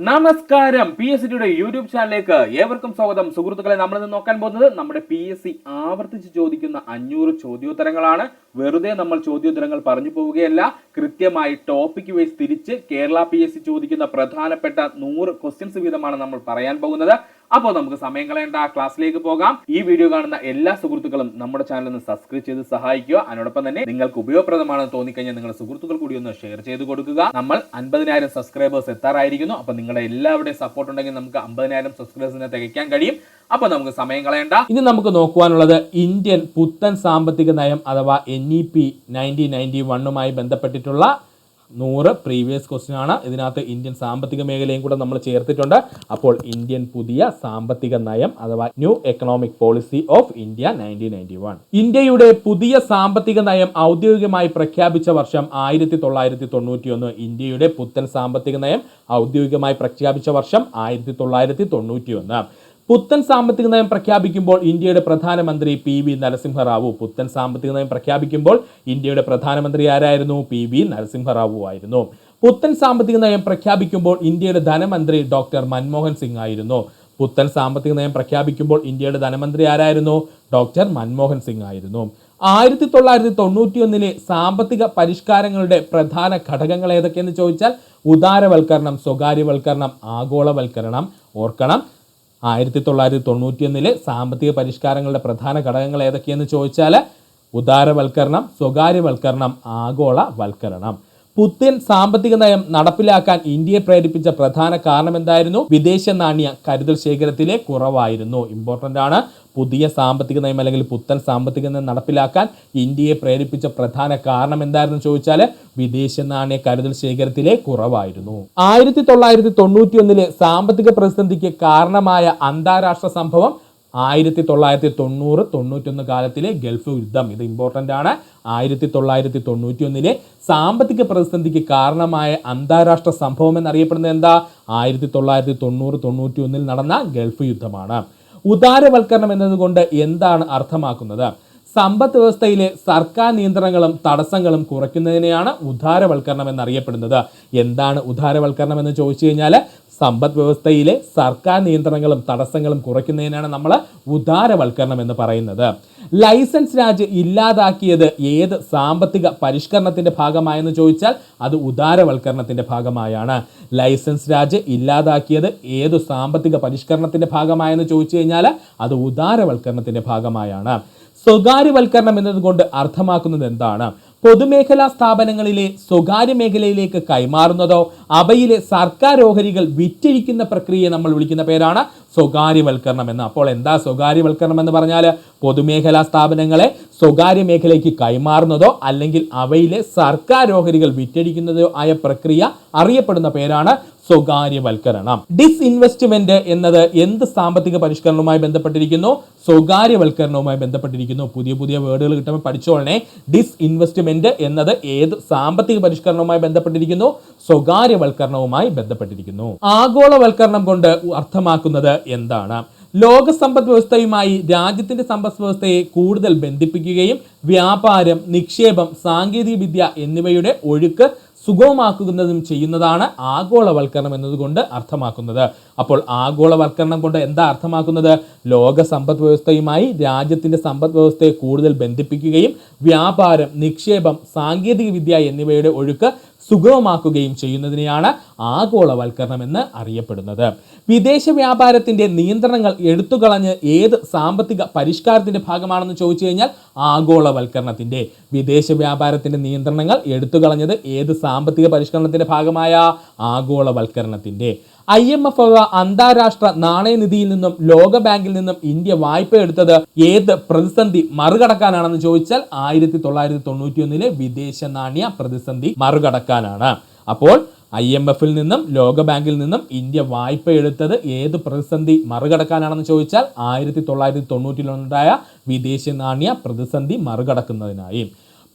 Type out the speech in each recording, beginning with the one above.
നമസ്കാരം, PSCയുടെ യൂട്യൂബ് ചാനലിലേക്ക് ഏവർക്കും സ്വാഗതം. സുഹൃത്തുക്കളെ, നമ്മളിന്ന് നോക്കാൻ പോകുന്നത് നമ്മുടെ PSC ആവർത്തിച്ച് ചോദിക്കുന്ന 500 ചോദ്യോത്തരങ്ങളാണ്. വെറുതെ നമ്മൾ ചോദ്യോത്തരങ്ങൾ പറഞ്ഞു പോവുകയല്ല, കൃത്യമായി ടോപ്പിക് വൈസ് തിരിച്ച് കേരള PSC ചോദിക്കുന്ന പ്രധാനപ്പെട്ട 100 ക്വസ്റ്റ്യൻസ് വീതമാണ് നമ്മൾ പറയാൻ പോകുന്നത്. അപ്പോൾ നമുക്ക് സമയം കളയേണ്ട, ക്ലാസ്സിലേക്ക് പോകാം. ഈ വീഡിയോ കാണുന്ന എല്ലാ സുഹൃത്തുക്കളും നമ്മുടെ ചാനൽ ഒന്ന് സബ്സ്ക്രൈബ് ചെയ്ത് സഹായിക്കുക. അതിനോടൊപ്പം തന്നെ നിങ്ങൾക്ക് ഉപയോഗപ്രദമാണെന്ന് തോന്നിക്കഴിഞ്ഞാൽ നിങ്ങളുടെ സുഹൃത്തുക്കൾ കൂടി ഒന്ന് ഷെയർ ചെയ്ത് കൊടുക്കുക. നമ്മൾ 50,000 സബ്സ്ക്രൈബേഴ്സ് എത്താറായിരിക്കുന്നു. അപ്പൊ നിങ്ങളുടെ എല്ലാവരുടെയും സപ്പോർട്ട് ഉണ്ടെങ്കിൽ നമുക്ക് 50,000 സബ്സ്ക്രൈബേഴ്സിനെ തികയ്ക്കാൻ കഴിയും. അപ്പൊ നമുക്ക് സമയം കളയണ്ട. ഇനി നമുക്ക് നോക്കുവാനുള്ളത് ഇന്ത്യൻ പുത്തൻ സാമ്പത്തിക നയം അഥവാ NEP 1991 ബന്ധപ്പെട്ടിട്ടുള്ള 100 പ്രീവിയസ് ക്വസ്റ്റ്യൻ ആണ്. ഇതിനകത്ത് ഇന്ത്യൻ സാമ്പത്തിക മേഖലയും കൂടെ നമ്മൾ ചേർത്തിട്ടുണ്ട്. അപ്പോൾ ഇന്ത്യൻ പുതിയ സാമ്പത്തിക നയം അഥവാ new economic policy of India 1991. ഇന്ത്യയുടെ പുതിയ സാമ്പത്തിക നയം ഔദ്യോഗികമായി പ്രഖ്യാപിച്ച വർഷം 1991. ഇന്ത്യയുടെ പുത്തൻ സാമ്പത്തിക നയം ഔദ്യോഗികമായി പ്രഖ്യാപിച്ച വർഷം 1991. പുത്തൻ സാമ്പത്തിക നയം പ്രഖ്യാപിക്കുമ്പോൾ ഇന്ത്യയുടെ പ്രധാനമന്ത്രി PV നരസിംഹറാവു. പുത്തൻ സാമ്പത്തിക നയം പ്രഖ്യാപിക്കുമ്പോൾ ഇന്ത്യയുടെ പ്രധാനമന്ത്രി ആരായിരുന്നു? PV നരസിംഹറാവു ആയിരുന്നു. പുത്തൻ സാമ്പത്തിക നയം പ്രഖ്യാപിക്കുമ്പോൾ ഇന്ത്യയുടെ ധനമന്ത്രി ഡോക്ടർ മൻമോഹൻ സിംഗ് ആയിരുന്നു. പുത്തൻ സാമ്പത്തിക നയം പ്രഖ്യാപിക്കുമ്പോൾ ഇന്ത്യയുടെ ധനമന്ത്രി ആരായിരുന്നു? ഡോക്ടർ മൻമോഹൻ സിംഗ് ആയിരുന്നു. 1991 സാമ്പത്തിക പരിഷ്കാരങ്ങളുടെ പ്രധാന ഘടകങ്ങൾ ഏതൊക്കെയെന്ന് ചോദിച്ചാൽ ഉദാരവൽക്കരണം, സ്വകാര്യവൽക്കരണം, ആഗോളവൽക്കരണം. ഓർക്കണം, 1991 സാമ്പത്തിക പരിഷ്കാരങ്ങളുടെ പ്രധാന ഘടകങ്ങൾ ഏതൊക്കെയെന്ന് ചോദിച്ചാൽ ഉദാരവൽക്കരണം, സ്വകാര്യവൽക്കരണം, ആഗോളവൽക്കരണം. പുത്തൻ സാമ്പത്തിക നയം നടപ്പിലാക്കാൻ ഇന്ത്യയെ പ്രേരിപ്പിച്ച പ്രധാന കാരണം എന്തായിരുന്നു? വിദേശ നാണ്യ കരുതൽ ശേഖരത്തിലെ കുറവായിരുന്നു. ഇമ്പോർട്ടൻ്റ് ആണ്. പുതിയ സാമ്പത്തിക നയം അല്ലെങ്കിൽ പുത്തൻ സാമ്പത്തിക നയം നടപ്പിലാക്കാൻ ഇന്ത്യയെ പ്രേരിപ്പിച്ച പ്രധാന കാരണം എന്തായിരുന്നു ചോദിച്ചാൽ വിദേശ നാണ്യ കരുതൽ ശേഖരത്തിലെ കുറവായിരുന്നു. 1991 സാമ്പത്തിക പ്രതിസന്ധിക്ക് കാരണമായ അന്താരാഷ്ട്ര സംഭവം 1990-91 കാലത്തിലെ ഗൾഫ് യുദ്ധം. ഇത് ഇമ്പോർട്ടൻ്റ് ആണ്. 1991 സാമ്പത്തിക പ്രതിസന്ധിക്ക് കാരണമായ അന്താരാഷ്ട്ര സംഭവം എന്നറിയപ്പെടുന്നത് എന്താ? 1990-91 നടന്ന ഗൾഫ് യുദ്ധമാണ്. ഉദാരവൽക്കരണം എന്നതുകൊണ്ട് എന്താണ് അർത്ഥമാക്കുന്നത്? സമ്പദ് വ്യവസ്ഥയിലെ സർക്കാർ നിയന്ത്രണങ്ങളും തടസ്സങ്ങളും കുറയ്ക്കുന്നതിനെയാണ് ഉദാരവൽക്കരണം എന്നറിയപ്പെടുന്നത്. എന്താണ് ഉദാരവൽക്കരണം എന്ന് ചോദിച്ചു കഴിഞ്ഞാൽ സമ്പദ് വ്യവസ്ഥയിലെ സർക്കാർ നിയന്ത്രണങ്ങളും തടസ്സങ്ങളും കുറയ്ക്കുന്നതിനാണ് നമ്മൾ ഉദാരവൽക്കരണം എന്ന് പറയുന്നത്. ലൈസൻസ് രാജ് ഇല്ലാതാക്കിയത് ഏത് സാമ്പത്തിക പരിഷ്കരണത്തിന്റെ ഭാഗമായെന്ന് ചോദിച്ചാൽ അത് ഉദാരവൽക്കരണത്തിന്റെ ഭാഗമായാണ്. ലൈസൻസ് രാജ് ഇല്ലാതാക്കിയത് ഏത് സാമ്പത്തിക പരിഷ്കരണത്തിന്റെ ഭാഗമായെന്ന് ചോദിച്ചു കഴിഞ്ഞാൽ അത് ഉദാരവൽക്കരണത്തിന്റെ ഭാഗമായാണ്. സ്വകാര്യവൽക്കരണം എന്നതുകൊണ്ട് അർത്ഥമാക്കുന്നത് എന്താണ്? പൊതുമേഖലാ സ്ഥാപനങ്ങളിലെ സ്വകാര്യ മേഖലയിലേക്ക് കൈമാറുന്നതോ അവയിലെ സർക്കാർ ഓഹരികൾ വിറ്റഴിക്കുന്ന പ്രക്രിയയെ നമ്മൾ വിളിക്കുന്ന പേരാണ് സ്വകാര്യവൽക്കരണം എന്ന്. അപ്പോൾ എന്താ സ്വകാര്യവൽക്കരണം എന്ന് പറഞ്ഞാൽ പൊതുമേഖലാ സ്ഥാപനങ്ങളെ സ്വകാര്യ മേഖലയ്ക്ക് കൈമാറുന്നതോ അല്ലെങ്കിൽ അവയിലെ സർക്കാർ ഓഹരികൾ വിറ്റഴിക്കുന്നതോ ആയ പ്രക്രിയ അറിയപ്പെടുന്ന പേരാണ് സ്വകാര്യവൽക്കരണം. ഡിസ്ഇൻവെസ്റ്റ്മെന്റ് എന്നത് എന്ത് സാമ്പത്തിക പരിഷ്കരണവുമായി ബന്ധപ്പെട്ടിരിക്കുന്നു? സ്വകാര്യവൽക്കരണവുമായി ബന്ധപ്പെട്ടിരിക്കുന്നു. പുതിയ പുതിയ വേർഡുകൾ കിട്ടുമ്പോൾ പഠിച്ചോളണേ. ഡിസ്ഇൻവെസ്റ്റ്മെന്റ് എന്നത് ഏത് സാമ്പത്തിക പരിഷ്കരണവുമായി ബന്ധപ്പെട്ടിരിക്കുന്നു? സ്വകാര്യവൽക്കരണവുമായി ബന്ധപ്പെട്ടിരിക്കുന്നു. ആഗോളവൽക്കരണം കൊണ്ട് അർത്ഥമാക്കുന്നത് എന്താണ്? ലോക സമ്പദ് വ്യവസ്ഥയുമായി രാജ്യത്തിന്റെ സമ്പദ് വ്യവസ്ഥയെ കൂടുതൽ ബന്ധിപ്പിക്കുകയും വ്യാപാരം, നിക്ഷേപം, സാങ്കേതിക വിദ്യ എന്നിവയുടെ ഒഴുക്ക് സുഗമമാക്കുന്നതും ചെയ്യുന്നതാണ് ആഗോളവൽക്കരണം എന്നതുകൊണ്ട് അർത്ഥമാക്കുന്നത്. അപ്പോൾ ആഗോളവൽക്കരണം കൊണ്ട് എന്താ അർത്ഥമാക്കുന്നത്? ലോക സമ്പദ് വ്യവസ്ഥയുമായി രാജ്യത്തിന്റെ സമ്പദ് വ്യവസ്ഥയെ കൂടുതൽ ബന്ധിപ്പിക്കുകയും വ്യാപാരം, നിക്ഷേപം, സാങ്കേതിക വിദ്യ എന്നിവയുടെ ഒഴുക്ക് സുഗമമാക്കുകയും ചെയ്യുന്നതിനെയാണ് ആഗോളവൽക്കരണം എന്ന് അറിയപ്പെടുന്നത്. വിദേശ വ്യാപാരത്തിന്റെ നിയന്ത്രണങ്ങൾ എടുത്തുകളഞ്ഞ് ഏത് സാമ്പത്തിക പരിഷ്കാരത്തിന്റെ ഭാഗമാണെന്ന് ചോദിച്ചു കഴിഞ്ഞാൽ ആഗോളവൽക്കരണത്തിന്റെ. വിദേശ വ്യാപാരത്തിന്റെ നിയന്ത്രണങ്ങൾ എടുത്തുകളഞ്ഞത് ഏത് സാമ്പത്തിക പരിഷ്കരണത്തിന്റെ ഭാഗമായ ആഗോളവൽക്കരണത്തിന്റെ. IMF അന്താരാഷ്ട്ര നാണയനിധിയിൽ നിന്നും ലോക ബാങ്കിൽ നിന്നും ഇന്ത്യ വായ്പ എടുത്തത് ഏത് പ്രതിസന്ധി മറികടക്കാനാണെന്ന് ചോദിച്ചാൽ 1991 വിദേശ നാണ്യ പ്രതിസന്ധി മറികടക്കാനാണ്. അപ്പോൾ IMF-ൽ നിന്നും ലോക ബാങ്കിൽ നിന്നും ഇന്ത്യ വായ്പ എടുത്തത് ഏത് പ്രതിസന്ധി മറികടക്കാനാണെന്ന് ചോദിച്ചാൽ 1991 വിദേശ നാണ്യ പ്രതിസന്ധി മറികടക്കുന്നതിനായി.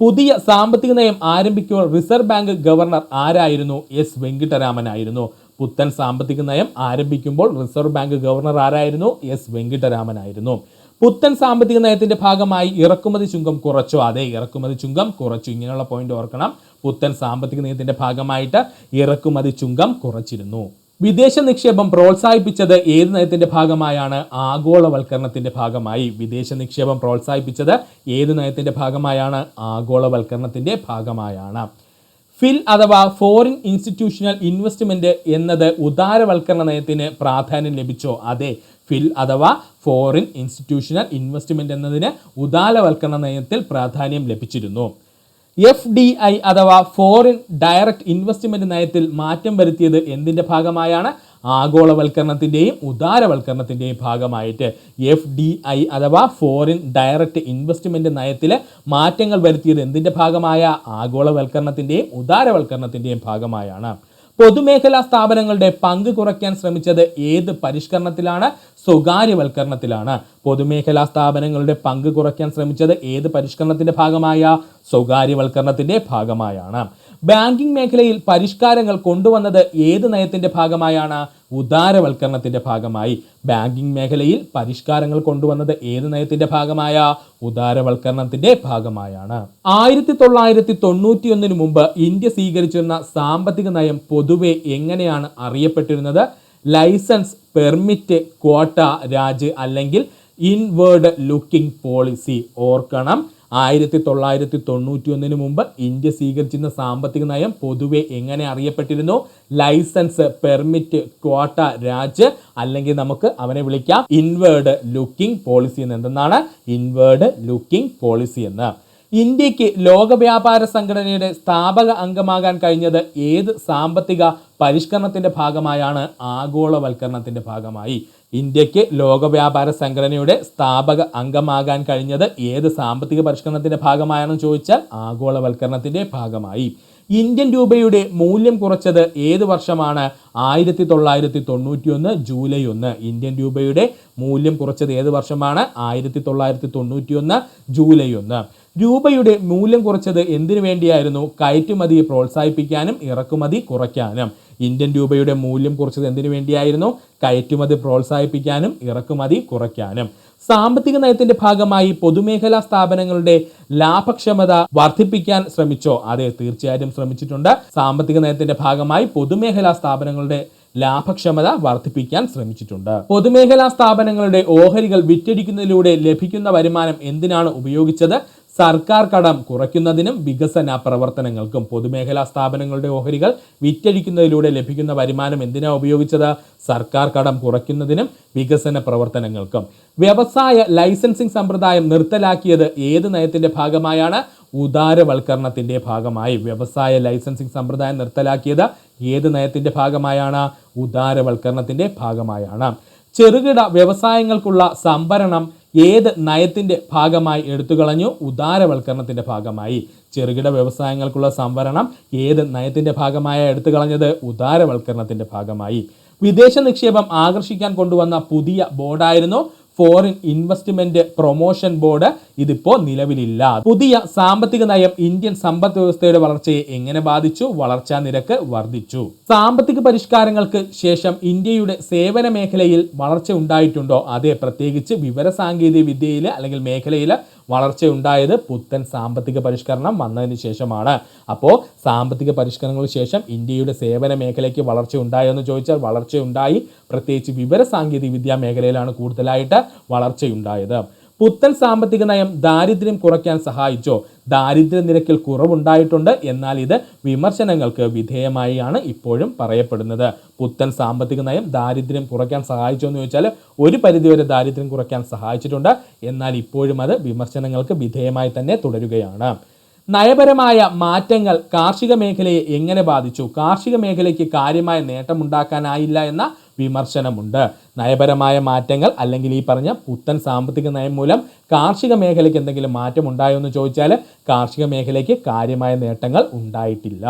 പുതിയ സാമ്പത്തിക നയം ആരംഭിക്കുമ്പോൾ റിസർവ് ബാങ്ക് ഗവർണർ ആരായിരുന്നു? S വെങ്കിട്ടരാമൻ ആയിരുന്നു. പുത്തൻ സാമ്പത്തിക നയം ആരംഭിക്കുമ്പോൾ റിസർവ് ബാങ്ക് ഗവർണർ ആരായിരുന്നു? S വെങ്കിട്ടരാമൻ ആയിരുന്നു. പുത്തൻ സാമ്പത്തിക നയത്തിന്റെ ഭാഗമായി ഇറക്കുമതി ചുങ്കം കുറച്ചു. അതെ, ഇറക്കുമതി ചുങ്കം കുറച്ചു. ഇങ്ങനെയുള്ള പോയിന്റ് ഓർക്കണം. പുത്തൻ സാമ്പത്തിക നയത്തിന്റെ ഭാഗമായിട്ട് ഇറക്കുമതി ചുങ്കം കുറച്ചിരുന്നു. വിദേശ നിക്ഷേപം പ്രോത്സാഹിപ്പിച്ചത് ഏത് നയത്തിന്റെ ഭാഗമായാണ്? ആഗോളവൽക്കരണത്തിന്റെ ഭാഗമായി. വിദേശ നിക്ഷേപം പ്രോത്സാഹിപ്പിച്ചത് ഏത് നയത്തിന്റെ ഭാഗമായാണ്? ആഗോളവൽക്കരണത്തിന്റെ ഭാഗമായാണ്. ഫിൽ അഥവാ ഫോറിൻ ഇൻസ്റ്റിറ്റ്യൂഷണൽ ഇൻവെസ്റ്റ്മെന്റ് എന്നത് ഉദാരവൽക്കരണ നയത്തിന് പ്രാധാന്യം ലഭിച്ചോ? അതെ, ഫിൽ അഥവാ ഫോറിൻ ഇൻസ്റ്റിറ്റ്യൂഷണൽ ഇൻവെസ്റ്റ്മെന്റ് എന്നതിന് ഉദാരവൽക്കരണ നയത്തിൽ പ്രാധാന്യം ലഭിച്ചിരുന്നു. FDI അഥവാ ഫോറിൻ ഡയറക്റ്റ് ഇൻവെസ്റ്റ്മെന്റ് നയത്തിൽ മാറ്റം വരുത്തിയത് എന്തിന്റെ ഭാഗമായാണ്? ആഗോളവൽക്കരണത്തിന്റെയും ഉദാരവൽക്കരണത്തിന്റെയും ഭാഗമായിട്ട്. FDI അഥവാ ഫോറിൻ ഡയറക്റ്റ് ഇൻവെസ്റ്റ്മെന്റ് നയത്തിൽ മാറ്റങ്ങൾ വരുത്തിയത് എന്തിന്റെ ഭാഗമായ? ആഗോളവൽക്കരണത്തിന്റെയും ഉദാരവൽക്കരണത്തിന്റെയും ഭാഗമായാണ്. പൊതുമേഖലാ സ്ഥാപനങ്ങളുടെ പങ്ക് കുറയ്ക്കാൻ ശ്രമിച്ചത് ഏത് പരിഷ്കരണത്തിലാണ്? സ്വകാര്യവൽക്കരണത്തിലാണ്. പൊതുമേഖലാ സ്ഥാപനങ്ങളുടെ പങ്ക് കുറയ്ക്കാൻ ശ്രമിച്ചത് ഏത് പരിഷ്കരണത്തിന്റെ ഭാഗമായ? സ്വകാര്യവൽക്കരണത്തിന്റെ ഭാഗമായാണ്. ബാങ്കിംഗ് മേഖലയിൽ പരിഷ്കാരങ്ങൾ കൊണ്ടുവന്നത് ഏത് നയത്തിന്റെ ഭാഗമായാണ്? ഉദാരവൽക്കരണത്തിന്റെ ഭാഗമായി. ബാങ്കിംഗ് മേഖലയിൽ പരിഷ്കാരങ്ങൾ കൊണ്ടുവന്നത് ഏത് നയത്തിന്റെ ഭാഗമായ? ഉദാരവൽക്കരണത്തിന്റെ ഭാഗമായാണ്. 1991 മുമ്പ് ഇന്ത്യ സ്വീകരിച്ചിരുന്ന സാമ്പത്തിക നയം പൊതുവെ എങ്ങനെയാണ് അറിയപ്പെട്ടിരുന്നത്? ലൈസൻസ്, പെർമിറ്റ്, ക്വാട്ട രാജ് അല്ലെങ്കിൽ ഇൻവേർഡ് ലുക്കിംഗ് പോളിസി. ഓർക്കണം, 1991 മുമ്പ് ഇന്ത്യ സ്വീകരിച്ചിരുന്ന സാമ്പത്തിക നയം പൊതുവെ എങ്ങനെ അറിയപ്പെട്ടിരുന്നു? ലൈസൻസ്, പെർമിറ്റ്, ക്വാട്ട രാജ് അല്ലെങ്കിൽ നമുക്ക് അവനെ വിളിക്കാം ഇൻവേർഡ് ലുക്കിംഗ് പോളിസി എന്ന്. എന്തെന്നാണ് ഇൻവേർഡ് ലുക്കിംഗ് പോളിസി എന്ന്? ഇന്ത്യക്ക് ലോക വ്യാപാര സംഘടനയുടെ സ്ഥാപക അംഗമാകാൻ കഴിഞ്ഞത് ഏത് സാമ്പത്തിക പരിഷ്കരണത്തിന്റെ ഭാഗമായാണ്? ആഗോളവൽക്കരണത്തിന്റെ ഭാഗമായി. ഇന്ത്യക്ക് ലോക വ്യാപാര സംഘടനയുടെ സ്ഥാപക അംഗമാകാൻ കഴിഞ്ഞത് ഏത് സാമ്പത്തിക പരിഷ്കരണത്തിന്റെ ഭാഗമാണെന്ന് ചോദിച്ചാൽ ആഗോളവൽക്കരണത്തിന്റെ ഭാഗമായി. ഇന്ത്യൻ രൂപയുടെ മൂല്യം കുറച്ചത് ഏത് വർഷമാണ്? 1991 ജൂലൈ 1. ഇന്ത്യൻ രൂപയുടെ മൂല്യം കുറച്ചത് ഏത് വർഷമാണ്? 1991 ജൂലൈ 1. രൂപയുടെ മൂല്യം കുറച്ചത് എന്തിനു വേണ്ടിയായിരുന്നു? കയറ്റുമതി പ്രോത്സാഹിപ്പിക്കാനും ഇറക്കുമതി കുറയ്ക്കാനും. ഇന്ത്യൻ രൂപയുടെ മൂല്യം കുറച്ചത് എന്തിനു വേണ്ടിയായിരുന്നു? കയറ്റുമതി പ്രോത്സാഹിപ്പിക്കാനും ഇറക്കുമതി കുറയ്ക്കാനും. സാമ്പത്തിക നയത്തിന്റെ ഭാഗമായി പൊതുമേഖലാ സ്ഥാപനങ്ങളുടെ ലാഭക്ഷമത വർദ്ധിപ്പിക്കാൻ ശ്രമിച്ചോ? അതെ, തീർച്ചയായും ശ്രമിച്ചിട്ടുണ്ട്. സാമ്പത്തിക നയത്തിന്റെ ഭാഗമായി പൊതുമേഖലാ സ്ഥാപനങ്ങളുടെ ലാഭക്ഷമത വർദ്ധിപ്പിക്കാൻ ശ്രമിച്ചിട്ടുണ്ട്. പൊതുമേഖലാ സ്ഥാപനങ്ങളുടെ ഓഹരികൾ വിറ്റഴിക്കുന്നതിലൂടെ ലഭിക്കുന്ന വരുമാനം എന്തിനാണ് ഉപയോഗിച്ചത്? സർക്കാർ കടം കുറയ്ക്കുന്നതിനും വികസന പ്രവർത്തനങ്ങൾക്കും. പൊതുമേഖലാ സ്ഥാപനങ്ങളുടെ ഓഹരികൾ വിറ്റഴിക്കുന്നതിലൂടെ ലഭിക്കുന്ന വരുമാനം എന്തിനാണ് ഉപയോഗിച്ചത്? സർക്കാർ കടം കുറയ്ക്കുന്നതിനും വികസന പ്രവർത്തനങ്ങൾക്കും. വ്യവസായ ലൈസൻസിംഗ് സമ്പ്രദായം നിർത്തലാക്കിയത് ഏത് നയത്തിന്റെ ഭാഗമായാണ്? ഉദാരവൽക്കരണത്തിന്റെ ഭാഗമായി. വ്യവസായ ലൈസൻസിംഗ് സമ്പ്രദായം നിർത്തലാക്കിയത് ഏത് നയത്തിന്റെ ഭാഗമായാണ്? ഉദാരവൽക്കരണത്തിന്റെ ഭാഗമായാണ്. ചെറുകിട വ്യവസായങ്ങൾക്കുള്ള സംഭരണം ഏത് നയത്തിന്റെ ഭാഗമായി എടുത്തുകളഞ്ഞു? ഉദാരവൽക്കരണത്തിന്റെ ഭാഗമായി. ചെറുകിട വ്യവസായങ്ങൾക്കുള്ള സംവരണം ഏത് നയത്തിന്റെ ഭാഗമായ എടുത്തുകളഞ്ഞത്? ഉദാരവൽക്കരണത്തിന്റെ ഭാഗമായി. വിദേശ നിക്ഷേപം ആകർഷിക്കാൻ കൊണ്ടുവന്ന പുതിയ ബോർഡായിരുന്നു ഫോറിൻ ഇൻവെസ്റ്റ്മെന്റ് പ്രൊമോഷൻ ബോർഡ്. ഇതിപ്പോൾ നിലവിലില്ല. പുതിയ സാമ്പത്തിക നയം ഇന്ത്യൻ സമ്പദ് വ്യവസ്ഥയുടെ വളർച്ചയെ എങ്ങനെ ബാധിച്ചു? വളർച്ചാ നിരക്ക് വർദ്ധിച്ചു. സാമ്പത്തിക പരിഷ്കാരങ്ങൾക്ക് ശേഷം ഇന്ത്യയുടെ സേവന മേഖലയിൽ വളർച്ച ഉണ്ടായിട്ടുണ്ടോ? അതെ, പ്രത്യേകിച്ച് വിവര സാങ്കേതിക വിദ്യയിൽ അല്ലെങ്കിൽ മേഖലയിൽ വളർച്ച ഉണ്ടായത് പുത്തൻ സാമ്പത്തിക പരിഷ്കരണം വന്നതിന് ശേഷമാണ്. അപ്പോൾ സാമ്പത്തിക പരിഷ്കരണങ്ങൾക്ക് ശേഷം ഇന്ത്യയുടെ സേവന മേഖലയ്ക്ക് വളർച്ച ഉണ്ടായോ എന്ന് ചോദിച്ചാൽ വളർച്ചയുണ്ടായി. പ്രത്യേകിച്ച് വിവര സാങ്കേതിക വിദ്യാ മേഖലയിലാണ് കൂടുതലായിട്ട് വളർച്ചയുണ്ടായത്. പുത്തൻ സാമ്പത്തിക നയം ദാരിദ്ര്യം കുറയ്ക്കാൻ സഹായിച്ചോ? ദാരിദ്ര്യ നിരക്കിൽ കുറവുണ്ടായിട്ടുണ്ട്. എന്നാൽ ഇത് വിമർശനങ്ങൾക്ക് വിധേയമായാണ് ഇപ്പോഴും പറയപ്പെടുന്നത്. പുത്തൻ സാമ്പത്തിക നയം ദാരിദ്ര്യം കുറയ്ക്കാൻ സഹായിച്ചോ എന്ന് ചോദിച്ചാൽ ഒരു പരിധിവരെ ദാരിദ്ര്യം കുറയ്ക്കാൻ സഹായിച്ചിട്ടുണ്ട്. എന്നാൽ ഇപ്പോഴും അത് വിമർശനങ്ങൾക്ക് വിധേയമായി തന്നെ തുടരുകയാണ്. നയപരമായ മാറ്റങ്ങൾ കാർഷിക മേഖലയെ എങ്ങനെ ബാധിച്ചു? കാർഷിക മേഖലയ്ക്ക് കാര്യമായ നേട്ടമുണ്ടാക്കാനായില്ല എന്ന വിമർശനമുണ്ട്. നയപരമായ മാറ്റങ്ങൾ അല്ലെങ്കിൽ ഈ പറഞ്ഞ പുത്തൻ സാമ്പത്തിക നയം മൂലം കാർഷിക മേഖലയ്ക്ക് എന്തെങ്കിലും മാറ്റം ഉണ്ടായോ എന്ന് ചോദിച്ചാൽ കാർഷിക മേഖലയ്ക്ക് കാര്യമായ നേട്ടങ്ങൾ ഉണ്ടായിട്ടില്ല.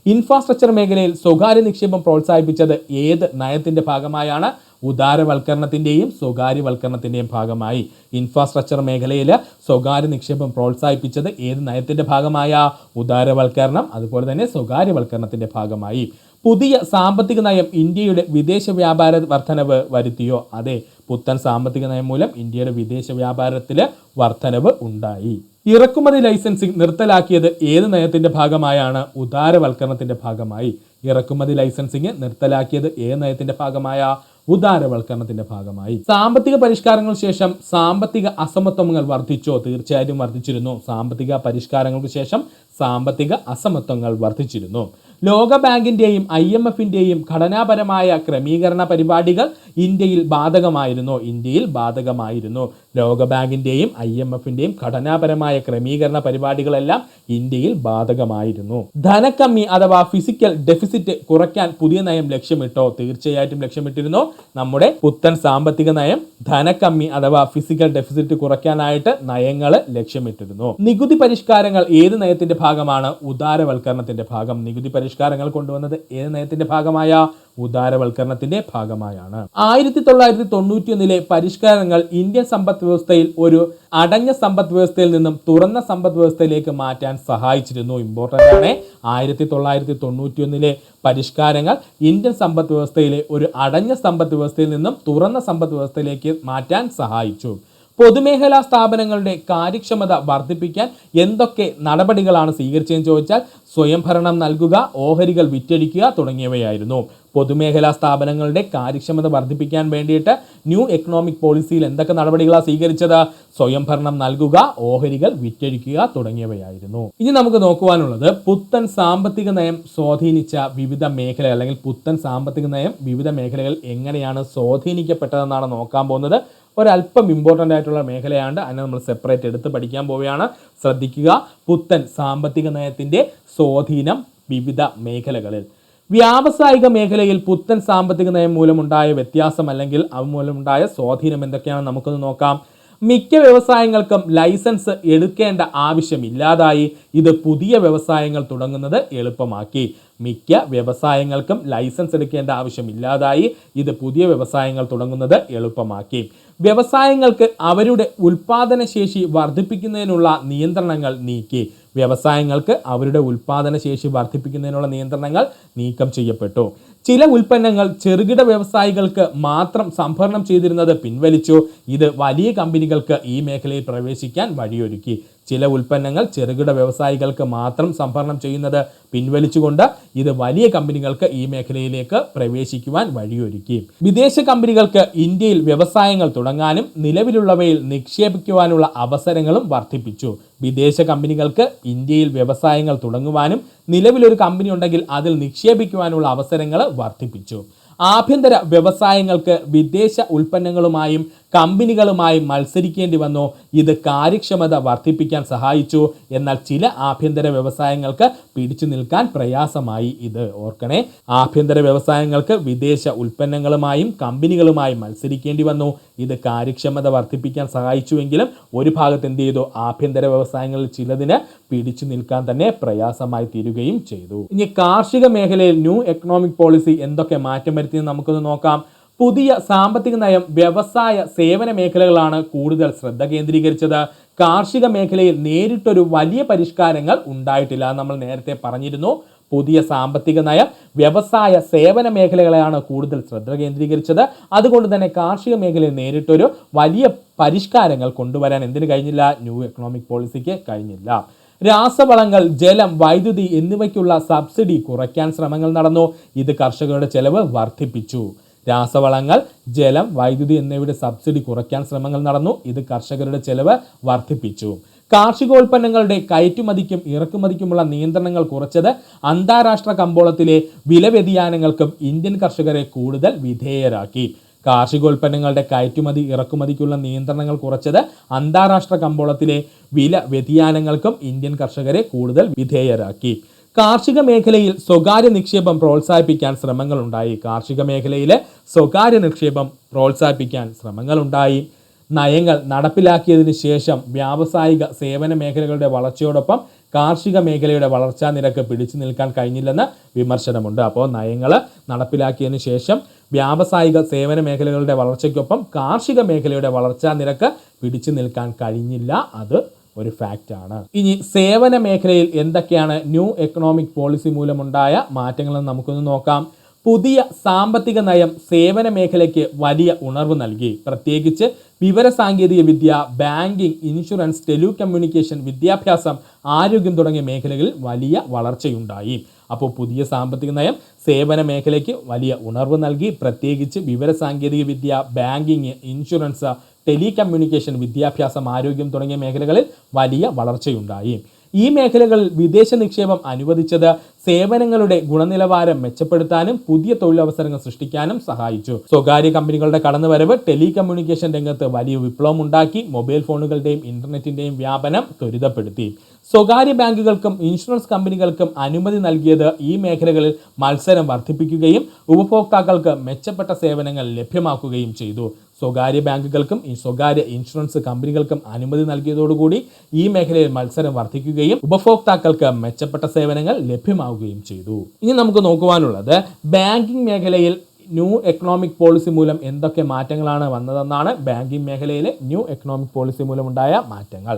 ഇൻഫ്രാസ്ട്രക്ചർ മേഖലയിൽ സ്വകാര്യ നിക്ഷേപം പ്രോത്സാഹിപ്പിച്ചത് ഏത് നയത്തിന്റെ ഭാഗമായാണ്? ഉദാരവൽക്കരണത്തിന്റെയും സ്വകാര്യവൽക്കരണത്തിന്റെയും ഭാഗമായി. ഇൻഫ്രാസ്ട്രക്ചർ മേഖലയിൽ സ്വകാര്യ നിക്ഷേപം പ്രോത്സാഹിപ്പിച്ചത് ഏത് നയത്തിന്റെ ഭാഗമായ? ഉദാരവൽക്കരണം അതുപോലെ തന്നെ സ്വകാര്യവൽക്കരണത്തിന്റെ ഭാഗമായി. പുതിയ സാമ്പത്തിക നയം ഇന്ത്യയുടെ വിദേശ വ്യാപാര വർധനവ് വരുത്തിയോ? അതെ, പുത്തൻ സാമ്പത്തിക നയം മൂലം ഇന്ത്യയുടെ വിദേശ വ്യാപാരത്തിൽ വർധനവ് ഉണ്ടായി. ഇറക്കുമതി ലൈസൻസിംഗ് നിർത്തലാക്കിയത് ഏത് നയത്തിന്റെ ഭാഗമായാണ്? ഉദാരവൽക്കരണത്തിന്റെ ഭാഗമായി. ഇറക്കുമതി ലൈസൻസിംഗ് നിർത്തലാക്കിയത് ഏത് നയത്തിന്റെ ഭാഗമായ? ഉദാരവൽക്കരണത്തിന്റെ ഭാഗമായി. സാമ്പത്തിക പരിഷ്കാരങ്ങൾക്ക് ശേഷം സാമ്പത്തിക അസമത്വങ്ങൾ വർദ്ധിച്ചോ? തീർച്ചയായും വർദ്ധിച്ചിരുന്നു. സാമ്പത്തിക പരിഷ്കാരങ്ങൾക്ക് ശേഷം സാമ്പത്തിക അസമത്വങ്ങൾ വർദ്ധിച്ചിരുന്നു. ലോകബാങ്കിന്റെയും IMFന്റെയും ഘടനാപരമായ ക്രമീകരണ പരിപാടികൾ ഇന്ത്യയിൽ ബാധകമായിരുന്നു. ലോകബാങ്കിന്റെയും IMFന്റെയും ഘടനാപരമായ ക്രമീകരണ പരിപാടികളെല്ലാം ഇന്ത്യയിൽ ബാധകമായിരുന്നു. ധനക്കമ്മി അഥവാ ഫിസിക്കൽ ഡെഫിസിറ്റ് കുറയ്ക്കാൻ പുതിയ നയം ലക്ഷ്യമിട്ടോ? തീർച്ചയായിട്ടും ലക്ഷ്യമിട്ടിരുന്നു. നമ്മുടെ പുത്തൻ സാമ്പത്തിക നയം ധനക്കമ്മി അഥവാ ഫിസിക്കൽ ഡെഫിസിറ്റ് കുറയ്ക്കാനായിട്ട് നയങ്ങൾ ലക്ഷ്യമിട്ടിരുന്നു. നികുതി പരിഷ്കാരങ്ങൾ ഏത് നയത്തിന്റെ ഭാഗമാണ്? ഉദാരവൽക്കരണത്തിന്റെ ഭാഗം. നികുതി പരിഷ്കാരങ്ങൾ കൊണ്ടുവന്നത് ഏത് നയത്തിന്റെ ഭാഗമായ? ഉദാരവൽക്കരണത്തിന്റെ ഭാഗമായാണ്. 1991 പരിഷ്കാരങ്ങൾ ഇന്ത്യൻ സമ്പദ് വ്യവസ്ഥയിൽ ഒരു അടഞ്ഞ സമ്പദ് വ്യവസ്ഥയിൽ നിന്നും തുറന്ന സമ്പദ് വ്യവസ്ഥയിലേക്ക് മാറ്റാൻ സഹായിച്ചിരുന്നു. ഇമ്പോർട്ടൻ്റ് ആണ്. 1991 പരിഷ്കാരങ്ങൾ ഇന്ത്യൻ സമ്പദ് വ്യവസ്ഥയിലെ ഒരു അടഞ്ഞ സമ്പദ് വ്യവസ്ഥയിൽ നിന്നും തുറന്ന സമ്പദ് വ്യവസ്ഥയിലേക്ക് മാറ്റാൻ സഹായിച്ചു. പൊതുമേഖലാ സ്ഥാപനങ്ങളുടെ കാര്യക്ഷമത വർദ്ധിപ്പിക്കാൻ എന്തൊക്കെ നടപടികളാണ് സ്വീകരിച്ചതെന്ന് ചോദിച്ചാൽ സ്വയംഭരണം നൽകുക, ഓഹരികൾ വിറ്റഴിക്കുക തുടങ്ങിയവയായിരുന്നു. പൊതുമേഖലാ സ്ഥാപനങ്ങളുടെ കാര്യക്ഷമത വർദ്ധിപ്പിക്കാൻ വേണ്ടിയിട്ട് ന്യൂ എക്കണോമിക് പോളിസിയിൽ എന്തൊക്കെ നടപടികളാണ് സ്വീകരിച്ചത്? സ്വയംഭരണം നൽകുക, ഓഹരികൾ വിറ്റഴിക്കുക തുടങ്ങിയവയായിരുന്നു. ഇനി നമുക്ക് നോക്കുവാനുള്ളത് പുത്തൻ സാമ്പത്തിക നയം സ്വാധീനിച്ച വിവിധ മേഖലകൾ, അല്ലെങ്കിൽ പുത്തൻ സാമ്പത്തിക നയം വിവിധ മേഖലകൾ എങ്ങനെയാണ് സ്വാധീനിക്കപ്പെട്ടതെന്നാണ് നോക്കാൻ പോകുന്നത്. ഒരല്പം ഇമ്പോർട്ടൻ്റ് ആയിട്ടുള്ള മേഖലയാണ്. അതിനെ നമ്മൾ സെപ്പറേറ്റ് എടുത്ത് പഠിക്കാൻ പോവുകയാണ്. ശ്രദ്ധിക്കുക, പുത്തൻ സാമ്പത്തിക നയത്തിൻ്റെ സ്വാധീനം വിവിധ മേഖലകളിൽ. വ്യാവസായിക മേഖലയിൽ പുത്തൻ സാമ്പത്തിക നയം മൂലമുണ്ടായ വ്യത്യാസം അല്ലെങ്കിൽ അതുമൂലമുണ്ടായ സ്വാധീനം എന്തൊക്കെയാണെന്ന് നമുക്കൊന്ന് നോക്കാം. മിക്ക വ്യവസായങ്ങൾക്കും ലൈസൻസ് എടുക്കേണ്ട ആവശ്യമില്ലാതായി. ഇത് പുതിയ വ്യവസായങ്ങൾ തുടങ്ങുന്നത് എളുപ്പമാക്കി. മിക്ക വ്യവസായങ്ങൾക്കും ലൈസൻസ് എടുക്കേണ്ട ആവശ്യമില്ലാതായി. ഇത് പുതിയ വ്യവസായങ്ങൾ തുടങ്ങുന്നത് എളുപ്പമാക്കി. വ്യവസായങ്ങൾക്ക് അവരുടെ ഉൽപാദനശേഷി വർദ്ധിപ്പിക്കുന്നതിനുള്ള നിയന്ത്രണങ്ങൾ നീക്കി. വ്യവസായങ്ങൾക്ക് അവരുടെ ഉൽപാദനശേഷി വർദ്ധിപ്പിക്കുന്നതിനുള്ള നിയന്ത്രണങ്ങൾ നീക്കം ചെയ്യപ്പെട്ടു. ചില ഉൽപ്പന്നങ്ങൾ ചെറുകിട വ്യവസായികൾക്ക് മാത്രം സംഭരണം ചെയ്തിരുന്നത് പിൻവലിച്ചു. ഇത് വലിയ കമ്പനികൾക്ക് ഈ മേഖലയിൽ പ്രവേശിക്കാൻ വഴിയൊരുക്കി. ചില ഉൽപ്പന്നങ്ങൾ ചെറുകിട വ്യവസായികൾക്ക് മാത്രം സംഭരണം ചെയ്യുന്നത് പിൻവലിച്ചുകൊണ്ട് ഇത് വലിയ കമ്പനികൾക്ക് ഈ മേഖലയിലേക്ക് പ്രവേശിക്കുവാൻ വഴിയൊരുക്കി. വിദേശ കമ്പനികൾക്ക് ഇന്ത്യയിൽ വ്യവസായങ്ങൾ തുടങ്ങാനും നിലവിലുള്ളവയിൽ നിക്ഷേപിക്കുവാനുള്ള അവസരങ്ങളും വർദ്ധിപ്പിച്ചു. വിദേശ കമ്പനികൾക്ക് ഇന്ത്യയിൽ വ്യവസായങ്ങൾ തുടങ്ങുവാനും നിലവിലൊരു കമ്പനി ഉണ്ടെങ്കിൽ അതിൽ നിക്ഷേപിക്കുവാനുള്ള അവസരങ്ങൾ വർദ്ധിപ്പിച്ചു. ആഭ്യന്തര വ്യവസായങ്ങൾക്ക് വിദേശ ഉൽപ്പന്നങ്ങളുമായും കമ്പനികളുമായും മത്സരിക്കേണ്ടി വന്നു. ഇത് കാര്യക്ഷമത വർദ്ധിപ്പിക്കാൻ സഹായിച്ചു. എന്നാൽ ചില ആഭ്യന്തര വ്യവസായങ്ങൾക്ക് പിടിച്ചു നിൽക്കാൻ പ്രയാസമായി. ഇത് ഓർക്കണേ, ആഭ്യന്തര വ്യവസായങ്ങൾക്ക് വിദേശ ഉൽപ്പന്നങ്ങളുമായും കമ്പനികളുമായും മത്സരിക്കേണ്ടി വന്നു. ഇത് കാര്യക്ഷമത വർദ്ധിപ്പിക്കാൻ സഹായിച്ചുവെങ്കിലും ഒരു ഭാഗത്ത് എന്ത് ചെയ്തു? ആഭ്യന്തര വ്യവസായങ്ങളിൽ ചിലതിന് പിടിച്ചു നിൽക്കാൻ തന്നെ പ്രയാസമായി തീരുകയും ചെയ്തു. ഇനി കാർഷിക മേഖലയിൽ ന്യൂ എക്കണോമിക് പോളിസി എന്തൊക്കെ മാറ്റം വരുത്തിയെന്ന് നമുക്കൊന്ന് നോക്കാം. പുതിയ സാമ്പത്തിക നയം വ്യവസായ സേവന മേഖലകളാണ് കൂടുതൽ ശ്രദ്ധ കേന്ദ്രീകരിച്ചത്. കാർഷിക മേഖലയിൽ നേരിട്ടൊരു വലിയ പരിഷ്കാരങ്ങൾ ഉണ്ടായിട്ടില്ല. നമ്മൾ നേരത്തെ പറഞ്ഞിരുന്നു, പുതിയ സാമ്പത്തിക നയം വ്യവസായ സേവന മേഖലകളെയാണ് കൂടുതൽ ശ്രദ്ധ കേന്ദ്രീകരിച്ചത്. അതുകൊണ്ട് തന്നെ കാർഷിക മേഖലയിൽ നേരിട്ടൊരു വലിയ പരിഷ്കാരങ്ങൾ കൊണ്ടുവരാൻ എന്തിനു കഴിഞ്ഞില്ല? ന്യൂ എക്കണോമിക് പോളിസിക്ക് കഴിഞ്ഞില്ല. രാസവളങ്ങൾ, ജലം, വൈദ്യുതി എന്നിവയ്ക്കുള്ള സബ്സിഡി കുറയ്ക്കാൻ ശ്രമങ്ങൾ നടന്നു. ഇത് കർഷകരുടെ ചെലവ് വർദ്ധിപ്പിച്ചു. രാസവളങ്ങൾ, ജലം, വൈദ്യുതി എന്നിവയുടെ സബ്സിഡി കുറയ്ക്കാൻ ശ്രമങ്ങൾ നടന്നു. ഇത് കർഷകരുടെ ചെലവ് വർദ്ധിപ്പിച്ചു. കാർഷികോൽപ്പന്നങ്ങളുടെ കയറ്റുമതിക്കും ഇറക്കുമതിക്കുമുള്ള നിയന്ത്രണങ്ങൾ കുറച്ചത് അന്താരാഷ്ട്ര കമ്പോളത്തിലെ വില വ്യതിയാനങ്ങൾക്കും ഇന്ത്യൻ കർഷകരെ കൂടുതൽ വിധേയരാക്കി. കാർഷികോൽപ്പന്നങ്ങളുടെ കയറ്റുമതി ഇറക്കുമതിക്കുള്ള നിയന്ത്രണങ്ങൾ കുറച്ചത് അന്താരാഷ്ട്ര കമ്പോളത്തിലെ വില വ്യതിയാനങ്ങൾക്കും ഇന്ത്യൻ കർഷകരെ കൂടുതൽ വിധേയരാക്കി. കാർഷിക മേഖലയിൽ സ്വകാര്യ നിക്ഷേപം പ്രോത്സാഹിപ്പിക്കാൻ ശ്രമങ്ങളുണ്ടായി. കാർഷിക മേഖലയിലെ സ്വകാര്യ നിക്ഷേപം പ്രോത്സാഹിപ്പിക്കാൻ ശ്രമങ്ങളുണ്ടായി. നയങ്ങൾ നടപ്പിലാക്കിയതിനു ശേഷം വ്യാവസായിക സേവന മേഖലകളുടെ വളർച്ചയോടൊപ്പം കാർഷിക മേഖലയുടെ വളർച്ചാ നിരക്ക് പിടിച്ചു നിൽക്കാൻ കഴിഞ്ഞില്ലെന്ന് വിമർശനമുണ്ട്. അപ്പോൾ നയങ്ങൾ നടപ്പിലാക്കിയതിനു ശേഷം വ്യാവസായിക സേവന മേഖലകളുടെ വളർച്ചയ്ക്കൊപ്പം കാർഷിക മേഖലയുടെ വളർച്ചാ നിരക്ക് പിടിച്ചു നിൽക്കാൻ കഴിഞ്ഞില്ല. അത് ഒരു ഫാക്റ്റാണ്. ഇനി സേവന മേഖലയിൽ എന്തൊക്കെയാണ് ന്യൂ എക്കണോമിക് പോളിസി മൂലമുണ്ടായ മാറ്റങ്ങളെന്ന് നമുക്കൊന്ന് നോക്കാം. പുതിയ സാമ്പത്തിക നയം സേവന മേഖലയ്ക്ക് വലിയ ഉണർവ് നൽകി. പ്രത്യേകിച്ച് വിവരസാങ്കേതിക വിദ്യ, ബാങ്കിംഗ്, ഇൻഷുറൻസ്, ടെലികമ്മ്യൂണിക്കേഷൻ, വിദ്യാഭ്യാസം, ആരോഗ്യം തുടങ്ങിയ മേഖലകളിൽ വലിയ വളർച്ചയുണ്ടായി. അപ്പോൾ പുതിയ സാമ്പത്തിക നയം സേവന മേഖലയ്ക്ക് വലിയ ഉണർവ് നൽകി. പ്രത്യേകിച്ച് വിവരസാങ്കേതിക വിദ്യ, ബാങ്കിംഗ്, ഇൻഷുറൻസ്, ടെലികമ്മ്യൂണിക്കേഷൻ, വിദ്യാഭ്യാസം, ആരോഗ്യം തുടങ്ങിയ മേഖലകളിൽ വലിയ വളർച്ചയുണ്ടായി. ഈ മേഖലകളിൽ വിദേശ നിക്ഷേപം അനുവദിച്ചത് സേവനങ്ങളുടെ ഗുണനിലവാരം മെച്ചപ്പെടുത്താനും പുതിയ തൊഴിലവസരങ്ങൾ സൃഷ്ടിക്കാനും സഹായിച്ചു. സ്വകാര്യ കമ്പനികളുടെ കടന്നുവരവ് ടെലികമ്മ്യൂണിക്കേഷൻ രംഗത്ത് വലിയ വിപ്ലവം ഉണ്ടാക്കി. മൊബൈൽ ഫോണുകളുടെയും ഇന്റർനെറ്റിന്റെയും വ്യാപനം ത്വരിതപ്പെടുത്തി. സ്വകാര്യ ബാങ്കുകൾക്കും ഇൻഷുറൻസ് കമ്പനികൾക്കും അനുമതി നൽകിയത് ഈ മേഖലകളിൽ മത്സരം വർദ്ധിപ്പിക്കുകയും ഉപഭോക്താക്കൾക്ക് മെച്ചപ്പെട്ട സേവനങ്ങൾ ലഭ്യമാക്കുകയും ചെയ്തു. സ്വകാര്യ ബാങ്കുകൾക്കും സ്വകാര്യ ഇൻഷുറൻസ് കമ്പനികൾക്കും അനുമതി നൽകിയതോടുകൂടി ഈ മേഖലയിൽ മത്സരം വർദ്ധിക്കുകയും ഉപഭോക്താക്കൾക്ക് മെച്ചപ്പെട്ട സേവനങ്ങൾ ലഭ്യമാവുകയും ചെയ്തു. ഇനി നമുക്ക് നോക്കുവാനുള്ളത് ബാങ്കിംഗ് മേഖലയിൽ ന്യൂ എക്കണോമിക് പോളിസി മൂലം എന്തൊക്കെ മാറ്റങ്ങളാണ് വന്നതെന്നാണ്. ബാങ്കിംഗ് മേഖലയിലെ ന്യൂ എക്കണോമിക് പോളിസി മൂലമുണ്ടായ മാറ്റങ്ങൾ.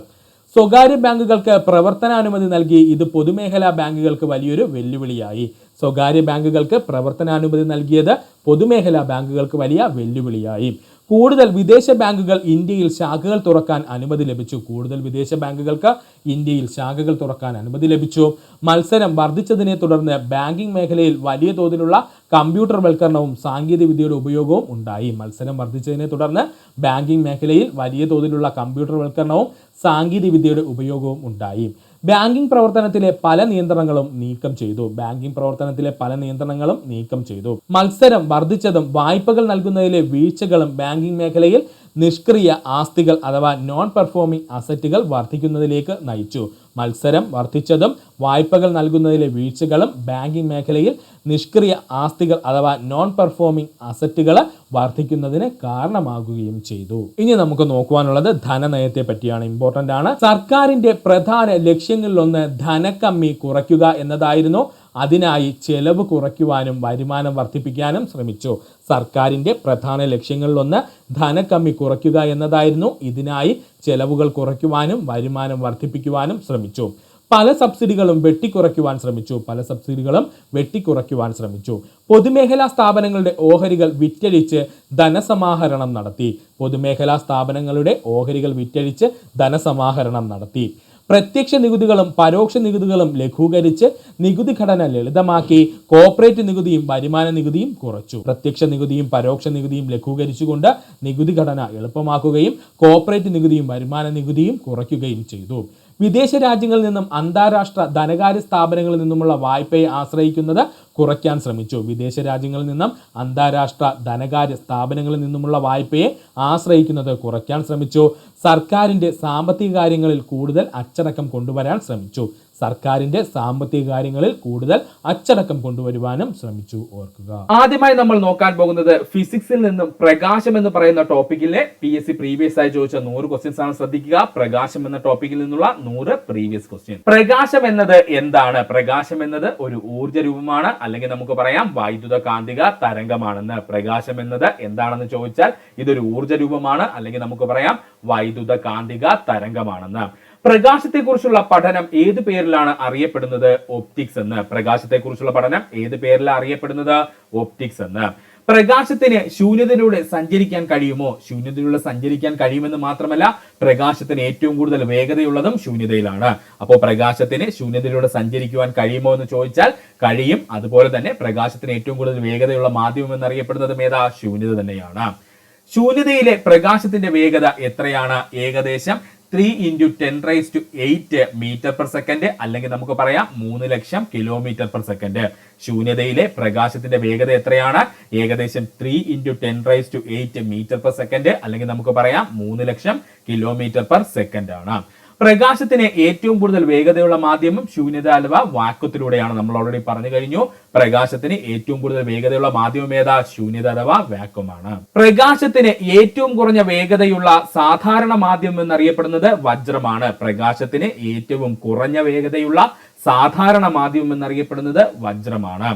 സ്വകാര്യ ബാങ്കുകൾക്ക് പ്രവർത്തനാനുമതി നൽകി. ഇത് പൊതുമേഖലാ ബാങ്കുകൾക്ക് വലിയൊരു വെല്ലുവിളിയായി. സ്വകാര്യ ബാങ്കുകൾക്ക് പ്രവർത്തനാനുമതി നൽകിയത് പൊതുമേഖലാ ബാങ്കുകൾക്ക് വലിയ വെല്ലുവിളിയായി. കൂടുതൽ വിദേശ ബാങ്കുകൾ ഇന്ത്യയിൽ ശാഖകൾ തുറക്കാൻ അനുമതി ലഭിച്ചു. കൂടുതൽ വിദേശ ബാങ്കുകൾക്ക് ഇന്ത്യയിൽ ശാഖകൾ തുറക്കാൻ അനുമതി ലഭിച്ചു. മത്സരം വർദ്ധിച്ചതിനെ തുടർന്ന് ബാങ്കിംഗ് മേഖലയിൽ വലിയ തോതിലുള്ള കമ്പ്യൂട്ടർവൽക്കരണവും സാങ്കേതിക വിദ്യയുടെ ഉപയോഗവും ഉണ്ടായി. മത്സരം വർദ്ധിച്ചതിനെ തുടർന്ന് ബാങ്കിംഗ് മേഖലയിൽ വലിയ തോതിലുള്ള കമ്പ്യൂട്ടർവൽക്കരണവും സാങ്കേതിക വിദ്യയുടെ ഉപയോഗവും ഉണ്ടായി. ബാങ്കിംഗ് പ്രവർത്തനത്തിലെ പല നിയന്ത്രണങ്ങളും നീക്കം ചെയ്തു. മത്സരം വർദ്ധിച്ചതും വായ്പകൾ നൽകുന്നതിലെ വീഴ്ചകളും ബാങ്കിംഗ് മേഖലയിൽ നിഷ്ക്രിയ ആസ്തികൾ അഥവാ നോൺ പെർഫോമിംഗ് അസറ്റുകൾ വർദ്ധിക്കുന്നതിലേക്ക് നയിച്ചു. മത്സരം വർദ്ധിച്ചതും വായ്പകൾ നൽകുന്നതിലെ വീഴ്ചകളും ബാങ്കിംഗ് മേഖലയിൽ നിഷ്ക്രിയ ആസ്തികൾ അഥവാ നോൺ പെർഫോമിംഗ് അസറ്റുകൾ വർദ്ധിക്കുന്നതിന് കാരണമാകുകയും ചെയ്തു. ഇനി നമുക്ക് നോക്കുവാനുള്ളത് ധനനയത്തെ പറ്റിയാണ്. ഇമ്പോർട്ടൻ്റ് ആണ്. സർക്കാരിന്റെ പ്രധാന ലക്ഷ്യങ്ങളിലൊന്ന് ധനക്കമ്മി കുറയ്ക്കുക എന്നതായിരുന്നു. അതിനായി ചെലവ് കുറയ്ക്കുവാനും വരുമാനം വർദ്ധിപ്പിക്കാനും ശ്രമിച്ചു. സർക്കാരിന്റെ പ്രധാന ലക്ഷ്യങ്ങളിലൊന്ന് ധനക്കമ്മി കുറയ്ക്കുക എന്നതായിരുന്നു. ഇതിനായി ചെലവുകൾ കുറയ്ക്കുവാനും വരുമാനം വർദ്ധിപ്പിക്കുവാനും ശ്രമിച്ചു. പല സബ്സിഡികളും വെട്ടിക്കുറയ്ക്കുവാൻ ശ്രമിച്ചു. പൊതുമേഖലാ സ്ഥാപനങ്ങളുടെ ഓഹരികൾ വിറ്റഴിച്ച് ധനസമാഹരണം നടത്തി. പ്രത്യക്ഷ നികുതികളും പരോക്ഷ നികുതികളും ലഘൂകരിച്ച് നികുതി ഘടന ലളിതമാക്കി. കോർപ്പറേറ്റ് നികുതിയും വരുമാന നികുതിയും കുറച്ചു. പ്രത്യക്ഷ നികുതിയും പരോക്ഷ നികുതിയും ലഘൂകരിച്ചുകൊണ്ട് നികുതി ഘടന എളുപ്പമാക്കുകയും കോർപ്പറേറ്റ് നികുതിയും വരുമാന നികുതിയും കുറയ്ക്കുകയും ചെയ്തു. വിദേശ രാജ്യങ്ങളിൽ നിന്നും അന്താരാഷ്ട്ര ധനകാര്യ സ്ഥാപനങ്ങളിൽ നിന്നുമുള്ള വായ്പയെ ആശ്രയിക്കുന്നത് കുറയ്ക്കാൻ ശ്രമിച്ചു. വിദേശ രാജ്യങ്ങളിൽ നിന്നും അന്താരാഷ്ട്ര ധനകാര്യ സ്ഥാപനങ്ങളിൽ നിന്നുമുള്ള വായ്പയെ ആശ്രയിക്കുന്നത് കുറയ്ക്കാൻ ശ്രമിച്ചു. സർക്കാരിന്റെ സാമ്പത്തിക കാര്യങ്ങളിൽ കൂടുതൽ അച്ചടക്കം കൊണ്ടുവരാൻ ശ്രമിച്ചു. ഓർക്കുക. ആദ്യമായി നമ്മൾ നോക്കാൻ പോകുന്നത് ഫിസിക്സിൽ നിന്നും പ്രകാശം എന്ന് പറയുന്ന ടോപ്പിക്കിലെ PSC പ്രീവിയസ് ആയി ചോദിച്ച 100 ക്വസ്റ്റ്യൻസ് ആണ്. ശ്രദ്ധിക്കുക. പ്രകാശം എന്ന ടോപ്പിക്കിൽ നിന്നുള്ള 100 പ്രീവിയസ് ക്വസ്റ്റ്യൻ. പ്രകാശം എന്നത് എന്താണ്? പ്രകാശം എന്നത് ഒരു ഊർജ്ജ രൂപമാണ്, അല്ലെങ്കിൽ നമുക്ക് പറയാം വൈദ്യുത കാന്തിക തരംഗമാണെന്ന്. പ്രകാശം എന്നത് എന്താണെന്ന് ചോദിച്ചാൽ ഇതൊരു ഊർജ്ജ രൂപമാണ്, അല്ലെങ്കിൽ നമുക്ക് പറയാം വൈദ്യുത കാന്തിക തരംഗമാണെന്ന്. പ്രകാശത്തെക്കുറിച്ചുള്ള പഠനം ഏത് പേരിലാണ് അറിയപ്പെടുന്നത്? ഒപ്റ്റിക്സ് എന്ന്. ഒപ്റ്റിക്സ് എന്ന്. പ്രകാശത്തിന് ശൂന്യതയിലൂടെ സഞ്ചരിക്കാൻ കഴിയുമോ? ശൂന്യതയിലൂടെ സഞ്ചരിക്കാൻ കഴിയുമെന്ന് മാത്രമല്ല, പ്രകാശത്തിന് ഏറ്റവും കൂടുതൽ വേഗതയുള്ളതും ശൂന്യതയിലാണ്. അപ്പോൾ പ്രകാശത്തിന് ശൂന്യതയിലൂടെ സഞ്ചരിക്കുവാൻ കഴിയുമോ എന്ന് ചോദിച്ചാൽ കഴിയും. അതുപോലെ തന്നെ പ്രകാശത്തിന് ഏറ്റവും കൂടുതൽ വേഗതയുള്ള മാധ്യമം എന്നറിയപ്പെടുന്നതും ഏതാ? ശൂന്യത തന്നെയാണ്. ശൂന്യതയിലെ പ്രകാശത്തിന്റെ വേഗത എത്രയാണ്? ഏകദേശം 3 × 10⁸ മീറ്റർ പെർ സെക്കൻഡ്, അല്ലെങ്കിൽ നമുക്ക് പറയാം 3 ലക്ഷം കിലോമീറ്റർ പെർ സെക്കൻഡ്. ശൂന്യതയിലെ പ്രകാശത്തിന്റെ വേഗത എത്രയാണ്? ഏകദേശം 3 × 10⁸ മീറ്റർ പെർ സെക്കൻഡ്, അല്ലെങ്കിൽ നമുക്ക് പറയാം 3 ലക്ഷം കിലോമീറ്റർ പെർ സെക്കൻഡ് ആണ്. പ്രകാശത്തിന് ഏറ്റവും കൂടുതൽ വേഗതയുള്ള മാധ്യമം ശൂന്യത അഥവാ വാക്വത്തിലൂടെയാണ്. നമ്മൾ ഓൾറെഡി പറഞ്ഞു കഴിഞ്ഞു. പ്രകാശത്തിന് ഏറ്റവും കൂടുതൽ വേഗതയുള്ള മാധ്യമം ഏതാ? ശൂന്യത അഥവാ വാക്വമാണ്. പ്രകാശത്തിന് ഏറ്റവും കുറഞ്ഞ വേഗതയുള്ള സാധാരണ മാധ്യമം എന്നറിയപ്പെടുന്നത് വജ്രമാണ്. പ്രകാശത്തിന് ഏറ്റവും കുറഞ്ഞ വേഗതയുള്ള സാധാരണ മാധ്യമം എന്നറിയപ്പെടുന്നത് വജ്രമാണ്.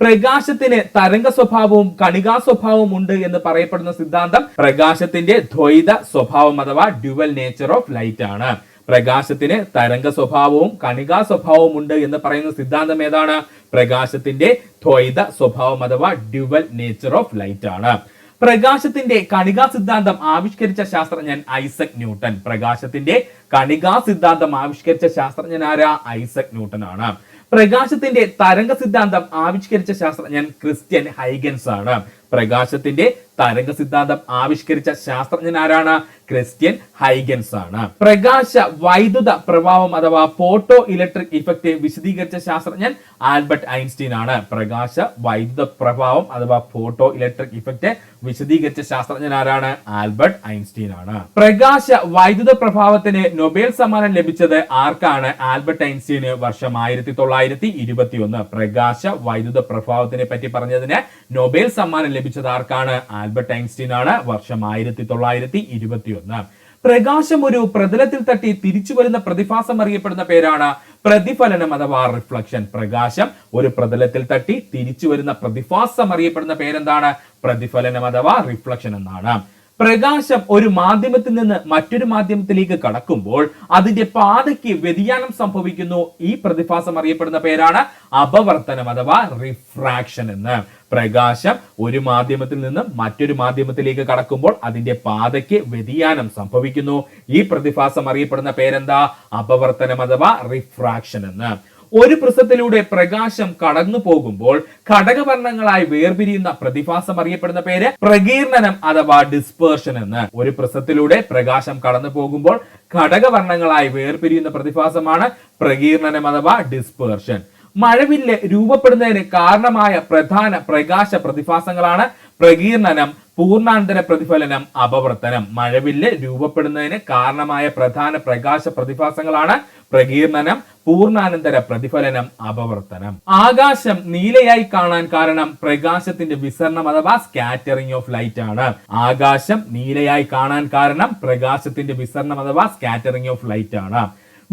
പ്രകാശത്തിന് തരംഗ സ്വഭാവവും കണികാ സ്വഭാവവും ഉണ്ട് എന്ന് പറയപ്പെടുന്ന സിദ്ധാന്തം പ്രകാശത്തിന്റെ ദ്വൈത സ്വഭാവം അഥവാ ഡ്യുവൽ നേച്ചർ ഓഫ് ലൈറ്റ് ആണ്. പ്രകാശത്തിന് തരംഗ സ്വഭാവവും കണികാ സ്വഭാവവും ഉണ്ട് എന്ന് പറയുന്ന സിദ്ധാന്തം ഏതാണ്? പ്രകാശത്തിന്റെ ദ്വൈത സ്വഭാവം അഥവാ ഡ്യുവൽ നേച്ചർ ഓഫ് ലൈറ്റ് ആണ്. പ്രകാശത്തിന്റെ കണികാ സിദ്ധാന്തം ആവിഷ്കരിച്ച ശാസ്ത്രജ്ഞൻ ഐസക് ന്യൂട്ടൺ. പ്രകാശത്തിന്റെ കണികാ സിദ്ധാന്തം ആവിഷ്കരിച്ച ശാസ്ത്രജ്ഞൻ ആരാ? ഐസക് ന്യൂട്ടൺ ആണ്. പ്രകാശത്തിന്റെ തരംഗ സിദ്ധാന്തം ആവിഷ്കരിച്ച ശാസ്ത്രജ്ഞൻ ക്രിസ്റ്റ്യൻ ഹൈഗൻസ് ആണ്. പ്രകാശത്തിന്റെ തരംഗ സിദ്ധാന്തം ആവിഷ്കരിച്ച ശാസ്ത്രജ്ഞൻ ആരാണ്? ക്രിസ്റ്റ്യൻ ഹൈഗൻസ് ആണ്. പ്രകാശ വൈദ്യുത പ്രഭാവം അഥവാ ഫോട്ടോ ഇലക്ട്രിക് ഇഫക്റ്റ് വിശദീകരിച്ച ശാസ്ത്രജ്ഞൻ ആൽബർട്ട് ഐൻസ്റ്റീൻ ആണ്. പ്രകാശ വൈദ്യുത പ്രഭാവം അഥവാ ഫോട്ടോ ഇലക്ട്രിക് ഇഫക്റ്റ് വിശദീകരിച്ച ശാസ്ത്രജ്ഞൻ ആരാണ്? ആൽബർട്ട് ഐൻസ്റ്റീൻ ആണ്. പ്രകാശ വൈദ്യുത പ്രഭാവത്തിന് നൊബേൽ സമ്മാനം ലഭിച്ചത് ആർക്കാണ്? ആൽബർട്ട് ഐൻസ്റ്റീന്. വർഷം 1921. പ്രകാശ വൈദ്യുത പ്രഭാവത്തിനെ പറ്റി പറഞ്ഞതിന് നൊബേൽ സമ്മാനം ലഭിച്ചത് ആർക്കാണ്? ആൽബർട്ട് ഐൻസ്റ്റീൻ ആണ്. വർഷം 1921. പ്രകാശം ഒരു പ്രതലത്തിൽ തട്ടി തിരിച്ചു വരുന്ന പ്രതിഭാസം അറിയപ്പെടുന്ന പേരാണ് പ്രതിഫലനം അഥവാ റിഫ്ലക്ഷൻ. പ്രകാശം ഒരു പ്രതലത്തിൽ തട്ടി തിരിച്ചു വരുന്ന പ്രതിഭാസം അറിയപ്പെടുന്ന പേരെന്താണ്? പ്രതിഫലനം അഥവാ റിഫ്ലക്ഷൻ എന്നാണ്. പ്രകാശം ഒരു മാധ്യമത്തിൽ നിന്ന് മറ്റൊരു മാധ്യമത്തിലേക്ക് കടക്കുമ്പോൾ അതിന്റെ പാതയ്ക്ക് വ്യതിയാനം സംഭവിക്കുന്നു. ഈ പ്രതിഭാസം അറിയപ്പെടുന്ന പേരാണ് അപവർത്തനം അഥവാ റിഫ്രാക്ഷൻ എന്ന്. പ്രകാശം ഒരു മാധ്യമത്തിൽ നിന്ന് മറ്റൊരു മാധ്യമത്തിലേക്ക് കടക്കുമ്പോൾ അതിന്റെ പാതയ്ക്ക് വ്യതിയാനം സംഭവിക്കുന്നു. ഈ പ്രതിഭാസം അറിയപ്പെടുന്ന പേരെന്താ? അപവർത്തനം അഥവാ റിഫ്രാക്ഷൻ എന്ന്. ഒരു പ്രിസത്തിലൂടെ പ്രകാശം കടന്നു പോകുമ്പോൾ ഘടകവർണ്ണങ്ങളായി വേർപിരിയുന്ന പ്രതിഭാസം അറിയപ്പെടുന്ന പേര് പ്രകീർണനം അഥവാ ഡിസ്പേർഷൻ എന്ന്. ഒരു പ്രിസത്തിലൂടെ പ്രകാശം കടന്നു പോകുമ്പോൾ ഘടകവർണ്ണങ്ങളായി വേർപിരിയുന്ന പ്രതിഭാസമാണ് പ്രകീർണനം അഥവാ ഡിസ്പേർഷൻ. മഴവില്ല് രൂപപ്പെടുന്നതിന് കാരണമായ പ്രധാന പ്രകാശ പ്രതിഭാസങ്ങളാണ് പ്രകീർണനം, പൂർണ്ണാന്തര പ്രതിഫലനം, അപവർത്തനം. മഴവില്ല് രൂപപ്പെടുന്നതിന് കാരണമായ പ്രധാന പ്രകാശ പ്രതിഭാസങ്ങളാണ് പ്രകീർണനം, പൂർണ്ണാനന്തര പ്രതിഫലനം, അപവർത്തനം. ആകാശം നീലയായി കാണാൻ കാരണം പ്രകാശത്തിന്റെ വിസരണം അഥവാ സ്കാറ്ററിംഗ് ഓഫ് ലൈറ്റ് ആണ്. ആകാശം നീലയായി കാണാൻ കാരണം പ്രകാശത്തിന്റെ വിസരണം അഥവാ സ്കാറ്ററിംഗ് ഓഫ് ലൈറ്റ് ആണ്.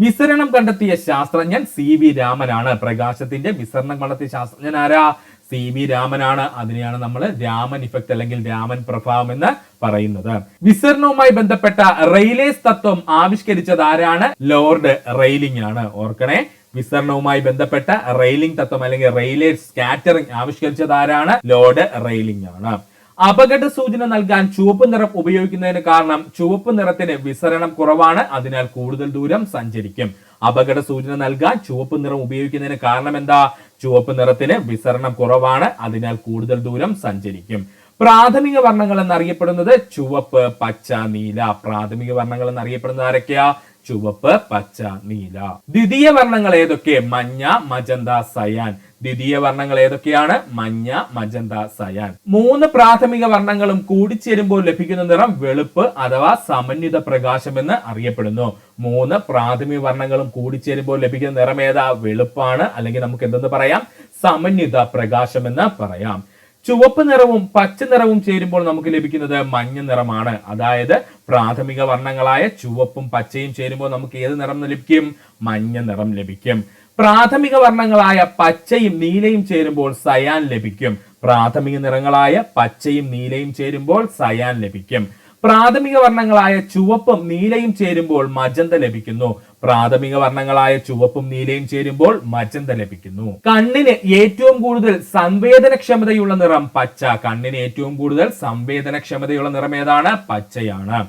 വിസരണം കണ്ടെത്തിയ ശാസ്ത്രജ്ഞൻ CV രാമനാണ്. പ്രകാശത്തിന്റെ വിസരണം കണ്ടെത്തിയ ശാസ്ത്രജ്ഞൻ ആരാ? CV രാമനാണ്. അതിനെയാണ് നമ്മൾ രാമൻ ഇഫക്റ്റ് അല്ലെങ്കിൽ രാമൻ പ്രഭാവം എന്ന് പറയുന്നത്. വിസരണവുമായി ബന്ധപ്പെട്ട റെയ്ലേസ് തത്വം ആവിഷ്കരിച്ചത് ആരാണ്? ലോർഡ് റെയ്ലിംഗ് ആണ്. ഓർക്കണേ, വിസരണവുമായി ബന്ധപ്പെട്ട റെയ്ലിംഗ് തത്വം അല്ലെങ്കിൽ റെയ്ലേസ് സ്കാറ്ററിംഗ് ആവിഷ്കരിച്ചത് ആരാണ്? ലോർഡ് റെയ്ലിംഗ് ആണ്. അപകട സൂചന നൽകാൻ ചുവപ്പ് നിറം ഉപയോഗിക്കുന്നതിന് കാരണം ചുവപ്പ് നിറത്തിന് വിസരണം കുറവാണ്, അതിനാൽ കൂടുതൽ ദൂരം സഞ്ചരിക്കും. അപകട സൂചന നൽകാൻ ചുവപ്പ് നിറം ഉപയോഗിക്കുന്നതിന് കാരണം എന്താ? ചുവപ്പ് നിറത്തിന് വിസരണം കുറവാണ്, അതിനാൽ കൂടുതൽ ദൂരം സഞ്ചരിക്കും. പ്രാഥമിക വർണ്ണങ്ങൾ എന്നറിയപ്പെടുന്നത് ചുവപ്പ്, പച്ച, നീല. പ്രാഥമിക വർണ്ണങ്ങൾ എന്നറിയപ്പെടുന്നത് ആരൊക്കെയാ? ചുവപ്പ്, പച്ച, നീല. ദ്വിതീയ വർണ്ണങ്ങൾ ഏതൊക്കെ? മഞ്ഞ, മജന്ത, സയാൻ. ദ്വിതീയ വർണ്ണങ്ങൾ ഏതൊക്കെയാണ്? മഞ്ഞ, മജന്ത, സയാൻ. 3 പ്രാഥമിക വർണ്ണങ്ങളും കൂടിച്ചേരുമ്പോൾ ലഭിക്കുന്ന നിറം വെളുപ്പ് അഥവാ സമന്വിത പ്രകാശം എന്ന് അറിയപ്പെടുന്നു. 3 പ്രാഥമിക വർണ്ണങ്ങളും കൂടിച്ചേരുമ്പോൾ ലഭിക്കുന്ന നിറം ഏതാ? വെളുപ്പാണ്, അല്ലെങ്കിൽ നമുക്ക് എന്തെന്ന് പറയാം? സമന്വിത പ്രകാശം എന്ന് പറയാം. ചുവപ്പ് നിറവും പച്ച നിറവും ചേരുമ്പോൾ നമുക്ക് ലഭിക്കുന്നത് മഞ്ഞ നിറമാണ്. അതായത് പ്രാഥമിക വർണ്ണങ്ങളായ ചുവപ്പും പച്ചയും ചേരുമ്പോൾ നമുക്ക് ഏത് നിറം ലഭിക്കും? മഞ്ഞ നിറം ലഭിക്കും. പ്രാഥമിക വർണ്ണങ്ങളായ പച്ചയും നീലയും ചേരുമ്പോൾ സയാൻ ലഭിക്കും. പ്രാഥമിക നിറങ്ങളായ പച്ചയും നീലയും ചേരുമ്പോൾ സയാൻ ലഭിക്കും. പ്രാഥമിക വർണ്ണങ്ങളായ ചുവപ്പും നീലയും ചേരുമ്പോൾ മജന്ത ലഭിക്കുന്നു. പ്രാഥമിക വർണ്ണങ്ങളായ ചുവപ്പും നീലയും ചേരുമ്പോൾ മജന്ത ലഭിക്കുന്നു. കണ്ണിന് ഏറ്റവും കൂടുതൽ സംവേദനക്ഷമതയുള്ള നിറം പച്ച. കണ്ണിന് ഏറ്റവും കൂടുതൽ സംവേദനക്ഷമതയുള്ള നിറം ഏതാണ്? പച്ചയാണ്.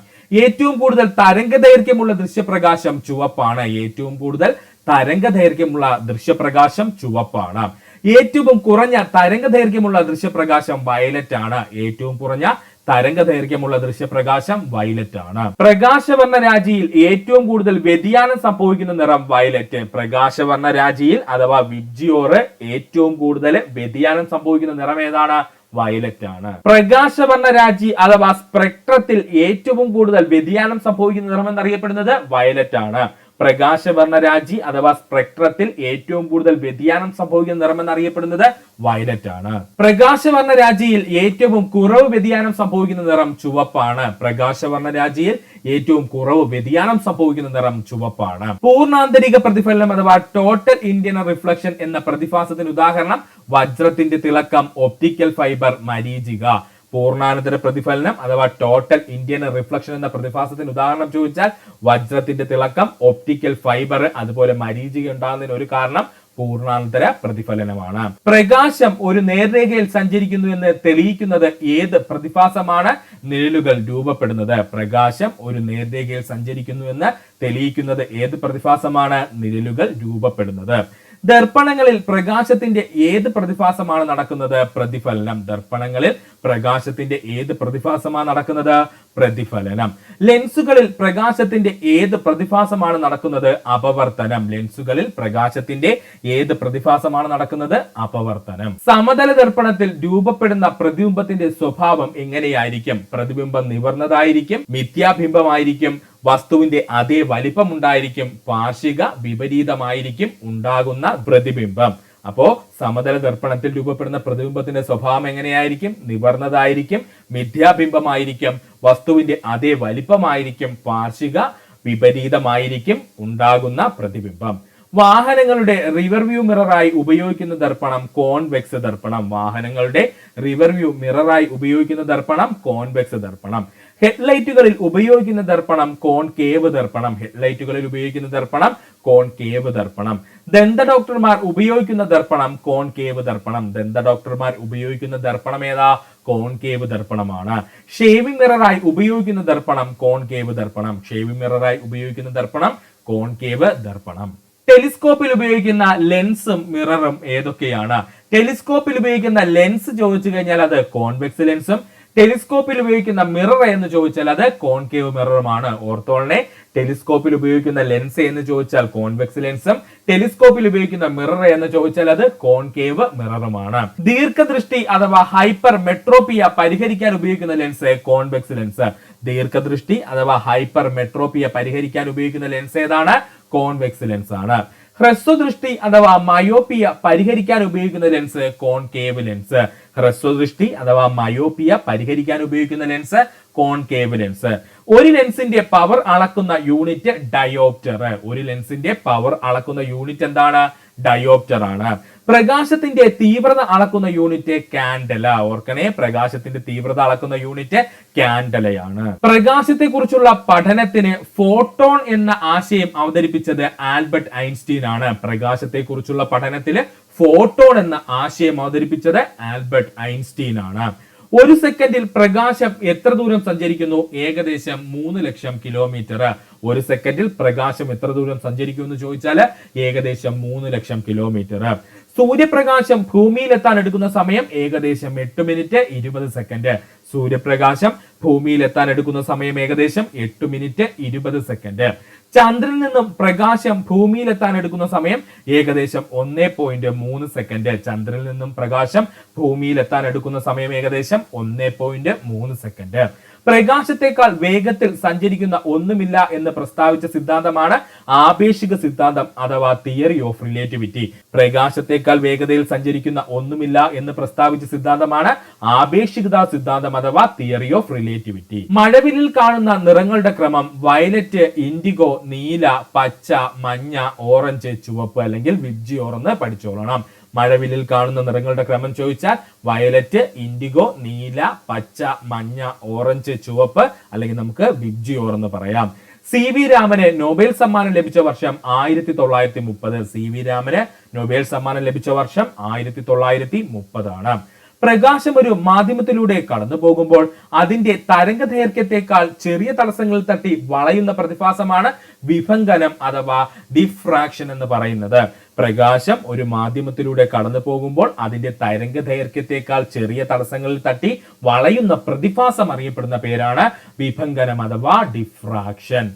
ഏറ്റവും കൂടുതൽ തരംഗദൈർഘ്യമുള്ള ദൃശ്യപ്രകാശം ചുവപ്പാണ്. ഏറ്റവും കൂടുതൽ തരംഗദൈർഘ്യമുള്ള ദൃശ്യപ്രകാശം ചുവപ്പാണ്. ഏറ്റവും കുറഞ്ഞ തരംഗദൈർഘ്യമുള്ള ദൃശ്യപ്രകാശം വയലറ്റ് ആണ്. ഏറ്റവും കുറഞ്ഞ തരംഗദൈർഘ്യമുള്ള ദൃശ്യപ്രകാശം വയലറ്റ് ആണ്. പ്രകാശവർണ്ണ രാജിയിൽ ഏറ്റവും കൂടുതൽ വ്യതിയാനം സംഭവിക്കുന്ന നിറം വയലറ്റ്. പ്രകാശവർണ്ണ രാജിയിൽ അഥവാ വിബ്ജിയോറ് ഏറ്റവും കൂടുതൽ വ്യതിയാനം സംഭവിക്കുന്ന നിറം ഏതാണ്? വയലറ്റ് ആണ്. പ്രകാശവർണ്ണ രാജി അഥവാ സ്പെക്ട്രത്തിൽ ഏറ്റവും കൂടുതൽ വ്യതിയാനം സംഭവിക്കുന്ന നിറം എന്നറിയപ്പെടുന്നത് വയലറ്റ് ആണ്. പ്രകാശവർണ്ണ രാജി അഥവാ സ്പെക്ട്രത്തിൽ ഏറ്റവും കൂടുതൽ വ്യതിയാനം സംഭവിക്കുന്ന നിറം എന്നറിയപ്പെടുന്നത് വയലറ്റ് ആണ്. പ്രകാശവർണ്ണ രാജിയിൽ ഏറ്റവും കുറവ് വ്യതിയാനം സംഭവിക്കുന്ന നിറം ചുവപ്പാണ്. പ്രകാശവർണ്ണ രാജിയിൽ ഏറ്റവും കുറവ് വ്യതിയാനം സംഭവിക്കുന്ന നിറം ചുവപ്പാണ്. പൂർണ്ണാന്തരിക പ്രതിഫലനം അഥവാ ടോട്ടൽ ഇന്റേണൽ റിഫ്ലക്ഷൻ എന്ന പ്രതിഭാസത്തിന് ഉദാഹരണം വജ്രത്തിന്റെ തിളക്കം, ഒപ്റ്റിക്കൽ ഫൈബർ, മരീചിക. പൂർണ്ണാനന്തര പ്രതിഫലനം അഥവാ ടോട്ടൽ ഇന്ത്യൻ റിഫ്ലക്ഷൻ എന്ന പ്രതിഭാസത്തിന് ഉദാഹരണം ചോദിച്ചാൽ വജ്രത്തിന്റെ തിളക്കം, ഒപ്റ്റിക്കൽ ഫൈബർ, അതുപോലെ മരീചിക ഉണ്ടാകുന്നതിന് ഒരു കാരണം പൂർണ്ണാന്തര പ്രതിഫലനമാണ്. പ്രകാശം ഒരു നേർരേഖയിൽ സഞ്ചരിക്കുന്നു എന്ന് തെളിയിക്കുന്നത് ഏത് പ്രതിഭാസമാണ്? നിഴലുകൾ രൂപപ്പെടുന്നത്. പ്രകാശം ഒരു നേർരേഖയിൽ സഞ്ചരിക്കുന്നു എന്ന് തെളിയിക്കുന്നത് ഏത് പ്രതിഭാസമാണ്? നിഴലുകൾ രൂപപ്പെടുന്നത്. ദർപ്പണങ്ങളിൽ പ്രകാശത്തിന്റെ ഏത് പ്രതിഭാസമാണ് നടക്കുന്നത്? പ്രതിഫലനം. ദർപ്പണങ്ങളിൽ പ്രകാശത്തിന്റെ ഏത് പ്രതിഭാസമാണ് നടക്കുന്നത്? പ്രതിഫലനം. ലെൻസുകളിൽ പ്രകാശത്തിന്റെ ഏത് പ്രതിഭാസമാണ് നടക്കുന്നത്? അപവർത്തനം. ലെൻസുകളിൽ പ്രകാശത്തിന്റെ ഏത് പ്രതിഭാസമാണ് നടക്കുന്നത്? അപവർത്തനം. സമതല ദർപ്പണത്തിൽ രൂപപ്പെടുന്ന പ്രതിബിംബത്തിന്റെ സ്വഭാവം എങ്ങനെയായിരിക്കും? പ്രതിബിംബം നിവർന്നതായിരിക്കും, മിഥ്യാബിംബമായിരിക്കും, വസ്തുവിന്റെ അതേ വലിപ്പമുണ്ടായിരിക്കും, പാർശ്വിക വിപരീതമായിരിക്കും ഉണ്ടാകുന്ന പ്രതിബിംബം. അപ്പോ സമതല ദർപ്പണത്തിൽ രൂപപ്പെടുന്ന പ്രതിബിംബത്തിന്റെ സ്വഭാവം എങ്ങനെയായിരിക്കും? നിവർന്നതായിരിക്കും, മിഥ്യാബിംബമായിരിക്കും, വസ്തുവിന്റെ അതേ വലിപ്പമായിരിക്കും, പാർശ്വിക വിപരീതമായിരിക്കും ഉണ്ടാകുന്ന പ്രതിബിംബം. വാഹനങ്ങളുടെ റിവർവ്യൂ മിററായി ഉപയോഗിക്കുന്ന ദർപ്പണം കോൺവെക്സ് ദർപ്പണം. വാഹനങ്ങളുടെ റിവർവ്യൂ മിററായി ഉപയോഗിക്കുന്ന ദർപ്പണം കോൺവെക്സ് ദർപ്പണം. ഹെഡ്ലൈറ്റുകളിൽ ഉപയോഗിക്കുന്ന ദർപ്പണം കോൺകേവ് ദർപ്പണം. ഹെഡ്ലൈറ്റുകളിൽ ഉപയോഗിക്കുന്ന ദർപ്പണം കോൺകേവ് ദർപ്പണം. ദന്ത ഡോക്ടർമാർ ഉപയോഗിക്കുന്ന ദർപ്പണം കോൺകേവ് ദർപ്പണം. ദന്ത ഡോക്ടർമാർ ഉപയോഗിക്കുന്ന ദർപ്പണം ഏതാ? കോൺകേവ് ദർപ്പണമാണ്. ഷേവിംഗ് മിററായി ഉപയോഗിക്കുന്ന ദർപ്പണം കോൺകേവ് ദർപ്പണം. ഷേവിംഗ് മിററായി ഉപയോഗിക്കുന്ന ദർപ്പണം കോൺകേവ് ദർപ്പണം. ടെലിസ്കോപ്പിൽ ഉപയോഗിക്കുന്ന ലെൻസും മിററും ഏതൊക്കെയാണ്? ടെലിസ്കോപ്പിൽ ഉപയോഗിക്കുന്ന ലെൻസ് ചോദിച്ചു കഴിഞ്ഞാൽ അത് കോൺവെക്സ് ലെൻസും, ടെലിസ്കോപ്പിൽ ഉപയോഗിക്കുന്ന മിറർ എന്ന് ചോദിച്ചാൽ അത് കോൺകേവ് മിററുമാണ്. ഓർത്തോളനെ, ടെലിസ്കോപ്പിൽ ഉപയോഗിക്കുന്ന ലെൻസ് എന്ന് ചോദിച്ചാൽ കോൺവെക്സ് ലെൻസും, ടെലിസ്കോപ്പിൽ ഉപയോഗിക്കുന്ന മിറർ എന്ന് ചോദിച്ചാൽ അത് കോൺകേവ് മിററുമാണ്. ദീർഘദൃഷ്ടി അഥവാ ഹൈപ്പർ മെട്രോപ്പിയ പരിഹരിക്കാൻ ഉപയോഗിക്കുന്ന ലെൻസ് കോൺവെക്സ് ലെൻസ്. ദീർഘദൃഷ്ടി അഥവാ ഹൈപ്പർ മെട്രോപ്പിയ പരിഹരിക്കാൻ ഉപയോഗിക്കുന്ന ലെൻസ് ഏതാണ്? കോൺവെക്സ് ലെൻസ് ആണ്. ഹ്രസ്വദൃഷ്ടി അഥവാ മയോപ്പിയ പരിഹരിക്കാൻ ഉപയോഗിക്കുന്ന ലെൻസ് കോൺകേവ് ലെൻസ്. ഹ്രസ്വദൃഷ്ടി അഥവാ മയോപ്പിയ പരിഹരിക്കാൻ ഉപയോഗിക്കുന്ന ലെൻസ് കോൺകേവ് ലെൻസ്. ഒരു ലെൻസിന്റെ പവർ അളക്കുന്ന യൂണിറ്റ് ഡയോപ്റ്റർ. ഒരു ലെൻസിന്റെ പവർ അളക്കുന്ന യൂണിറ്റ് എന്താണ്? ഡയോപ്റ്റർ ആണ്. പ്രകാശത്തിന്റെ തീവ്രത അളക്കുന്ന യൂണിറ്റ് കാൻഡല. ഓർക്കണേ, പ്രകാശത്തിന്റെ തീവ്രത അളക്കുന്ന യൂണിറ്റ് കാൻഡലയാണ്. പ്രകാശത്തെ കുറിച്ചുള്ള പഠനത്തിന് ഫോട്ടോൺ എന്ന ആശയം അവതരിപ്പിച്ചത് ആൽബർട്ട് ഐൻസ്റ്റീൻ ആണ്. പ്രകാശത്തെ കുറിച്ചുള്ള പഠനത്തിന് ഫോട്ടോൺ എന്ന ആശയം അവതരിപ്പിച്ചത് ആൽബർട്ട് ഐൻസ്റ്റീൻ ആണ്. ഒരു സെക്കൻഡിൽ പ്രകാശം എത്ര ദൂരം സഞ്ചരിക്കുന്നു? ഏകദേശം 3 ലക്ഷം കിലോമീറ്റർ. ഒരു സെക്കൻഡിൽ പ്രകാശം എത്ര ദൂരം സഞ്ചരിക്കുമെന്ന് ചോദിച്ചാൽ ഏകദേശം 3 ലക്ഷം കിലോമീറ്റർ. സൂര്യപ്രകാശം ഭൂമിയിലെത്താൻ എടുക്കുന്ന സമയം ഏകദേശം 8 മിനിറ്റ് 20 സെക്കൻഡ്. സൂര്യപ്രകാശം ഭൂമിയിലെത്താൻ എടുക്കുന്ന സമയം ഏകദേശം 8 മിനിറ്റ് 20 സെക്കൻഡ്. ചന്ദ്രനിൽ നിന്നും പ്രകാശം ഭൂമിയിലെത്താൻ എടുക്കുന്ന സമയം ഏകദേശം 1.3 സെക്കൻഡ്. ചന്ദ്രനിൽ നിന്നും പ്രകാശം ഭൂമിയിലെത്താൻ എടുക്കുന്ന സമയം ഏകദേശം 1.3 സെക്കൻഡ്. പ്രകാശത്തെക്കാൾ വേഗത്തിൽ സഞ്ചരിക്കുന്ന ഒന്നുമില്ല എന്ന് പ്രസ്താവിച്ച സിദ്ധാന്തമാണ് ആപേക്ഷിക സിദ്ധാന്തം അഥവാ തിയറി ഓഫ് റിലേറ്റിവിറ്റി. പ്രകാശത്തെക്കാൾ വേഗതയിൽ സഞ്ചരിക്കുന്ന ഒന്നുമില്ല എന്ന് പ്രസ്താവിച്ച സിദ്ധാന്തമാണ് ആപേക്ഷികതാ സിദ്ധാന്തം അഥവാ തിയറി ഓഫ് റിലേറ്റിവിറ്റി. മഴവില്ലിൽ കാണുന്ന നിറങ്ങളുടെ ക്രമം വയലറ്റ്, ഇൻഡിഗോ, നീല, പച്ച, മഞ്ഞ, ഓറഞ്ച്, ചുവപ്പ് അല്ലെങ്കിൽ വിബ്ജിയോർ എന്ന് പഠിച്ചോളണം. മഴവില്ലിൽ കാണുന്ന നിറങ്ങളുടെ ക്രമം ചോദിച്ചാൽ വയലറ്റ്, ഇൻഡിഗോ, നീല, പച്ച, മഞ്ഞ, ഓറഞ്ച്, ചുവപ്പ് അല്ലെങ്കിൽ നമുക്ക് വിബ്ജിയോർ എന്ന് പറയാം. CV രാമന് നൊബേൽ സമ്മാനം ലഭിച്ച വർഷം 1930. CV രാമന് നൊബേൽ സമ്മാനം ലഭിച്ച വർഷം 1930 ആണ്. പ്രകാശം ഒരു മാധ്യമത്തിലൂടെ കടന്നു പോകുമ്പോൾ അതിന്റെ തരംഗ ദൈർഘ്യത്തെക്കാൾ ചെറിയ തടസ്സങ്ങളിൽ തട്ടി വളയുന്ന പ്രതിഭാസമാണ് വിഭങ്കനം അഥവാ ഡിഫ്രാക്ഷൻ എന്ന് പറയുന്നത്. പ്രകാശം ഒരു മാധ്യമത്തിലൂടെ കടന്നു പോകുമ്പോൾ അതിന്റെ തരംഗ ദൈർഘ്യത്തെക്കാൾ ചെറിയ തടസ്സങ്ങളിൽ തട്ടി വളയുന്ന പ്രതിഭാസം അറിയപ്പെടുന്ന പേരാണ് വിഭങ്കനം അഥവാ ഡിഫ്രാക്ഷൻ.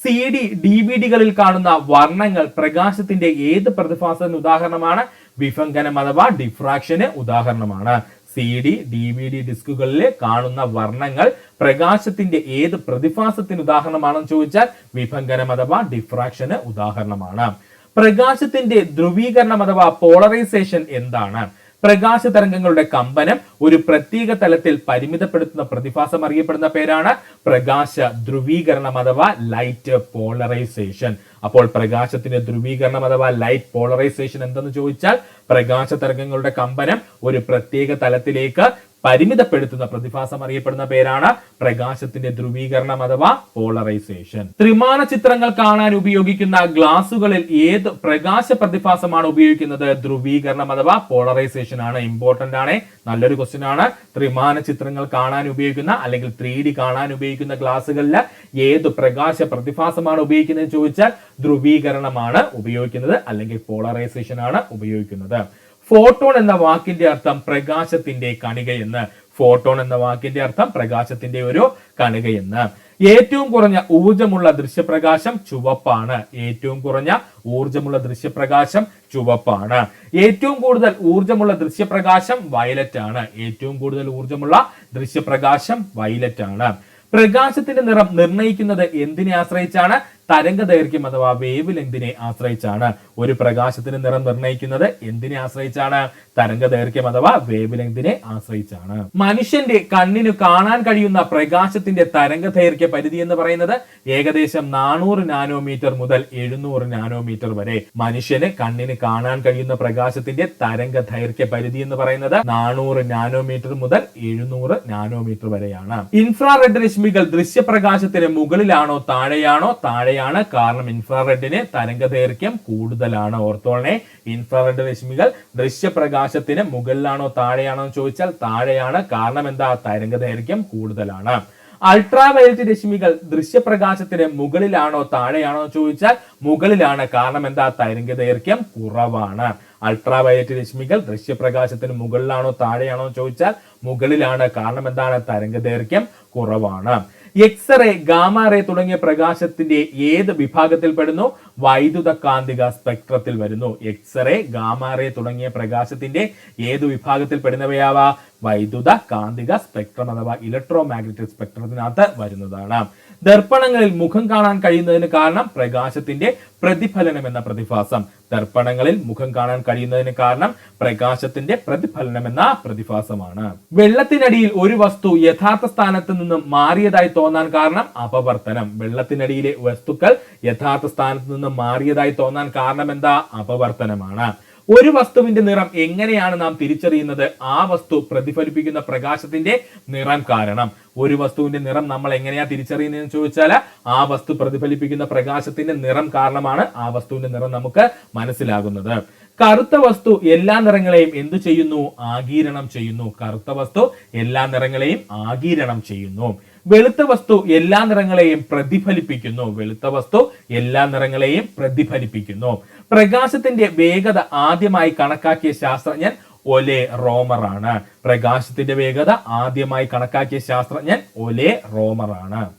CD, DVD-കളിൽ കാണുന്ന വർണ്ണങ്ങൾ പ്രകാശത്തിന്റെ ഏത് പ്രതിഭാസത്തിന് ഉദാഹരണമാണ്? വിഭങ്കനം അഥവാ ഡിഫ്രാക്ഷന് ഉദാഹരണമാണ്. CD, DVD ഡിസ്കുകളിൽ കാണുന്ന വർണ്ണങ്ങൾ പ്രകാശത്തിന്റെ ഏത് പ്രതിഭാസത്തിന് ഉദാഹരണമാണെന്ന് ചോദിച്ചാൽ വിഭങ്കനം അഥവാ ഡിഫ്രാക്ഷന് ഉദാഹരണമാണ്. പ്രകാശത്തിന്റെ ധ്രുവീകരണം അഥവാ പോളറൈസേഷൻ എന്താണ്? പ്രകാശ തരംഗങ്ങളുടെ കമ്പനം ഒരു പ്രത്യേക തലത്തിൽ പരിമിതപ്പെടുത്തുന്ന പ്രതിഭാസം അറിയപ്പെടുന്ന പേരാണ് പ്രകാശ ധ്രുവീകരണം അഥവാ ലൈറ്റ് പോളറൈസേഷൻ. അപ്പോൾ പ്രകാശത്തിന്റെ ധ്രുവീകരണം അഥവാ ലൈറ്റ് പോളറൈസേഷൻ എന്തെന്ന് ചോദിച്ചാൽ പ്രകാശ തരംഗങ്ങളുടെ കമ്പനം ഒരു പ്രത്യേക തലത്തിലേക്ക് പരിമിതപ്പെടുത്തുന്ന പ്രതിഭാസം അറിയപ്പെടുന്ന പേരാണ് പ്രകാശത്തിന്റെ ധ്രുവീകരണം അഥവാ പോളറൈസേഷൻ. ത്രിമാന ചിത്രങ്ങൾ കാണാൻ ഉപയോഗിക്കുന്ന ഗ്ലാസുകളിൽ ഏത് പ്രകാശ പ്രതിഭാസമാണ് ഉപയോഗിക്കുന്നത്? ധ്രുവീകരണം അഥവാ പോളറൈസേഷൻ ആണ്. ഇമ്പോർട്ടന്റ് ആണ്, നല്ലൊരു ക്വസ്റ്റ്യൻ ആണ്. ത്രിമാന ചിത്രങ്ങൾ കാണാൻ ഉപയോഗിക്കുന്ന അല്ലെങ്കിൽ 3D കാണാൻ ഉപയോഗിക്കുന്ന ഗ്ലാസുകളിൽ ഏത് പ്രകാശ പ്രതിഭാസമാണ് ഉപയോഗിക്കുന്നത് ചോദിച്ചാൽ ധ്രുവീകരണമാണ് ഉപയോഗിക്കുന്നത് അല്ലെങ്കിൽ പോളറൈസേഷൻ ആണ് ഉപയോഗിക്കുന്നത്. ഫോട്ടോൺ എന്ന വാക്കിന്റെ അർത്ഥം പ്രകാശത്തിന്റെ കണികയെന്ന്. ഫോട്ടോൺ എന്ന വാക്കിന്റെ അർത്ഥം പ്രകാശത്തിന്റെ ഒരു കണികയെന്ന്. ഏറ്റവും കുറഞ്ഞ ഊർജമുള്ള ദൃശ്യപ്രകാശം ചുവപ്പാണ്. ഏറ്റവും കുറഞ്ഞ ഊർജമുള്ള ദൃശ്യപ്രകാശം ചുവപ്പാണ്. ഏറ്റവും കൂടുതൽ ഊർജമുള്ള ദൃശ്യപ്രകാശം വയലറ്റ് ആണ്. ഏറ്റവും കൂടുതൽ ഊർജമുള്ള ദൃശ്യപ്രകാശം വയലറ്റ് ആണ്. പ്രകാശത്തിന്റെ നിറം നിർണ്ണയിക്കുന്നത് എന്തിനെ ആശ്രയിച്ചാണ്? തരംഗ ദൈർഘ്യം അഥവാ വേവ് ലെങ്തിനെ ആശ്രയിച്ചാണ്. ഒരു പ്രകാശത്തിന്റെ നിറം നിർണ്ണയിക്കുന്നത് എന്തിനെ ആശ്രയിച്ചാണ്? തരംഗ ദൈർഘ്യം അഥവാ വേവ് ലെങ്തിനെ ആശ്രയിച്ചാണ്. മനുഷ്യന്റെ കണ്ണിന് കാണാൻ കഴിയുന്ന പ്രകാശത്തിന്റെ തരംഗ ദൈർഘ്യ പരിധി എന്ന് പറയുന്നത് ഏകദേശം 400 നാനോമീറ്റർ മുതൽ 700 നാനോമീറ്റർ വരെ. മനുഷ്യന് കണ്ണിന് കാണാൻ കഴിയുന്ന പ്രകാശത്തിന്റെ തരംഗ ദൈർഘ്യ പരിധി എന്ന് പറയുന്നത് 400 നാനോമീറ്റർ മുതൽ 700 നാനോമീറ്റർ വരെയാണ്. ഇൻഫ്രാറെഡ് രശ്മികൾ ദൃശ്യപ്രകാശത്തിന് മുകളിലാണോ താഴെയാണോ? താഴെയാണ്. കാരണം ഇൻഫ്രാറെഡിന് തരംഗ ദൈർഘ്യം കൂടുതലാണ്. ഓർത്തോളനെ, ഇൻഫ്രാറെഡ് രശ്മികൾ ദൃശ്യപ്രകാശത്തിന് മുകളിലാണോ താഴെയാണോ എന്ന് ചോദിച്ചാൽ താഴെയാണ്. കാരണം എന്താ? തരംഗ ദൈർഘ്യം കൂടുതലാണ്. അൾട്രാവയലറ്റ് രശ്മികൾ ദൃശ്യപ്രകാശത്തിന് മുകളിലാണോ താഴെയാണോ എന്ന് ചോദിച്ചാൽ മുകളിലാണ്. കാരണം എന്താ? തരംഗ ദൈർഘ്യം കുറവാണ്. അൾട്രാവയലറ്റ് രശ്മികൾ ദൃശ്യപ്രകാശത്തിന് മുകളിലാണോ താഴെയാണോ എന്ന് ചോദിച്ചാൽ മുകളിലാണ്. കാരണം എന്താണ്? തരംഗ ദൈർഘ്യം കുറവാണ്. എക്സ്റേ, ഗാമാറേ തുടങ്ങിയ പ്രകാശത്തിന്റെ ഏത് വിഭാഗത്തിൽ പെടുന്നു? വൈദ്യുത കാന്തിക സ്പെക്ട്രത്തിൽ വരുന്നു. എക്സ്റേ, ഗാമാറേ തുടങ്ങിയ പ്രകാശത്തിന്റെ ഏത് വിഭാഗത്തിൽ പെടുന്നവയാവാ? വൈദ്യുത കാന്തിക സ്പെക്ട്രം അഥവാ ഇലക്ട്രോ മാഗ്നറ്റിക് സ്പെക്ട്രത്തിനകത്ത് വരുന്നതാണ്. ദർപ്പണങ്ങളിൽ മുഖം കാണാൻ കഴിയുന്നതിന് കാരണം പ്രകാശത്തിന്റെ പ്രതിഫലനം എന്ന പ്രതിഭാസം. ദർപ്പണങ്ങളിൽ മുഖം കാണാൻ കഴിയുന്നതിന് കാരണം പ്രകാശത്തിന്റെ പ്രതിഫലനം എന്ന പ്രതിഭാസമാണ്. വെള്ളത്തിനടിയിൽ ഒരു വസ്തു യഥാർത്ഥ സ്ഥാനത്ത് നിന്നും മാറിയതായി തോന്നാൻ കാരണം അപവർത്തനം. വെള്ളത്തിനടിയിലെ വസ്തുക്കൾ യഥാർത്ഥ സ്ഥാനത്ത് നിന്നും മാറിയതായി തോന്നാൻ കാരണം എന്താ? അപവർത്തനമാണ്. ഒരു വസ്തുവിന്റെ നിറം എങ്ങനെയാണ് നാം തിരിച്ചറിയുന്നത്? ആ വസ്തു പ്രതിഫലിപ്പിക്കുന്ന പ്രകാശത്തിന്റെ നിറം കാരണം. ഒരു വസ്തുവിന്റെ നിറം നമ്മൾ എങ്ങനെയാ തിരിച്ചറിയുന്നതെന്ന് ചോദിച്ചാൽ ആ വസ്തു പ്രതിഫലിപ്പിക്കുന്ന പ്രകാശത്തിന്റെ നിറം കാരണമാണ് ആ വസ്തുവിന്റെ നിറം നമുക്ക് മനസ്സിലാകുന്നത്. കറുത്ത വസ്തു എല്ലാ നിറങ്ങളെയും എന്തു ചെയ്യുന്നു? ആഗിരണം ചെയ്യുന്നു. കറുത്ത വസ്തു എല്ലാ നിറങ്ങളെയും ആഗിരണം ചെയ്യുന്നു. വെളുത്ത വസ്തു എല്ലാ നിറങ്ങളെയും പ്രതിഫലിപ്പിക്കുന്നു. വെളുത്ത വസ്തു എല്ലാ നിറങ്ങളെയും പ്രതിഫലിപ്പിക്കുന്നു. പ്രകാശത്തിന്റെ വേഗത ആദ്യമായി കണക്കാക്കിയ ശാസ്ത്രജ്ഞൻ ഒലെ റോമർ ആണ്. പ്രകാശത്തിന്റെ വേഗത ആദ്യമായി കണക്കാക്കിയ ശാസ്ത്രജ്ഞൻ ഒലെ റോമർ ആണ്.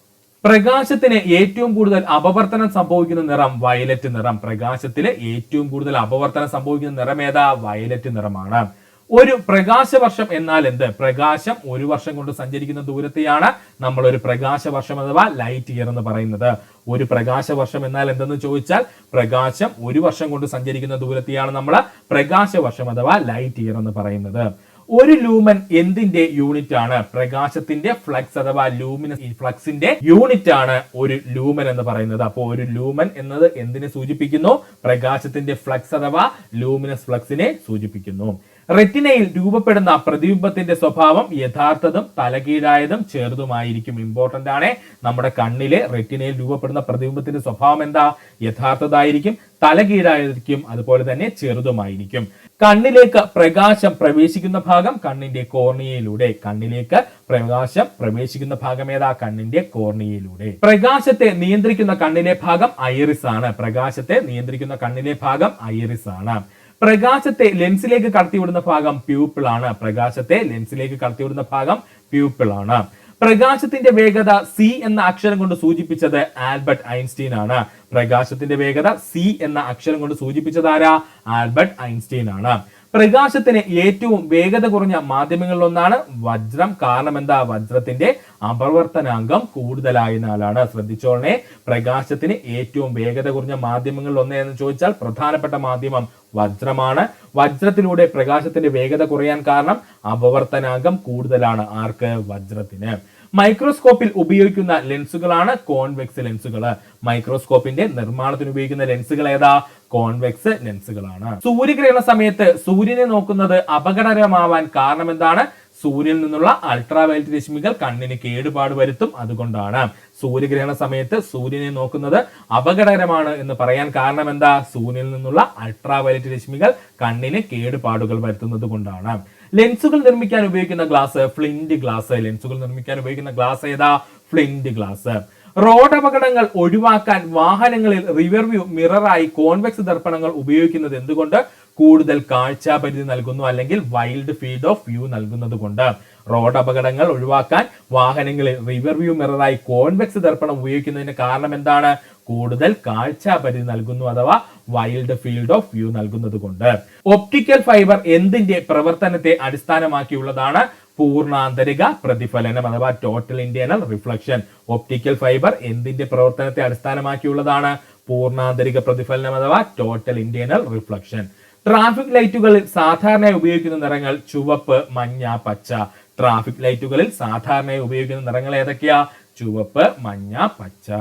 പ്രകാശത്തിന് ഏറ്റവും കൂടുതൽ അപവർത്തനം സംഭവിക്കുന്ന നിറം വയലറ്റ് നിറം. പ്രകാശത്തില് ഏറ്റവും കൂടുതൽ അപവർത്തനം സംഭവിക്കുന്ന നിറം ഏതാ? വയലറ്റ് നിറമാണ്. ഒരു പ്രകാശവർഷം എന്നാൽ എന്ത്? പ്രകാശം ഒരു വർഷം കൊണ്ട് സഞ്ചരിക്കുന്ന ദൂരത്തെയാണ് നമ്മൾ ഒരു പ്രകാശവർഷം അഥവാ ലൈറ്റ് ഇയർ എന്ന് പറയുന്നത്. ഒരു പ്രകാശവർഷം എന്നാൽ എന്തെന്ന് ചോദിച്ചാൽ പ്രകാശം ഒരു വർഷം കൊണ്ട് സഞ്ചരിക്കുന്ന ദൂരത്തെയാണ് നമ്മൾ പ്രകാശവർഷം അഥവാ ലൈറ്റ് ഇയർ എന്ന് പറയുന്നത്. ഒരു ലൂമൻ എന്തിന്റെ യൂണിറ്റ് ആണ്? പ്രകാശത്തിന്റെ ഫ്ലക്സ് അഥവാ ലൂമിനസ് ഫ്ലക്സിന്റെ യൂണിറ്റ് ആണ് ഒരു ലൂമൻ എന്ന് പറയുന്നത്. അപ്പോൾ ഒരു ലൂമൻ എന്നത് എന്തിനെ സൂചിപ്പിക്കുന്നു? പ്രകാശത്തിന്റെ ഫ്ലക്സ് അഥവാ ലൂമിനസ് ഫ്ലക്സിനെ സൂചിപ്പിക്കുന്നു. റെറ്റിനയിൽ രൂപപ്പെടുന്ന പ്രതിബിംബത്തിന്റെ സ്വഭാവം യഥാർത്ഥതും തലകീഴായതും ചെറുതുമായിരിക്കും. ഇമ്പോർട്ടന്റ് ആണ്. നമ്മുടെ കണ്ണിലെ റെറ്റിനയിൽ രൂപപ്പെടുന്ന പ്രതിബിംബത്തിന്റെ സ്വഭാവം എന്താ? യഥാർത്ഥതായിരിക്കും, തലകീഴായിരിക്കും, അതുപോലെ തന്നെ ചെറുതുമായിരിക്കും. കണ്ണിലേക്ക് പ്രകാശം പ്രവേശിക്കുന്ന ഭാഗം കണ്ണിന്റെ കോർണിയയിലൂടെ. കണ്ണിലേക്ക് പ്രകാശം പ്രവേശിക്കുന്ന ഭാഗം ഏതാ? കണ്ണിന്റെ കോർണിയയിലൂടെ. പ്രകാശത്തെ നിയന്ത്രിക്കുന്ന കണ്ണിലെ ഭാഗം ഐറിസ് ആണ്. പ്രകാശത്തെ നിയന്ത്രിക്കുന്ന കണ്ണിലെ ഭാഗം ഐറിസ് ആണ്. പ്രകാശത്തെ ലെൻസിലേക്ക് കടത്തിവിടുന്ന ഭാഗം പ്യൂപ്പിൾ ആണ്. പ്രകാശത്തെ ലെൻസിലേക്ക് കടത്തിവിടുന്ന ഭാഗം പ്യൂപ്പിൾ ആണ്. പ്രകാശത്തിന്റെ വേഗത സി എന്ന അക്ഷരം കൊണ്ട് സൂചിപ്പിച്ചത് ആൽബർട്ട് ഐൻസ്റ്റീൻ ആണ്. പ്രകാശത്തിന്റെ വേഗത സി എന്ന അക്ഷരം കൊണ്ട് സൂചിപ്പിച്ചത് ആരാ? ആൽബർട്ട് ഐൻസ്റ്റീൻ ആണ്. പ്രകാശത്തിന് ഏറ്റവും വേഗത കുറഞ്ഞ മാധ്യമങ്ങളിലൊന്നാണ് വജ്രം. കാരണം എന്താ? വജ്രത്തിന്റെ അപവർത്തനാങ്കം കൂടുതലായതിനാലാണ്. ശ്രദ്ധിച്ചോളനെ, പ്രകാശത്തിന് ഏറ്റവും വേഗത കുറഞ്ഞ മാധ്യമങ്ങളിൽ ഒന്ന് എന്ന് ചോദിച്ചാൽ പ്രധാനപ്പെട്ട മാധ്യമം വജ്രമാണ്. വജ്രത്തിലൂടെ പ്രകാശത്തിന്റെ വേഗത കുറയാൻ കാരണം അപവർത്തനാങ്കം കൂടുതലാണ്. ആർക്ക്? വജ്രത്തിന്. മൈക്രോസ്കോപ്പിൽ ഉപയോഗിക്കുന്ന ലെൻസുകളാണ് കോൺവെക്സ് ലെൻസുകൾ. മൈക്രോസ്കോപ്പിന്റെ നിർമ്മാണത്തിന് ഉപയോഗിക്കുന്ന ലെൻസുകൾ ഏതാ? കോൺവെക്സ് ലെൻസുകളാണ്. സൂര്യഗ്രഹണ സമയത്ത് സൂര്യനെ നോക്കുന്നത് അപകടകരമാവാൻ കാരണം എന്താണ്? സൂര്യനിൽ നിന്നുള്ള അൾട്രാവയലറ്റ് രശ്മികൾ കണ്ണിന് കേടുപാട് വരുത്തും. അതുകൊണ്ടാണ് സൂര്യഗ്രഹണ സമയത്ത് സൂര്യനെ നോക്കുന്നത് അപകടകരമാണ് എന്ന് പറയാൻ കാരണം എന്താ? സൂര്യനിൽ നിന്നുള്ള അൾട്രാവയലറ്റ് രശ്മികൾ കണ്ണിന് കേടുപാടുകൾ വരുത്തുന്നത് കൊണ്ടാണ്. ലെൻസുകൾ നിർമ്മിക്കാൻ ഉപയോഗിക്കുന്ന ഗ്ലാസ് ഫ്ലിന്റ് ഗ്ലാസ്. ലെൻസുകൾ നിർമ്മിക്കാൻ ഉപയോഗിക്കുന്ന ഗ്ലാസ് ഏതാ? Flint glass. റോഡ് അപകടങ്ങൾ ഒഴിവാക്കാൻ വാഹനങ്ങളിൽ റിവർവ്യൂ മിററായി കോൺവെക്സ് ദർപ്പണങ്ങൾ ഉപയോഗിക്കുന്നത് എന്തുകൊണ്ട്? കൂടുതൽ കാഴ്ചാപരിധി നൽകുന്നു, അല്ലെങ്കിൽ വൈൽഡ് ഫീൽഡ് ഓഫ് വ്യൂ നൽകുന്നത് കൊണ്ട്. റോഡ് അപകടങ്ങൾ ഒഴിവാക്കാൻ വാഹനങ്ങളിൽ റിവർവ്യൂ മിററായി കോൺവെക്സ് ദർപ്പണം ഉപയോഗിക്കുന്നതിന് കാരണം എന്താണ്? കൂടുതൽ കാഴ്ചാപരിധി നൽകുന്നു, അഥവാ വൈൽഡ് ഫീൽഡ് ഓഫ് വ്യൂ നൽകുന്നത് കൊണ്ട്. ഒപ്റ്റിക്കൽ ഫൈബർ എന്തിന്റെ പ്രവർത്തനത്തെ അടിസ്ഥാനമാക്കിയുള്ളതാണ്? പൂർണ്ണാന്തരിക പ്രതിഫലനം അഥവാ total internal reflection. Optical fibre എന്തിന്റെ പ്രവർത്തനത്തെ അടിസ്ഥാനമാക്കിയുള്ളതാണ്? പൂർണ്ണാന്തരിക പ്രതിഫലനം അഥവാ ടോട്ടൽ ഇന്റേണൽ റിഫ്ലക്ഷൻ. ട്രാഫിക് ലൈറ്റുകളിൽ സാധാരണയായി ഉപയോഗിക്കുന്ന നിറങ്ങൾ ചുവപ്പ്, മഞ്ഞ, പച്ച. ട്രാഫിക് ലൈറ്റുകളിൽ സാധാരണയായി ഉപയോഗിക്കുന്ന നിറങ്ങൾ ഏതൊക്കെയാ? ചുവപ്പ്, മഞ്ഞ, പച്ച.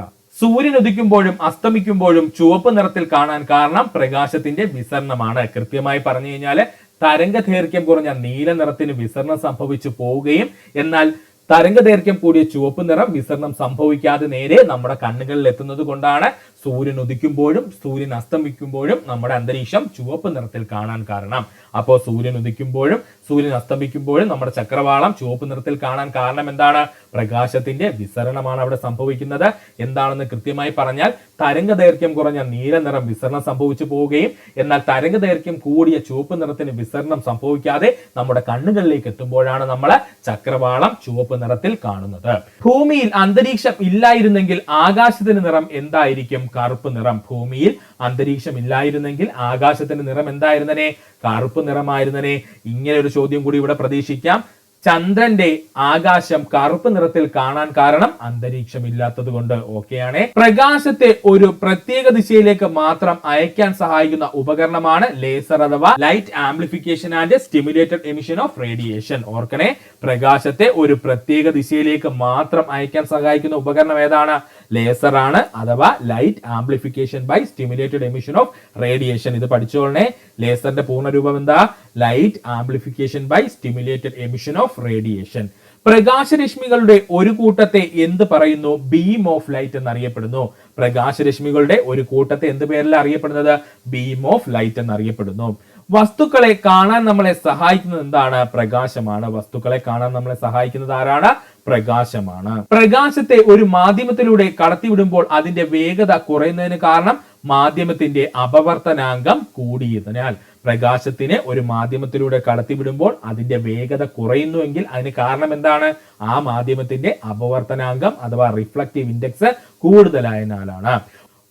സൂര്യൻ ഉദിക്കുമ്പോഴും അസ്തമിക്കുമ്പോഴും ചുവപ്പ് നിറത്തിൽ കാണാൻ കാരണം പ്രകാശത്തിന്റെ വിസരണമാണ്. കൃത്യമായി പറഞ്ഞു കഴിഞ്ഞാല് തരംഗദൈർഘ്യം കുറഞ്ഞ നീല നിറത്തിന് വിസരണം സംഭവിച്ചു പോവുകയും എന്നാൽ തരംഗദൈർഘ്യം കൂടിയ ചുവപ്പ് നിറം വിസരണം സംഭവിക്കാതെ നേരെ നമ്മുടെ കണ്ണുകളിൽ എത്തുന്നത് കൊണ്ടാണ് സൂര്യൻ ഉദിക്കുമ്പോഴും സൂര്യൻ അസ്തമിക്കുമ്പോഴും നമ്മുടെ അന്തരീക്ഷം ചുവപ്പ് നിറത്തിൽ കാണാൻ കാരണം. അപ്പോൾ സൂര്യൻ ഉദിക്കുമ്പോഴും സൂര്യൻ അസ്തമിക്കുമ്പോഴും നമ്മുടെ ചക്രവാളം ചുവപ്പ് നിറത്തിൽ കാണാൻ കാരണം എന്താണ്? പ്രകാശത്തിന്റെ വിസരണമാണ് അവിടെ സംഭവിക്കുന്നത്. എന്താണെന്ന് കൃത്യമായി പറഞ്ഞാൽ തരംഗദൈർഘ്യം കുറഞ്ഞ നീല നിറം വിസരണം സംഭവിച്ചു പോവുകയും എന്നാൽ തരംഗദൈർഘ്യം കൂടിയ ചുവപ്പ് നിറത്തിന് വിസരണം സംഭവിക്കാതെ നമ്മുടെ കണ്ണുകളിലേക്ക് എത്തുമ്പോഴാണ് നമ്മൾ ചക്രവാളം ചുവപ്പ് നിറത്തിൽ കാണുന്നത്. ഭൂമിയിൽ അന്തരീക്ഷം ഇല്ലായിരുന്നെങ്കിൽ ആകാശത്തിന്റെ നിറം എന്തായിരിക്കും? കറുപ്പ് നിറം. ഭൂമിയിൽ അന്തരീക്ഷം ഇല്ലായിരുന്നെങ്കിൽ ആകാശത്തിന്റെ നിറം എന്തായിരുന്നനെ? കറുപ്പ് നിറമായിരുന്നനെ. ഇങ്ങനെ ഒരു ചോദ്യം കൂടി ഇവിടെ പ്രതീക്ഷിക്കാം. ചന്ദ്രന്റെ ആകാശം കറുപ്പ് നിറത്തിൽ കാണാൻ കാരണം അന്തരീക്ഷം ഇല്ലാത്തത് കൊണ്ട്. ഓക്കെയാണ്. പ്രകാശത്തെ ഒരു പ്രത്യേക ദിശയിലേക്ക് മാത്രം അയക്കാൻ സഹായിക്കുന്ന ഉപകരണമാണ് ലേസർ അഥവാ light amplification and stimulated emission of radiation. ഓർക്കണേ, പ്രകാശത്തെ ഒരു പ്രത്യേക ദിശയിലേക്ക് മാത്രം അയക്കാൻ സഹായിക്കുന്ന ഉപകരണം ഏതാണ്? ലേസർ ആണ്, അഥവാ light amplification by stimulated emission of radiation. ഇത് പഠിച്ചോളണേ. ലേസറിന്റെ പൂർണ്ണരൂപം എന്താ? Light amplification by stimulated emission of radiation. പ്രകാശരശ്മികളുടെ ഒരു കൂട്ടത്തെ എന്ത് പറയുന്നു? ബീം ഓഫ് ലൈറ്റ് എന്നറിയപ്പെടുന്നു. പ്രകാശരശ്മികളുടെ ഒരു കൂട്ടത്തെ എന്ത് പേരിൽ അറിയപ്പെടുന്നത്? ബീം ഓഫ് ലൈറ്റ് എന്നറിയപ്പെടുന്നു. വസ്തുക്കളെ കാണാൻ നമ്മളെ സഹായിക്കുന്നത് എന്താണ്? പ്രകാശമാണ്. വസ്തുക്കളെ കാണാൻ നമ്മളെ സഹായിക്കുന്നത് ആരാണ്? പ്രകാശമാണ്. പ്രകാശത്തെ ഒരു മാധ്യമത്തിലൂടെ കടത്തിവിടുമ്പോൾ അതിന്റെ വേഗത കുറയുന്നതിന് കാരണം മാധ്യമത്തിന്റെ അപവർത്തനാങ്കം കൂടിയതിനാൽ. പ്രകാശത്തിനെ ഒരു മാധ്യമത്തിലൂടെ കടത്തിവിടുമ്പോൾ അതിന്റെ വേഗത കുറയുന്നുവെങ്കിൽ അതിന് കാരണം എന്താണ്? ആ മാധ്യമത്തിന്റെ അപവർത്തനാങ്കം അഥവാ റിഫ്ലക്റ്റീവ് ഇൻഡെക്സ് കൂടുതലായതിനാലാണ്.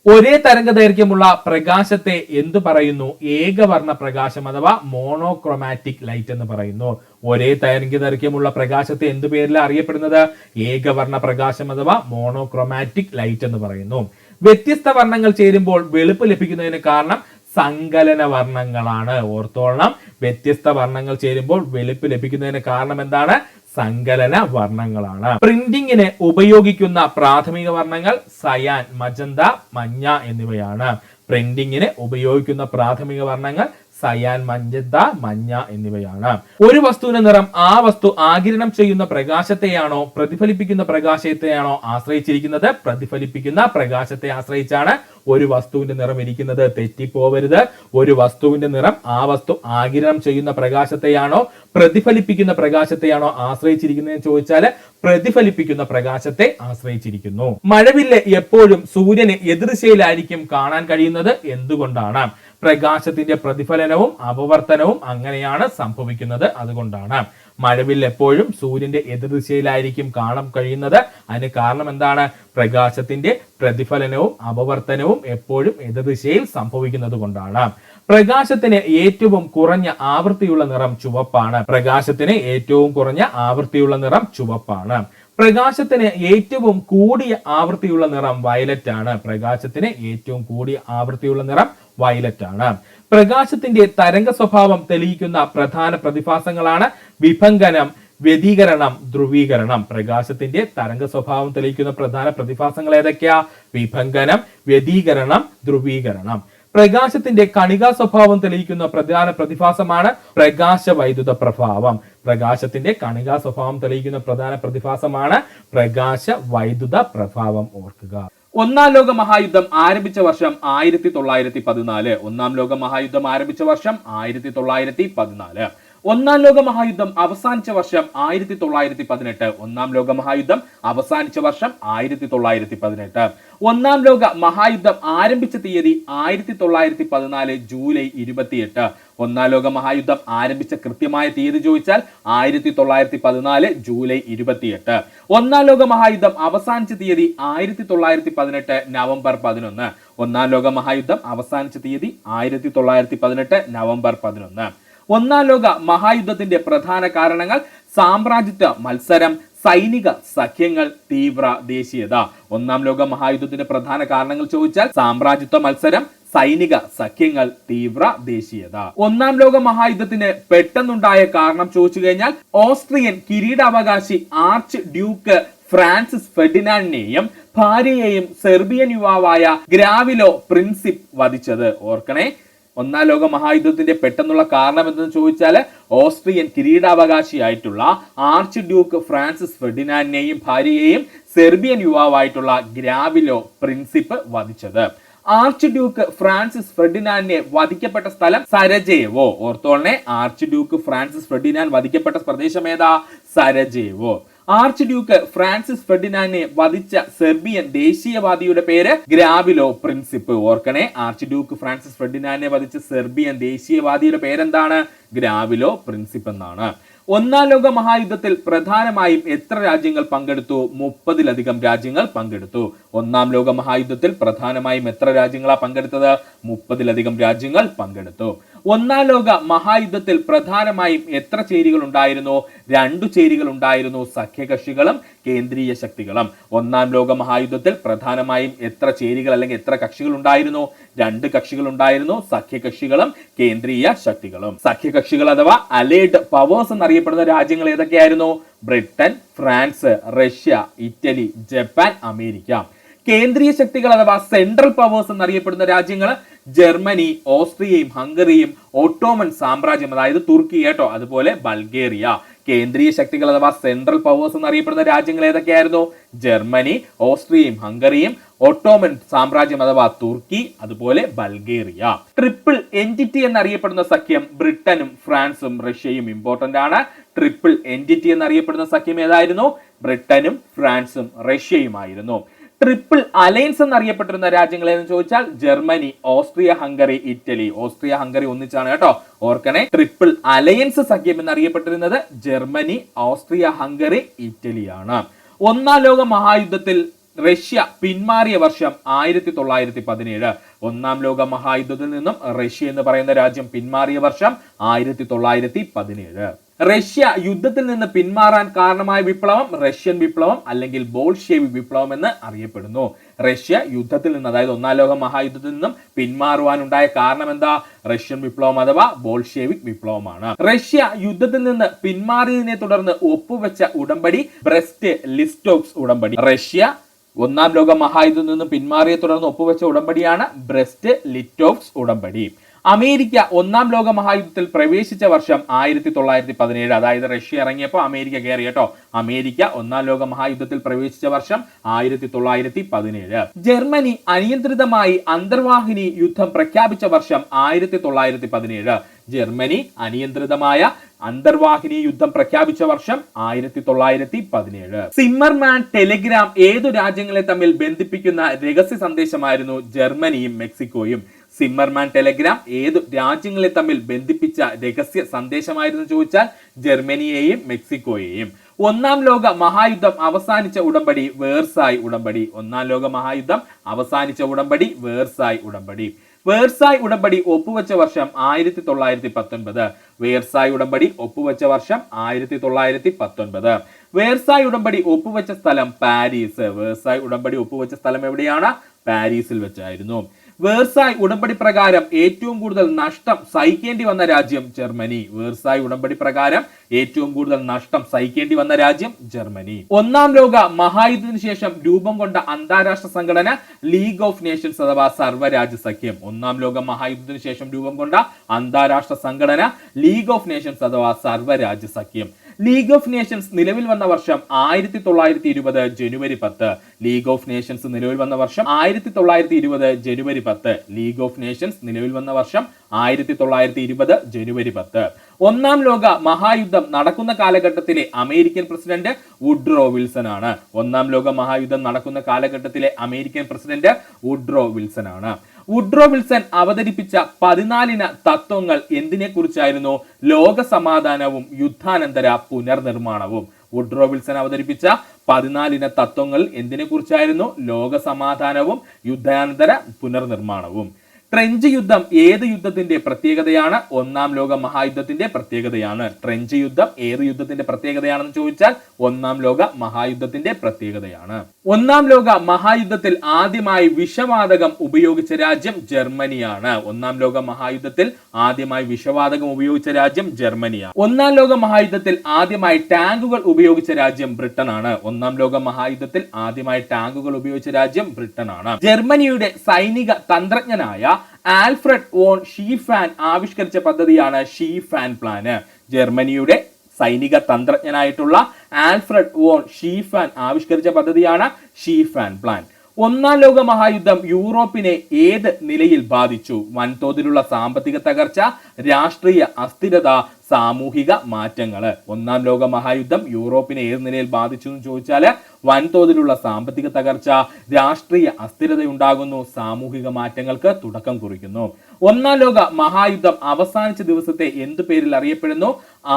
ഒരേ തരംഗദൈർഘ്യമുള്ള പ്രകാശത്തെ എന്തു പറയുന്നു? ഏകവർണ്ണ പ്രകാശം അഥവാ മോണോക്രോമാറ്റിക് ലൈറ്റ് എന്ന് പറയുന്നു. ഒരേ തരംഗദൈർഘ്യമുള്ള പ്രകാശത്തെ എന്തു പേരിൽ അറിയപ്പെടുന്നത്? ഏകവർണ്ണ പ്രകാശം അഥവാ മോണോക്രോമാറ്റിക് ലൈറ്റ് എന്ന് പറയുന്നു. വ്യത്യസ്ത വർണ്ണങ്ങൾ ചേരുമ്പോൾ വെളുപ്പ് ലഭിക്കുന്നതിന് കാരണം സങ്കലന വർണ്ണങ്ങളാണ്. ഓർത്തോളണം, വ്യത്യസ്ത വർണ്ണങ്ങൾ ചേരുമ്പോൾ വെളുപ്പ് ലഭിക്കുന്നതിന് കാരണം എന്താണ്? സങ്കലന വർണ്ണങ്ങളാണ്. പ്രിന്റിങ്ങിന് ഉപയോഗിക്കുന്ന പ്രാഥമിക വർണ്ണങ്ങൾ സയാൻ, മജന്ത, മഞ്ഞ എന്നിവയാണ്. പ്രിന്റിങ്ങിന് ഉപയോഗിക്കുന്ന പ്രാഥമിക വർണ്ണങ്ങൾ സയാൻ, മജന്ത, മഞ്ഞ എന്നിവയാണ്. ഒരു വസ്തുവിന്റെ നിറം ആ വസ്തു ആഗിരണം ചെയ്യുന്ന പ്രകാശത്തെയാണോ പ്രതിഫലിപ്പിക്കുന്ന പ്രകാശത്തെയാണോ ആശ്രയിച്ചിരിക്കുന്നത്? പ്രതിഫലിപ്പിക്കുന്ന പ്രകാശത്തെ ആശ്രയിച്ചാണ് ഒരു വസ്തുവിന്റെ നിറം ഇരിക്കുന്നത്. തെറ്റിപ്പോവരുത്. ഒരു വസ്തുവിന്റെ നിറം ആ വസ്തു ആഗിരണം ചെയ്യുന്ന പ്രകാശത്തെയാണോ പ്രതിഫലിപ്പിക്കുന്ന പ്രകാശത്തെയാണോ ആശ്രയിച്ചിരിക്കുന്നതെന്ന് ചോദിച്ചാൽ പ്രതിഫലിപ്പിക്കുന്ന പ്രകാശത്തെ ആശ്രയിച്ചിരിക്കുന്നു. മഴവില്ല് എപ്പോഴും സൂര്യന് എതിർദിശയിലായിരിക്കും കാണാൻ കഴിയുന്നത്. എന്തുകൊണ്ടാണ്? പ്രകാശത്തിന്റെ പ്രതിഫലനവും അപവർത്തനവും അങ്ങനെയാണ് സംഭവിക്കുന്നത്. അതുകൊണ്ടാണ് മഴവില്ല് എപ്പോഴും സൂര്യന്റെ എതിർദിശയിലായിരിക്കും കാണാൻ കഴിയുന്നത്. അതിന് കാരണം എന്താണ്? പ്രകാശത്തിന്റെ പ്രതിഫലനവും അപവർത്തനവും എപ്പോഴും എതിർദിശയിൽ സംഭവിക്കുന്നത് കൊണ്ടാണ്. പ്രകാശത്തിന് ഏറ്റവും കുറഞ്ഞ ആവൃത്തിയുള്ള നിറം ചുവപ്പാണ്. പ്രകാശത്തിന് ഏറ്റവും കുറഞ്ഞ ആവൃത്തിയുള്ള നിറം ചുവപ്പാണ്. പ്രകാശത്തിന് ഏറ്റവും കൂടിയ ആവൃത്തിയുള്ള നിറം വയലറ്റ് ആണ്. പ്രകാശത്തിന് ഏറ്റവും കൂടിയ ആവൃത്തിയുള്ള നിറം വയലറ്റ് ആണ്. പ്രകാശത്തിന്റെ തരംഗ സ്വഭാവം തെളിയിക്കുന്ന പ്രധാന പ്രതിഭാസങ്ങളാണ് വിഭങ്കനം, വ്യതികരണം, ധ്രുവീകരണം. പ്രകാശത്തിന്റെ തരംഗ സ്വഭാവം തെളിയിക്കുന്ന പ്രധാന പ്രതിഭാസങ്ങൾ ഏതൊക്കെയാ? വിഭങ്കനം, വ്യതികരണം, ധ്രുവീകരണം. പ്രകാശത്തിന്റെ കണികാ സ്വഭാവം തെളിയിക്കുന്ന പ്രധാന പ്രതിഭാസമാണ് പ്രകാശ വൈദ്യുത പ്രഭാവം. പ്രകാശത്തിന്റെ കണികാ സ്വഭാവം തെളിയിക്കുന്ന പ്രധാന പ്രതിഭാസമാണ് പ്രകാശ വൈദ്യുത പ്രഭാവം. ഓർക്കുക. ഒന്നാം ലോക മഹായുദ്ധം ആരംഭിച്ച വർഷം 1914. ഒന്നാം ലോക മഹായുദ്ധം ആരംഭിച്ച വർഷം 1914. ഒന്നാം ലോക മഹായുദ്ധം അവസാനിച്ച വർഷം 1918. ഒന്നാം ലോക മഹായുദ്ധം അവസാനിച്ച വർഷം 1918. ഒന്നാം ലോക മഹായുദ്ധം ആരംഭിച്ച തീയതി 1914 ജൂലൈ 28. ഒന്നാം ലോക മഹായുദ്ധം ആരംഭിച്ച കൃത്യമായ തീയതി ചോദിച്ചാൽ 1914 ജൂലൈ 28. ഒന്നാം ലോക മഹായുദ്ധം അവസാനിച്ച തീയതി 1918 നവംബർ 11. ഒന്നാം ലോക മഹായുദ്ധം അവസാനിച്ച തീയതി 1918 നവംബർ 11. ഒന്നാം ലോക മഹായുദ്ധത്തിന്റെ പ്രധാന കാരണങ്ങൾ സാമ്രാജ്യത്വ മത്സരം, സൈനിക സഖ്യങ്ങൾ, തീവ്ര ദേശീയത. ഒന്നാം ലോക മഹായുദ്ധത്തിന്റെ പ്രധാന കാരണങ്ങൾ ചോദിച്ചാൽ സാമ്രാജ്യത്വ മത്സരം, സൈനിക സഖ്യങ്ങൾ, തീവ്ര ദേശീയത. ഒന്നാം ലോക മഹായുദ്ധത്തിന് പെട്ടെന്നുണ്ടായ കാരണം ചോദിച്ചു കഴിഞ്ഞാൽ ഓസ്ട്രിയൻ കിരീടാവകാശി ആർച്ച് ഡ്യൂക്ക് ഫ്രാൻസിസ് ഫെർഡിനാൻഡിനെയും ഭാര്യയെയും സെർബിയൻ യുവാവായ ഗ്രാവിലോ പ്രിൻസിപ്പ് വധിച്ചത്. ഓർക്കണേ, ഒന്നാം ലോക മഹായുദ്ധത്തിന്റെ പെട്ടെന്നുള്ള കാരണം എന്തെന്ന് ചോദിച്ചാൽ ഓസ്ട്രിയൻ കിരീടാവകാശിയായിട്ടുള്ള ആർച്ച് ഡ്യൂക്ക് ഫ്രാൻസിസ് ഫെർഡിനാൻഡിനെയും ഭാര്യയെയും സെർബിയൻ യുവാവായിട്ടുള്ള ഗ്രാവിലോ പ്രിൻസിപ്പ് വധിച്ചത്. ആർച്ച് ഡ്യൂക്ക് ഫ്രാൻസിസ് ഫെർഡിനാൻഡിനെ വധിക്കപ്പെട്ട സ്ഥലം സരജേവോ. ഓർത്തോളനെ, ആർച്ച് ഡ്യൂക്ക് ഫ്രാൻസിസ് ഫെർഡിനാൻഡ് വധിക്കപ്പെട്ട പ്രദേശം ഏതാ? സരജേവോ. ആർച്ച് ഡ്യൂക്ക് ഫ്രാൻസിസ് ഫെർഡിനാൻഡിനെ വധിച്ച സെർബിയൻ ദേശീയവാദിയുടെ പേര് ഗ്രാവിലോ പ്രിൻസിപ്പ്. ഓർക്കണേ, ആർച്ച് ഡ്യൂക്ക് ഫ്രാൻസിസ് ഫെർഡിനാൻഡിനെ വധിച്ച സെർബിയൻ ദേശീയവാദിയുടെ പേരെന്താണ്? ഗ്രാവിലോ പ്രിൻസിപ്പ് എന്നാണ്. ഒന്നാം ലോക മഹായുദ്ധത്തിൽ പ്രധാനമായും എത്ര രാജ്യങ്ങൾ പങ്കെടുത്തു? 30-ലധികം രാജ്യങ്ങൾ പങ്കെടുത്തു. ഒന്നാം ലോക മഹായുദ്ധത്തിൽ പ്രധാനമായും എത്ര രാജ്യങ്ങളാണ് പങ്കെടുത്തത്? 30-ലധികം രാജ്യങ്ങൾ പങ്കെടുത്തു. ഒന്നാം ലോക മഹായുദ്ധത്തിൽ പ്രധാനമായും എത്ര ചേരികൾ ഉണ്ടായിരുന്നു? 2 ചേരികൾ ഉണ്ടായിരുന്നു, സഖ്യകക്ഷികളും കേന്ദ്രീയ ശക്തികളും. ഒന്നാം ലോക മഹായുദ്ധത്തിൽ പ്രധാനമായും എത്ര ചേരികൾ അല്ലെങ്കിൽ എത്ര കക്ഷികൾ ഉണ്ടായിരുന്നു? 2 കക്ഷികൾ ഉണ്ടായിരുന്നു, സഖ്യകക്ഷികളും കേന്ദ്രീയ ശക്തികളും. സഖ്യകക്ഷികൾ അഥവാ അലൈഡ് പവേഴ്സ് എന്നറിയപ്പെടുന്ന രാജ്യങ്ങൾ ഏതൊക്കെയായിരുന്നു? Britain, France, Russia, Italy, Japan, America. കേന്ദ്രീയ ശക്തികൾ അഥവാ സെൻട്രൽ പവേഴ്സ് എന്നറിയപ്പെടുന്ന രാജ്യങ്ങൾ ജർമ്മനി, ഓസ്ട്രിയയും ഹംഗറിയും ഓട്ടോമൻ സാമ്രാജ്യം അതായത് തുർക്കി കേട്ടോ, അതുപോലെ ബൾഗേറിയ. കേന്ദ്രീയ ശക്തികൾ അഥവാ സെൻട്രൽ പവേഴ്സ് എന്നറിയപ്പെടുന്ന രാജ്യങ്ങൾ ഏതൊക്കെയായിരുന്നു? ജർമ്മനി, ഓസ്ട്രിയയും ഹംഗറിയും ഓട്ടോമൻ സാമ്രാജ്യം അഥവാ തുർക്കി, അതുപോലെ ബൾഗേറിയ. ട്രിപ്പിൾ എൻറ്റിറ്റി എന്നറിയപ്പെടുന്ന സഖ്യം ബ്രിട്ടനും ഫ്രാൻസും റഷ്യയും. ഇമ്പോർട്ടന്റ് ആണ്. ട്രിപ്പിൾ എൻറ്റിറ്റി എന്നറിയപ്പെടുന്ന സഖ്യം ഏതായിരുന്നു? ബ്രിട്ടനും ഫ്രാൻസും റഷ്യയുമായിരുന്നു. ട്രിപ്പിൾ അലയൻസ് എന്നറിയപ്പെട്ടിരുന്ന രാജ്യങ്ങൾ എന്ന് ചോദിച്ചാൽ Germany, Austria Hungary, Italy. Austria Hungary ഒന്നിച്ചാണ് കേട്ടോ, ഓർക്കണേ. ട്രിപ്പിൾ അലയൻസ് സഖ്യം എന്നറിയപ്പെട്ടിരുന്നത് ജർമ്മനി, ഓസ്ട്രിയ ഹംഗറി, ഇറ്റലിയാണ്. ഒന്നാം ലോക മഹായുദ്ധത്തിൽ റഷ്യ പിന്മാറിയ വർഷം 1917. ഒന്നാം ലോക മഹായുദ്ധത്തിൽ നിന്നും റഷ്യ എന്ന് പറയുന്ന രാജ്യം പിന്മാറിയ വർഷം 1917. റഷ്യ യുദ്ധത്തിൽ നിന്ന് പിന്മാറാൻ കാരണമായ വിപ്ലവം റഷ്യൻ വിപ്ലവം അല്ലെങ്കിൽ ബോൾഷെവിക് വിപ്ലവം എന്ന് അറിയപ്പെടുന്നു. റഷ്യ യുദ്ധത്തിൽ നിന്ന്, അതായത് ഒന്നാം ലോക മഹായുദ്ധത്തിൽ നിന്നും പിന്മാറുവാനുണ്ടായ കാരണം എന്താ? റഷ്യൻ വിപ്ലവം അഥവാ ബോൾഷെവിക് വിപ്ലവമാണ്. റഷ്യ യുദ്ധത്തിൽ നിന്ന് പിന്മാറിയതിനെ തുടർന്ന് ഒപ്പുവെച്ച ഉടമ്പടി ബ്രെസ്റ്റ് ലിസ്റ്റോക്സ് ഉടമ്പടി. റഷ്യ ഒന്നാം ലോക മഹായുദ്ധത്തിൽ നിന്നും പിന്മാറിയെ തുടർന്ന് ഒപ്പുവെച്ച ഉടമ്പടിയാണ് ബ്രെസ്റ്റ് ലിറ്റോക്സ് ഉടമ്പടി. അമേരിക്ക ഒന്നാം ലോക മഹായുദ്ധത്തിൽ പ്രവേശിച്ച വർഷം 1917. അതായത് റഷ്യ ഇറങ്ങിയപ്പോൾ അമേരിക്ക കയറി കേട്ടോ. അമേരിക്ക ഒന്നാം ലോക മഹായുദ്ധത്തിൽ പ്രവേശിച്ച വർഷം 1917. ജർമ്മനി അനിയന്ത്രിതമായി അന്തർവാഹിനി യുദ്ധം പ്രഖ്യാപിച്ച വർഷം 1917. ജർമ്മനി അനിയന്ത്രിതമായ അന്തർവാഹിനി യുദ്ധം പ്രഖ്യാപിച്ച വർഷം 1917. സിമ്മർമാൻ ടെലിഗ്രാം ഏതു രാജ്യങ്ങളെ തമ്മിൽ ബന്ധിപ്പിക്കുന്ന രഹസ്യ സന്ദേശമായിരുന്നു? ജർമ്മനിയും മെക്സിക്കോയും. സിമ്മർമാൻ ടെലിഗ്രാം ഏതു രാജ്യങ്ങളെ തമ്മിൽ ബന്ധിപ്പിച്ച രഹസ്യ സന്ദേശമായിരുന്നു ചോദിച്ചാൽ ജർമ്മനിയെയും മെക്സിക്കോയെയും. ഒന്നാം ലോക മഹായുദ്ധം അവസാനിച്ച ഉടമ്പടി വേഴ്സായ് ഉടമ്പടി. ഒന്നാം ലോക മഹായുദ്ധം അവസാനിച്ച ഉടമ്പടി വേഴ്സായ് ഉടമ്പടി. വേഴ്സായ് ഉടമ്പടി ഒപ്പുവെച്ച വർഷം 1919. വേഴ്സായ് ഉടമ്പടി ഒപ്പുവെച്ച വർഷം 1919. വേഴ്സായ് ഉടമ്പടി ഒപ്പുവെച്ച സ്ഥലം പാരീസ്. വേഴ്സായ് ഉടമ്പടി ഒപ്പുവെച്ച സ്ഥലം എവിടെയാണ്? പാരീസിൽ വെച്ചായിരുന്നു. വേഴ്സായ് ഉടമ്പടി പ്രകാരം ഏറ്റവും കൂടുതൽ നഷ്ടം സഹിക്കേണ്ടി വന്ന രാജ്യം ജർമ്മനി. വേഴ്സായ് ഉടമ്പടി പ്രകാരം ഏറ്റവും കൂടുതൽ നഷ്ടം സഹിക്കേണ്ടി വന്ന രാജ്യം ജർമ്മനി. ഒന്നാം ലോക മഹായുദ്ധത്തിന് ശേഷം രൂപം കൊണ്ട അന്താരാഷ്ട്ര സംഘടന ലീഗ് ഓഫ് നേഷൻസ് അഥവാ സർവ്വരാജ്യ സഖ്യം. ഒന്നാം ലോക മഹായുദ്ധത്തിന് ശേഷം രൂപം കൊണ്ട അന്താരാഷ്ട്ര സംഘടന ലീഗ് ഓഫ് നേഷൻസ് അഥവാ സർവ്വരാജ്യ സഖ്യം. ലീഗ് ഓഫ് നേഷൻസ് നിലവിൽ വന്ന വർഷം 1920 ജനുവരി 10. ലീഗ് ഓഫ് നേഷൻസ് നിലവിൽ വന്ന വർഷം 1920 ജനുവരി 10. ലീഗ് ഓഫ് നേഷൻസ് നിലവിൽ വന്ന വർഷം 1920 ജനുവരി 10. ഒന്നാം ലോക മഹായുദ്ധം നടക്കുന്ന കാലഘട്ടത്തിലെ അമേരിക്കൻ പ്രസിഡന്റ് വുഡ്രോ വിൽസൺ ആണ്. ഒന്നാം ലോക മഹായുദ്ധം നടക്കുന്ന കാലഘട്ടത്തിലെ അമേരിക്കൻ പ്രസിഡന്റ് വുഡ്രോ വിൽസൺ ആണ്. വുഡ്രോ വിൽസൺ അവതരിപ്പിച്ച 14 തത്വങ്ങൾ എന്തിനെ കുറിച്ചായിരുന്നു? ലോക സമാധാനവും യുദ്ധാനന്തര പുനർനിർമ്മാണവും. വുഡ്രോ വിൽസൺ അവതരിപ്പിച്ച 14 തത്വങ്ങൾ എന്തിനെ കുറിച്ചായിരുന്നു? ലോക സമാധാനവും യുദ്ധാനന്തര പുനർനിർമ്മാണവും. ട്രെഞ്ച് യുദ്ധം ഏത് യുദ്ധത്തിന്റെ പ്രത്യേകതയാണ്? ഒന്നാം ലോക മഹായുദ്ധത്തിന്റെ പ്രത്യേകതയാണ്. ട്രെഞ്ച് യുദ്ധം ഏത് യുദ്ധത്തിന്റെ പ്രത്യേകതയാണെന്ന് ചോദിച്ചാൽ ഒന്നാം ലോക മഹായുദ്ധത്തിന്റെ പ്രത്യേകതയാണ്. ഒന്നാം ലോക മഹായുദ്ധത്തിൽ ആദ്യമായി വിഷവാതകം ഉപയോഗിച്ച രാജ്യം ജർമ്മനിയാണ്. ഒന്നാം ലോക മഹായുദ്ധത്തിൽ ആദ്യമായി വിഷവാതകം ഉപയോഗിച്ച രാജ്യം ജർമ്മനിയാണ്. ഒന്നാം ലോക മഹായുദ്ധത്തിൽ ആദ്യമായി ടാങ്കുകൾ ഉപയോഗിച്ച രാജ്യം ബ്രിട്ടനാണ്. ഒന്നാം ലോക മഹായുദ്ധത്തിൽ ആദ്യമായി ടാങ്കുകൾ ഉപയോഗിച്ച രാജ്യം ബ്രിട്ടനാണ്. ജർമ്മനിയുടെ സൈനിക തന്ത്രജ്ഞനായ ആൽഫ്രഡ് വോൺ ഷീഫാൻ ആവിഷ്കരിച്ച പദ്ധതിയാണ് ഷീഫാൻ പ്ലാന്. ജർമ്മനിയുടെ സൈനിക തന്ത്രജ്ഞനായിട്ടുള്ള ആൽഫ്രഡ് വോൺ ഷീഫാൻ ആവിഷ്കരിച്ച പദ്ധതിയാണ് ഷീഫാൻ പ്ലാൻ. ഒന്നാം ലോക മഹായുദ്ധം യൂറോപ്പിനെ ഏത് നിലയിൽ ബാധിച്ചു? വൻതോതിലുള്ള സാമ്പത്തിക തകർച്ച, രാഷ്ട്രീയ അസ്ഥിരത, സാമൂഹിക മാറ്റങ്ങള്. ഒന്നാം ലോക മഹായുദ്ധം യൂറോപ്പിനെ ഏത് നിലയിൽ ബാധിച്ചു എന്ന് ചോദിച്ചാൽ വൻതോതിലുള്ള സാമ്പത്തിക തകർച്ച, രാഷ്ട്രീയ അസ്ഥിരത ഉണ്ടാകുന്നു, സാമൂഹിക മാറ്റങ്ങൾക്ക് തുടക്കം കുറിക്കുന്നു. ഒന്നാം ലോക മഹായുദ്ധം അവസാനിച്ച ദിവസത്തെ എന്ത് പേരിൽ അറിയപ്പെടുന്നു?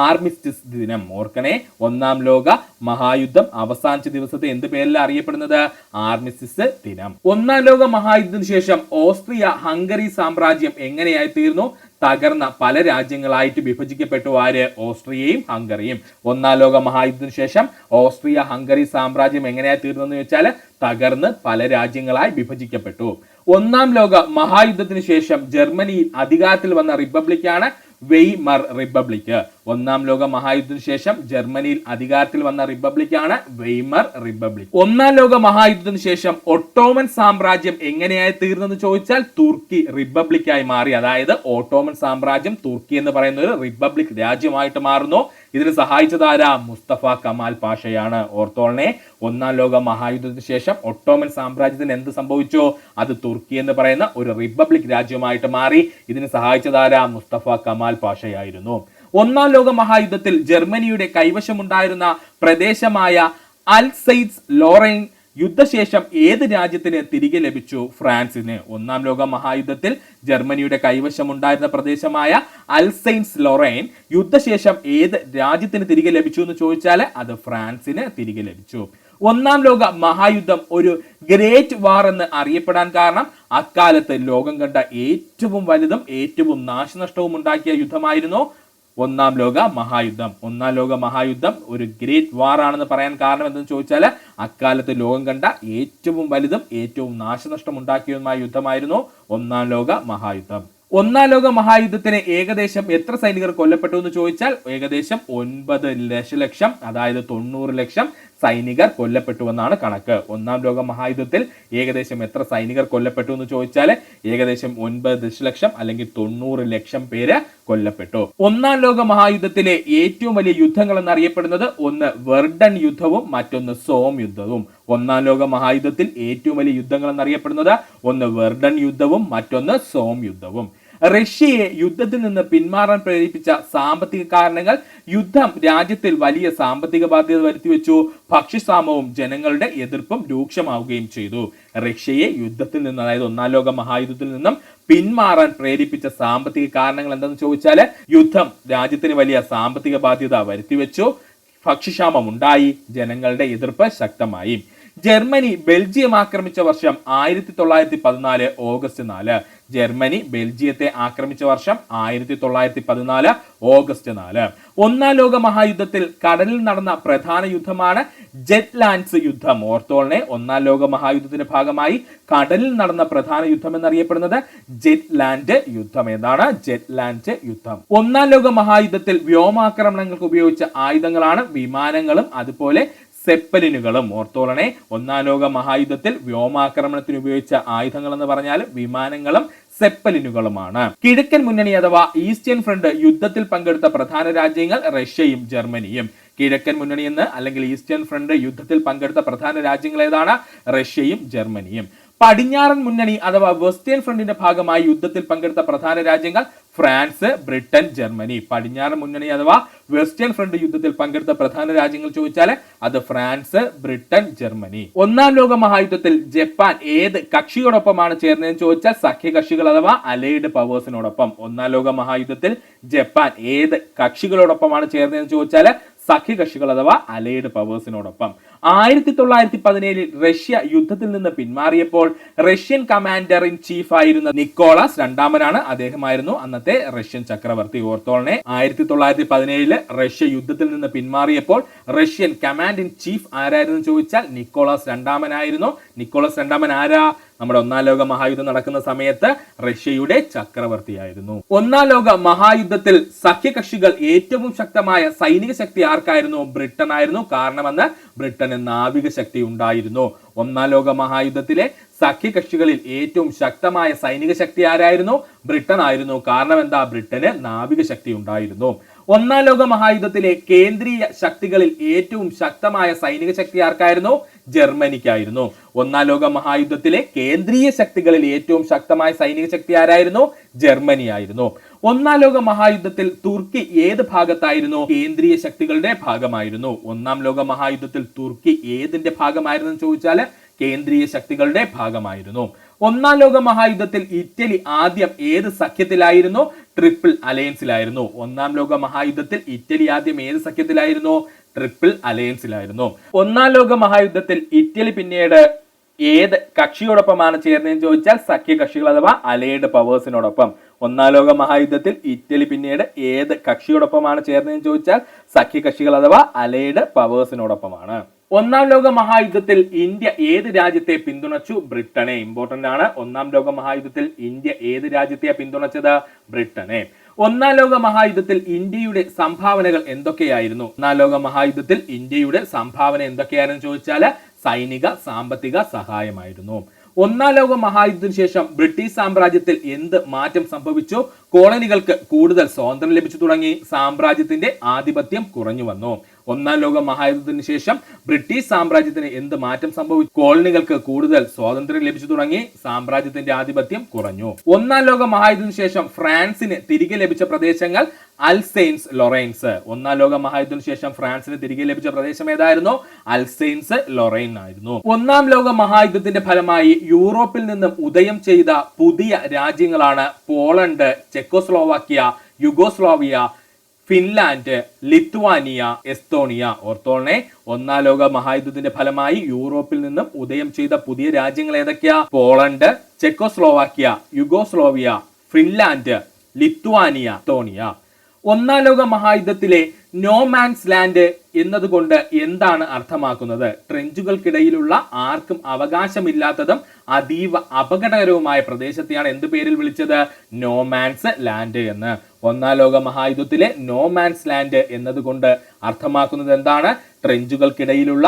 ആർമിസ്റ്റിസ് ദിനം. ഓർക്കണേ, ഒന്നാം ലോക മഹായുദ്ധം അവസാനിച്ച ദിവസത്തെ എന്ത് പേരിൽ അറിയപ്പെടുന്നത്? ആർമിസ്റ്റിസ് ദിനം. ഒന്നാം ലോക മഹായുദ്ധത്തിന് ശേഷം ഓസ്ട്രിയ ഹംഗറി സാമ്രാജ്യം എങ്ങനെയായി തീർന്നു? തകർന്ന പല രാജ്യങ്ങളായിട്ട് വിഭജിക്കപ്പെട്ടു. ആര്? ഓസ്ട്രിയയും ഹംഗറിയും. ഒന്നാം ലോക മഹായുദ്ധത്തിന് ശേഷം ഓസ്ട്രിയ ഹംഗറി സാമ്രാജ്യം എങ്ങനെയായി തീർന്നെന്ന് ചോദിച്ചാൽ തകർന്ന് പല രാജ്യങ്ങളായി വിഭജിക്കപ്പെട്ടു. ഒന്നാം ലോക മഹായുദ്ധത്തിന് ശേഷം ജർമ്മനിയിൽ അധികാരത്തിൽ വന്ന റിപ്പബ്ലിക്കാണ് വെയ്മർ റിപ്പബ്ലിക്. ഒന്നാം ലോക മഹായുദ്ധത്തിന് ശേഷം ജർമ്മനിയിൽ അധികാരത്തിൽ വന്ന റിപ്പബ്ലിക്കാണ് വെയ്മർ റിപ്പബ്ലിക്. ഒന്നാം ലോക മഹായുദ്ധത്തിന് ശേഷം ഒട്ടോമൻ സാമ്രാജ്യം എങ്ങനെയായി തീർന്നെന്ന് ചോദിച്ചാൽ തുർക്കി റിപ്പബ്ലിക്കായി മാറി. അതായത് ഓട്ടോമൻ സാമ്രാജ്യം തുർക്കി എന്ന് പറയുന്ന ഒരു റിപ്പബ്ലിക് രാജ്യമായിട്ട് മാറുന്നു. ഇതിന് സഹായിച്ചതാരാ? മുസ്തഫ കമാൽ പാഷയാണ്. ഓർത്തോളനെ, ഒന്നാം ലോക മഹായുദ്ധത്തിന് ശേഷം ഒട്ടോമൻ സാമ്രാജ്യത്തിന് എന്ത് സംഭവിച്ചു? അത് തുർക്കി എന്ന് പറയുന്ന ഒരു റിപ്പബ്ലിക് രാജ്യമായിട്ട് മാറി. ഇതിന് സഹായിച്ചതാരാ? മുസ്തഫ കമാൽ പാഷയായിരുന്നു. ഒന്നാം ലോക മഹായുദ്ധത്തിൽ ജർമ്മനിയുടെ കൈവശമുണ്ടായിരുന്ന പ്രദേശമായ അൽസൈറ്റ്സ് ലോറൈൻ യുദ്ധശേഷം ഏത് രാജ്യത്തിന് തിരികെ ലഭിച്ചു? ഫ്രാൻസിന്. ഒന്നാം ലോക മഹായുദ്ധത്തിൽ ജർമ്മനിയുടെ കൈവശമുണ്ടായിരുന്ന പ്രദേശമായ അൽസൈൻസ് ലൊറൈൻ യുദ്ധശേഷം ഏത് രാജ്യത്തിന് തിരികെ ലഭിച്ചു എന്ന് ചോദിച്ചാൽ അത് ഫ്രാൻസിന് തിരികെ ലഭിച്ചു. ഒന്നാം ലോക മഹായുദ്ധം ഒരു ഗ്രേറ്റ് വാർ എന്ന് അറിയപ്പെടാൻ കാരണം അക്കാലത്ത് ലോകം കണ്ട ഏറ്റവും വലുതും ഏറ്റവും നാശനഷ്ടവും ഉണ്ടാക്കിയ യുദ്ധമായിരുന്നു ഒന്നാം ലോക മഹായുദ്ധം. ഒന്നാം ലോക മഹായുദ്ധം ഒരു ഗ്രേറ്റ് വാർ ആണെന്ന് പറയാൻ കാരണം എന്തെന്ന് ചോദിച്ചാൽ അക്കാലത്ത് ലോകം കണ്ട ഏറ്റവും വലുതും ഏറ്റവും നാശനഷ്ടം ഉണ്ടാക്കിയതുമായ യുദ്ധമായിരുന്നു ഒന്നാം ലോക മഹായുദ്ധം. ഒന്നാം ലോക മഹായുദ്ധത്തിന് ഏകദേശം എത്ര സൈനികർ കൊല്ലപ്പെട്ടു എന്ന് ചോദിച്ചാൽ ഏകദേശം 9 ദശലക്ഷം, അതായത് 90 ലക്ഷം സൈനികർ കൊല്ലപ്പെട്ടു എന്നാണ് കണക്ക്. ഒന്നാം ലോക മഹായുദ്ധത്തിൽ ഏകദേശം എത്ര സൈനികർ കൊല്ലപ്പെട്ടു എന്ന് ചോദിച്ചാൽ ഏകദേശം 9 ദശലക്ഷം അല്ലെങ്കിൽ 90 ലക്ഷം പേര് കൊല്ലപ്പെട്ടു. ഒന്നാം ലോക മഹായുദ്ധത്തിലെ ഏറ്റവും വലിയ യുദ്ധങ്ങൾ എന്നറിയപ്പെടുന്നത് ഒന്ന് വെർഡൻ യുദ്ധവും മറ്റൊന്ന് സോം യുദ്ധവും. ഒന്നാം ലോക മഹായുദ്ധത്തിൽ ഏറ്റവും വലിയ യുദ്ധങ്ങൾ എന്നറിയപ്പെടുന്നത് ഒന്ന് വെർഡൻ യുദ്ധവും മറ്റൊന്ന് സോം യുദ്ധവും. റഷ്യയെ യുദ്ധത്തിൽ നിന്ന് പിന്മാറാൻ പ്രേരിപ്പിച്ച സാമ്പത്തിക കാരണങ്ങൾ: യുദ്ധം രാജ്യത്തിൽ വലിയ സാമ്പത്തിക ബാധ്യത വരുത്തിവെച്ചു, ഭക്ഷ്യക്ഷാമവും ജനങ്ങളുടെ എതിർപ്പും രൂക്ഷമാവുകയും ചെയ്തു. റഷ്യയെ യുദ്ധത്തിൽ നിന്ന്, അതായത് ഒന്നാം ലോക മഹായുദ്ധത്തിൽ നിന്നും പിന്മാറാൻ പ്രേരിപ്പിച്ച സാമ്പത്തിക കാരണങ്ങൾ എന്തെന്ന് ചോദിച്ചാൽ യുദ്ധം രാജ്യത്തിന് വലിയ സാമ്പത്തിക ബാധ്യത വരുത്തിവെച്ചു, ഭക്ഷ്യക്ഷാമം ഉണ്ടായി, ജനങ്ങളുടെ എതിർപ്പ് ശക്തമായി. ജർമ്മനി ബെൽജിയം ആക്രമിച്ച വർഷം 1914 ഓഗസ്റ്റ് 4. ജർമ്മനി ബെൽജിയത്തെ ആക്രമിച്ച വർഷം 1914 ഓഗസ്റ്റ് 4. ഒന്നാം ലോക മഹായുദ്ധത്തിൽ കടലിൽ നടന്ന പ്രധാന യുദ്ധമാണ് ജെറ്റ്ലാൻഡ്സ് യുദ്ധം. ഓർത്തോളനെ, ഒന്നാം ലോക മഹായുദ്ധത്തിന്റെ ഭാഗമായി കടലിൽ നടന്ന പ്രധാന യുദ്ധം എന്നറിയപ്പെടുന്നത് ജെറ്റ്ലാൻഡ് യുദ്ധം. ഏതാണ്? ജെറ്റ്ലാൻഡ് യുദ്ധം. ഒന്നാം ലോക മഹായുദ്ധത്തിൽ വ്യോമാക്രമണങ്ങൾക്ക് ഉപയോഗിച്ച ആയുധങ്ങളാണ് വിമാനങ്ങളും അതുപോലെ സെപ്പലിനുകളും. ഓർത്തോളനെ, ഒന്നാം ലോക മഹായുദ്ധത്തിൽ വ്യോമാക്രമണത്തിന് ഉപയോഗിച്ച ആയുധങ്ങൾ എന്ന് പറഞ്ഞാൽ വിമാനങ്ങളും സെപ്പലിനുകളുമാണ്. കിഴക്കൻ മുന്നണി അഥവാ ഈസ്റ്റേൺ ഫ്രണ്ട് യുദ്ധത്തിൽ പങ്കെടുത്ത പ്രധാന രാജ്യങ്ങൾ റഷ്യയും ജർമ്മനിയും. കിഴക്കൻ മുന്നണി എന്ന് അല്ലെങ്കിൽ ഈസ്റ്റേൺ ഫ്രണ്ട് യുദ്ധത്തിൽ പങ്കെടുത്ത പ്രധാന രാജ്യങ്ങൾ ഏതാണ്? റഷ്യയും ജർമ്മനിയും. പടിഞ്ഞാറൻ മുന്നണി അഥവാ വെസ്റ്റേൺ ഫ്രണ്ടിന്റെ ഭാഗമായി യുദ്ധത്തിൽ പങ്കെടുത്ത പ്രധാന രാജ്യങ്ങൾ ഫ്രാൻസ്, ബ്രിട്ടൻ, ജർമ്മനി. പടിഞ്ഞാറൻ മുന്നണി അഥവാ വെസ്റ്റേൺ ഫ്രണ്ട് യുദ്ധത്തിൽ പങ്കെടുത്ത പ്രധാന രാജ്യങ്ങൾ ചോദിച്ചാൽ അത് ഫ്രാൻസ്, ബ്രിട്ടൻ, ജർമ്മനി. ഒന്നാം ലോക മഹായുദ്ധത്തിൽ ജപ്പാൻ ഏത് കക്ഷിയോടൊപ്പമാണ് ചേർന്നതെന്ന് ചോദിച്ചാൽ സഖ്യകക്ഷികൾ അഥവാ അലൈഡ് പവേഴ്സിനോടൊപ്പം. ഒന്നാം ലോക മഹായുദ്ധത്തിൽ ജപ്പാൻ ഏത് കക്ഷികളോടൊപ്പമാണ് ചേർന്നതെന്ന് ചോദിച്ചാൽ സഖ്യകക്ഷികൾ അഥവാ അലൈഡ് പവേഴ്സിനോടൊപ്പം. 1917 റഷ്യ യുദ്ധത്തിൽ നിന്ന് പിന്മാറിയപ്പോൾ റഷ്യൻ കമാൻഡർ ഇൻ ചീഫ് ആയിരുന്ന നിക്കോളാസ് രണ്ടാമനാണ്. അദ്ദേഹമായിരുന്നു അന്നത്തെ റഷ്യൻ ചക്രവർത്തി. ഓർത്തോളനെ, 1917 റഷ്യ യുദ്ധത്തിൽ നിന്ന് പിന്മാറിയപ്പോൾ റഷ്യൻ കമാൻഡർ ഇൻ ചീഫ് ആരായിരുന്നു ചോദിച്ചാൽ നിക്കോളാസ് രണ്ടാമനായിരുന്നു. നിക്കോളാസ് രണ്ടാമൻ ആരാ? നമ്മുടെ ഒന്നാം ലോക മഹായുദ്ധം നടക്കുന്ന സമയത്ത് റഷ്യയുടെ ചക്രവർത്തിയായിരുന്നു. ഒന്നാം ലോക മഹായുദ്ധത്തിൽ സഖ്യകക്ഷികൾ ഏറ്റവും ശക്തമായ സൈനിക ശക്തി ആർക്കായിരുന്നു? ബ്രിട്ടൻ ആയിരുന്നു. കാരണമെന്ന് ബ്രിട്ടന് നാവിക ശക്തി ഉണ്ടായിരുന്നു. ഒന്നാം ലോക മഹായുദ്ധത്തിലെ സഖ്യകക്ഷികളിൽ ഏറ്റവും ശക്തമായ സൈനിക ശക്തി ആരായിരുന്നു? ബ്രിട്ടൻ ആയിരുന്നു. കാരണം എന്താ? ബ്രിട്ടന് നാവിക ശക്തി ഉണ്ടായിരുന്നു. ഒന്നാം ലോക മഹായുദ്ധത്തിലെ കേന്ദ്രീയ ശക്തികളിൽ ഏറ്റവും ശക്തമായ സൈനിക ശക്തി ആർക്കായിരുന്നു? ജർമ്മനിക്കായിരുന്നു. ഒന്നാം ലോക മഹായുദ്ധത്തിലെ കേന്ദ്രീയ ശക്തികളിൽ ഏറ്റവും ശക്തമായ സൈനിക ശക്തി ആരായിരുന്നു? ജർമ്മനി ആയിരുന്നു. ഒന്നാം ലോക മഹായുദ്ധത്തിൽ തുർക്കി ഏത് ഭാഗത്തായിരുന്നു? കേന്ദ്രീയ ശക്തികളുടെ ഭാഗമായിരുന്നു. ഒന്നാം ലോക മഹായുദ്ധത്തിൽ തുർക്കി ഏതിന്റെ ഭാഗമായിരുന്നു ചോദിച്ചാൽ കേന്ദ്രീയ ശക്തികളുടെ ഭാഗമായിരുന്നു. ഒന്നാം ലോക മഹായുദ്ധത്തിൽ ഇറ്റലി ആദ്യം ഏത് സഖ്യത്തിലായിരുന്നു? ട്രിപ്പിൾ അലയൻസിലായിരുന്നു. ഒന്നാം ലോക മഹായുദ്ധത്തിൽ ഇറ്റലി ആദ്യം ഏത് സഖ്യത്തിലായിരുന്നു? ട്രിപ്പിൾ അലയൻസിലായിരുന്നു. ഒന്നാം ലോക മഹായുദ്ധത്തിൽ ഇറ്റലി പിന്നീട് ഏത് കക്ഷിയോടൊപ്പമാണ് ചേർന്നതെന്ന് ചോദിച്ചാൽ സഖ്യകക്ഷികൾ അഥവാ അലൈഡ് പവേഴ്സിനോടൊപ്പം. ഒന്നാം ലോക മഹായുദ്ധത്തിൽ ഇറ്റലി പിന്നീട് ഏത് കക്ഷിയോടൊപ്പമാണ് ചേർന്നതെന്ന് ചോദിച്ചാൽ സഖ്യകക്ഷികൾ അഥവാ അലൈഡ് പവേഴ്സിനോടൊപ്പമാണ്. ഒന്നാം ലോക മഹായുദ്ധത്തിൽ ഇന്ത്യ ഏത് രാജ്യത്തെ പിന്തുണച്ചു? ബ്രിട്ടനെ. ഇമ്പോർട്ടന്റ് ആണ്. ഒന്നാം ലോക മഹായുദ്ധത്തിൽ ഇന്ത്യ ഏത് രാജ്യത്തെ പിന്തുണച്ചത്? ബ്രിട്ടനെ. ഒന്നാം ലോക മഹായുദ്ധത്തിൽ ഇന്ത്യയുടെ സംഭാവനകൾ എന്തൊക്കെയായിരുന്നു? ഒന്നാം ലോക മഹായുദ്ധത്തിൽ ഇന്ത്യയുടെ സംഭാവന എന്തൊക്കെയായിരുന്നു ചോദിച്ചാൽ സൈനിക സാമ്പത്തിക സഹായമായിരുന്നു. ഒന്നാം ലോക മഹായുദ്ധത്തിന് ശേഷം ബ്രിട്ടീഷ് സാമ്രാജ്യത്തിൽ എന്ത് മാറ്റം സംഭവിച്ചു? കോളനികൾക്ക് കൂടുതൽ സ്വാതന്ത്ര്യം ലഭിച്ചു തുടങ്ങി. സാമ്രാജ്യത്തിന്റെ ആധിപത്യം കുറഞ്ഞു വന്നു. ഒന്നാം ലോക മഹായുദ്ധത്തിന് ശേഷം ബ്രിട്ടീഷ് സാമ്രാജ്യത്തിന് എന്ത് മാറ്റം സംഭവിച്ചു? കോളനികൾക്ക് കൂടുതൽ സ്വാതന്ത്ര്യം ലഭിച്ചു തുടങ്ങി. സാമ്രാജ്യത്തിന്റെ ആധിപത്യം കുറഞ്ഞു. ഒന്നാം ലോക മഹായുദ്ധത്തിന് ശേഷം ഫ്രാൻസിന് തിരികെ ലഭിച്ച പ്രദേശങ്ങൾ അൽസെയിൻസ്, ലൊറൈൻസ്. ഒന്നാം ലോക മഹായുദ്ധത്തിന് ശേഷം ഫ്രാൻസിന് തിരികെ ലഭിച്ച പ്രദേശം ഏതായിരുന്നു? അൽസെയിൻസ്, ലൊറൈൻ ആയിരുന്നു. ഒന്നാം ലോക മഹായുദ്ധത്തിന്റെ ഫലമായി യൂറോപ്പിൽ നിന്നും ഉദയം ചെയ്ത പുതിയ രാജ്യങ്ങളാണ് Poland, Czechoslovakia, Yugoslavia, Finland, Lithuania, Estonia. ഓർത്തോളനെ, ഒന്നാം ലോക മഹായുദ്ധത്തിന്റെ ഫലമായി യൂറോപ്പിൽ നിന്നും ഉദയം ചെയ്ത പുതിയ രാജ്യങ്ങൾ ഏതൊക്കെയാ? Poland, Czechoslovakia, Yugoslavia, Finland, Lithuania, Estonia. ഒന്നാം ലോക മഹായുദ്ധത്തിലെ നോ മാൻസ് ലാൻഡ് എന്നതുകൊണ്ട് എന്താണ് അർത്ഥമാക്കുന്നത്? ട്രെഞ്ചുകൾക്കിടയിലുള്ള ആർക്കും അവകാശമില്ലാത്തതും അതീവ അപകടകരവുമായ പ്രദേശത്തെയാണ് എന്ത് പേരിൽ വിളിച്ചത്? നോ മാൻസ് ലാൻഡ് എന്ന്. ഒന്നാം ലോക മഹായുദ്ധത്തിലെ നോ മാൻസ് ലാൻഡ് എന്നതുകൊണ്ട് അർത്ഥമാക്കുന്നത് എന്താണ്? ട്രെഞ്ചുകൾക്കിടയിലുള്ള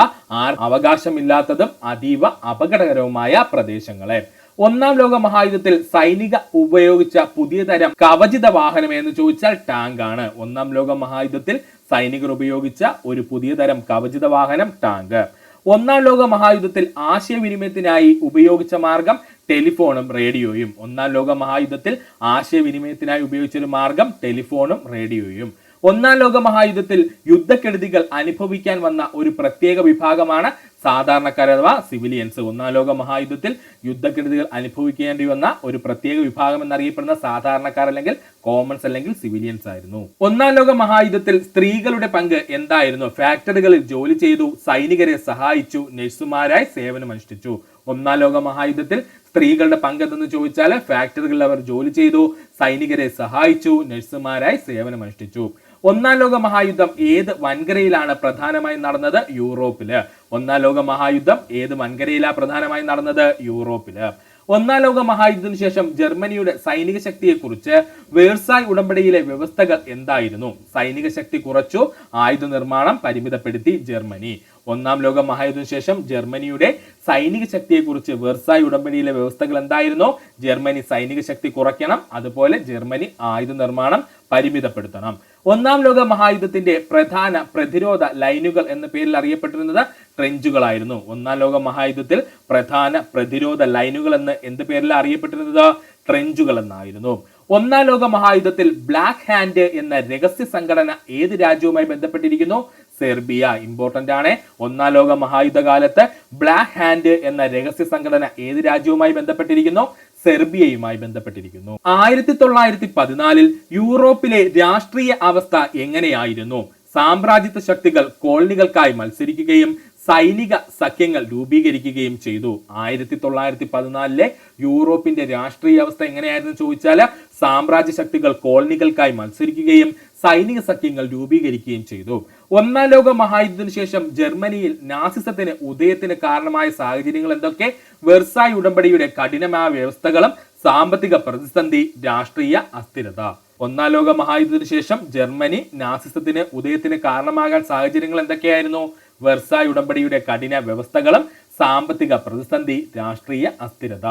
അവകാശമില്ലാത്തതും അതീവ അപകടകരവുമായ പ്രദേശങ്ങളെ. ഒന്നാം ലോക മഹായുദ്ധത്തിൽ സൈനിക ഉപയോഗിച്ച പുതിയ തരം കവചിത വാഹനം എന്ന് ചോദിച്ചാൽ ടാങ്ക് ആണ്. ഒന്നാം ലോക മഹായുദ്ധത്തിൽ സൈനികർ ഉപയോഗിച്ച ഒരു പുതിയ തരം കവചിത വാഹനം ടാങ്ക്. ഒന്നാം ലോക മഹായുദ്ധത്തിൽ ആശയവിനിമയത്തിനായി ഉപയോഗിച്ച മാർഗം ടെലിഫോണും റേഡിയോയും. ഒന്നാം ലോക മഹായുദ്ധത്തിൽ ആശയവിനിമയത്തിനായി ഉപയോഗിച്ചൊരു മാർഗം ടെലിഫോണും റേഡിയോയും. ഒന്നാം ലോക മഹായുദ്ധത്തിൽ യുദ്ധക്കെടുതികൾ അനുഭവിക്കാൻ വന്ന ഒരു പ്രത്യേക വിഭാഗമാണ് സാധാരണക്കാർ അഥവാ സിവിലിയൻസ്. ഒന്നാം ലോക മഹായുദ്ധത്തിൽ യുദ്ധക്കെടുതികൾ അനുഭവിക്കേണ്ടി വന്ന ഒരു പ്രത്യേക വിഭാഗം എന്നറിയപ്പെടുന്ന സാധാരണക്കാർ അല്ലെങ്കിൽ കോമൺസ് അല്ലെങ്കിൽ സിവിലിയൻസ് ആയിരുന്നു. ഒന്നാം ലോക മഹായുദ്ധത്തിൽ സ്ത്രീകളുടെ പങ്ക് എന്തായിരുന്നു? ഫാക്ടറികളിൽ ജോലി ചെയ്തു, സൈനികരെ സഹായിച്ചു, നഴ്സുമാരായി സേവനമനുഷ്ഠിച്ചു. ഒന്നാം ലോക മഹായുദ്ധത്തിൽ സ്ത്രീകളുടെ പങ്ക് എന്തെന്ന് ചോദിച്ചാൽ ഫാക്ടറികളിൽ അവർ ജോലി ചെയ്തു, സൈനികരെ സഹായിച്ചു, നഴ്സുമാരായി സേവനമനുഷ്ഠിച്ചു. ഒന്നാം ലോക മഹായുദ്ധം ഏത് വൻകരയിലാണ് പ്രധാനമായും നടന്നത്? യൂറോപ്പില്. ഒന്നാം ലോക മഹായുദ്ധം ഏത് വൻകരയിലാണ് പ്രധാനമായും നടന്നത്? യൂറോപ്പില്. ഒന്നാം ലോക മഹായുദ്ധത്തിന് ശേഷം ജർമ്മനിയുടെ സൈനിക ശക്തിയെക്കുറിച്ച് വേഴ്സായ് ഉടമ്പടിയിലെ വ്യവസ്ഥകൾ എന്തായിരുന്നു? സൈനിക ശക്തി കുറച്ചു, ആയുധ നിർമ്മാണം പരിമിതപ്പെടുത്തി ജർമ്മനി. ഒന്നാം ലോക മഹായുദ്ധത്തിന് ശേഷം ജർമ്മനിയുടെ സൈനിക ശക്തിയെക്കുറിച്ച് വേഴ്സായ് ഉടമ്പടിയിലെ വ്യവസ്ഥകൾ എന്തായിരുന്നു? ജർമ്മനി സൈനിക ശക്തി കുറയ്ക്കണം, അതുപോലെ ജർമ്മനി ആയുധ നിർമ്മാണം പരിമിതപ്പെടുത്തണം. ഒന്നാം ലോക മഹായുദ്ധത്തിന്റെ പ്രധാന പ്രതിരോധ ലൈനുകൾ എന്ന പേരിൽ അറിയപ്പെട്ടിരുന്നത് ട്രെഞ്ചുകളായിരുന്നു. ഒന്നാം ലോക മഹായുദ്ധത്തിൽ പ്രധാന പ്രതിരോധ ലൈനുകൾ എന്ന് എന്ത് പേരിലാണ് അറിയപ്പെട്ടിരുന്നത്? ട്രെഞ്ചുകൾ എന്നായിരുന്നു. ഒന്നാം ലോക മഹായുദ്ധത്തിൽ ബ്ലാക്ക് ഹാൻഡ് എന്ന രഹസ്യ സംഘടന ഏത് രാജ്യവുമായി ബന്ധപ്പെട്ടിരിക്കുന്നു? സെർബിയ. ഇമ്പോർട്ടന്റ് ആണ്. ഒന്നാം ലോക മഹായുദ്ധ കാലത്ത് ബ്ലാക്ക് ഹാൻഡ് എന്ന രഹസ്യ സംഘടന ഏത് രാജ്യവുമായി ബന്ധപ്പെട്ടിരിക്കുന്നു? സെർബിയയുമായി ബന്ധപ്പെട്ടിരിക്കുന്നു. 1914 യൂറോപ്പിലെ രാഷ്ട്രീയ അവസ്ഥ എങ്ങനെയായിരുന്നു? സാമ്രാജ്യത്വ ശക്തികൾ കോളനികൾക്കായി മത്സരിക്കുകയും സൈനിക സഖ്യങ്ങൾ രൂപീകരിക്കുകയും ചെയ്തു. 1914 യൂറോപ്പിന്റെ രാഷ്ട്രീയ അവസ്ഥ എങ്ങനെയായിരുന്നു ചോദിച്ചാൽ സാമ്രാജ്യ ശക്തികൾ കോളനികൾക്കായി മത്സരിക്കുകയും സൈനിക സഖ്യങ്ങൾ രൂപീകരിക്കുകയും ചെയ്തു. ഒന്നാം ലോക മഹായുദ്ധത്തിന് ശേഷം ജർമ്മനിയിൽ നാസിസത്തിന് ഉദയത്തിന് കാരണമായ സാഹചര്യങ്ങൾ എന്തൊക്കെ? വെർസായ് ഉടമ്പടിയുടെ കഠിനമായ വ്യവസ്ഥകളും സാമ്പത്തിക പ്രതിസന്ധി, രാഷ്ട്രീയ അസ്ഥിരത. ഒന്നാം ലോക മഹായുദ്ധത്തിന് ശേഷം ജർമ്മനി നാസിസത്തിന് ഉദയത്തിന് കാരണമാകാൻ സാഹചര്യങ്ങൾ എന്തൊക്കെയായിരുന്നു? വെർസായ് ഉടമ്പടിയുടെ കഠിന വ്യവസ്ഥകളും സാമ്പത്തിക പ്രതിസന്ധി, രാഷ്ട്രീയ അസ്ഥിരത.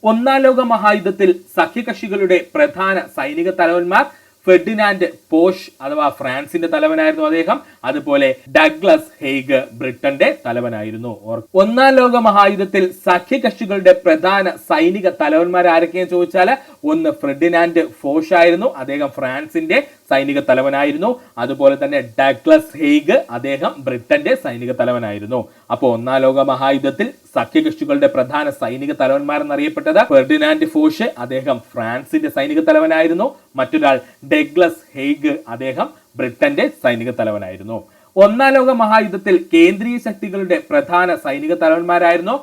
ഒന്നാം ലോക മഹായുദ്ധത്തിൽ സഖ്യകക്ഷികളുടെ പ്രധാന സൈനിക തലവന്മാർ ഫെർഡിനാൻഡ് പോഷ് അഥവാ ഫ്രാൻസിന്റെ തലവനായിരുന്നു അദ്ദേഹം. അതുപോലെ ഡഗ്ലസ് ഹെയ്ഗ് ബ്രിട്ടന്റെ തലവനായിരുന്നു. ഒന്നാം ലോക മഹായുദ്ധത്തിൽ സഖ്യകക്ഷികളുടെ പ്രധാന സൈനിക തലവന്മാർ ആരൊക്കെയെന്ന് ചോദിച്ചാൽ ഒന്ന് ഫെർഡിനാൻഡ് ഫോഷ് ആയിരുന്നു, അദ്ദേഹം ഫ്രാൻസിന്റെ സൈനിക തലവനായിരുന്നു. അതുപോലെ തന്നെ ഡഗ്ലസ് ഹെയ്ഗ്, അദ്ദേഹം ബ്രിട്ടന്റെ സൈനിക തലവനായിരുന്നു. അപ്പോൾ ഒന്നാം ലോക മഹായുദ്ധത്തിൽ സഖ്യകക്ഷികളുടെ പ്രധാന സൈനിക തലവന്മാർ എന്നറിയപ്പെട്ടത് ഫെർഡിനാൻഡ് ഫോഷ്, അദ്ദേഹം ഫ്രാൻസിന്റെ സൈനിക തലവനായിരുന്നു. മറ്റൊരാൾ ഡഗ്ലസ് ഹെയ്ഗ്, അദ്ദേഹം ബ്രിട്ടന്റെ സൈനിക തലവനായിരുന്നു. ഒന്നാം ലോക മഹായുദ്ധത്തിൽ കേന്ദ്രീയ ശക്തികളുടെ പ്രധാന സൈനിക തലവന്മാരായിരുന്നു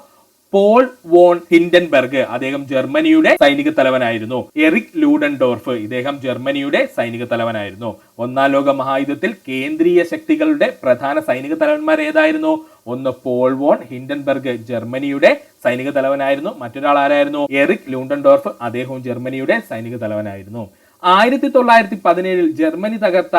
പോൾ വോൺ ഹിൻഡൻബർഗ്, അദ്ദേഹം ജർമ്മനിയുടെ സൈനിക തലവനായിരുന്നു. എറിക് ലൂഡൻഡോർഫ്, ഇദ്ദേഹം ജർമ്മനിയുടെ സൈനിക തലവനായിരുന്നു. ഒന്നാം ലോക മഹായുദ്ധത്തിൽ കേന്ദ്രീയ ശക്തികളുടെ പ്രധാന സൈനിക തലവന്മാർ ഏതായിരുന്നു? ഒന്ന് പോൾ വോൺ ഹിൻഡൻബർഗ്, ജർമ്മനിയുടെ സൈനിക തലവനായിരുന്നു. മറ്റൊരാൾ ആരായിരുന്നു? എറിക് ലൂഡൻഡോർഫ്, അദ്ദേഹവും ജർമ്മനിയുടെ സൈനിക തലവനായിരുന്നു. 1917 ജർമ്മനി തകർത്ത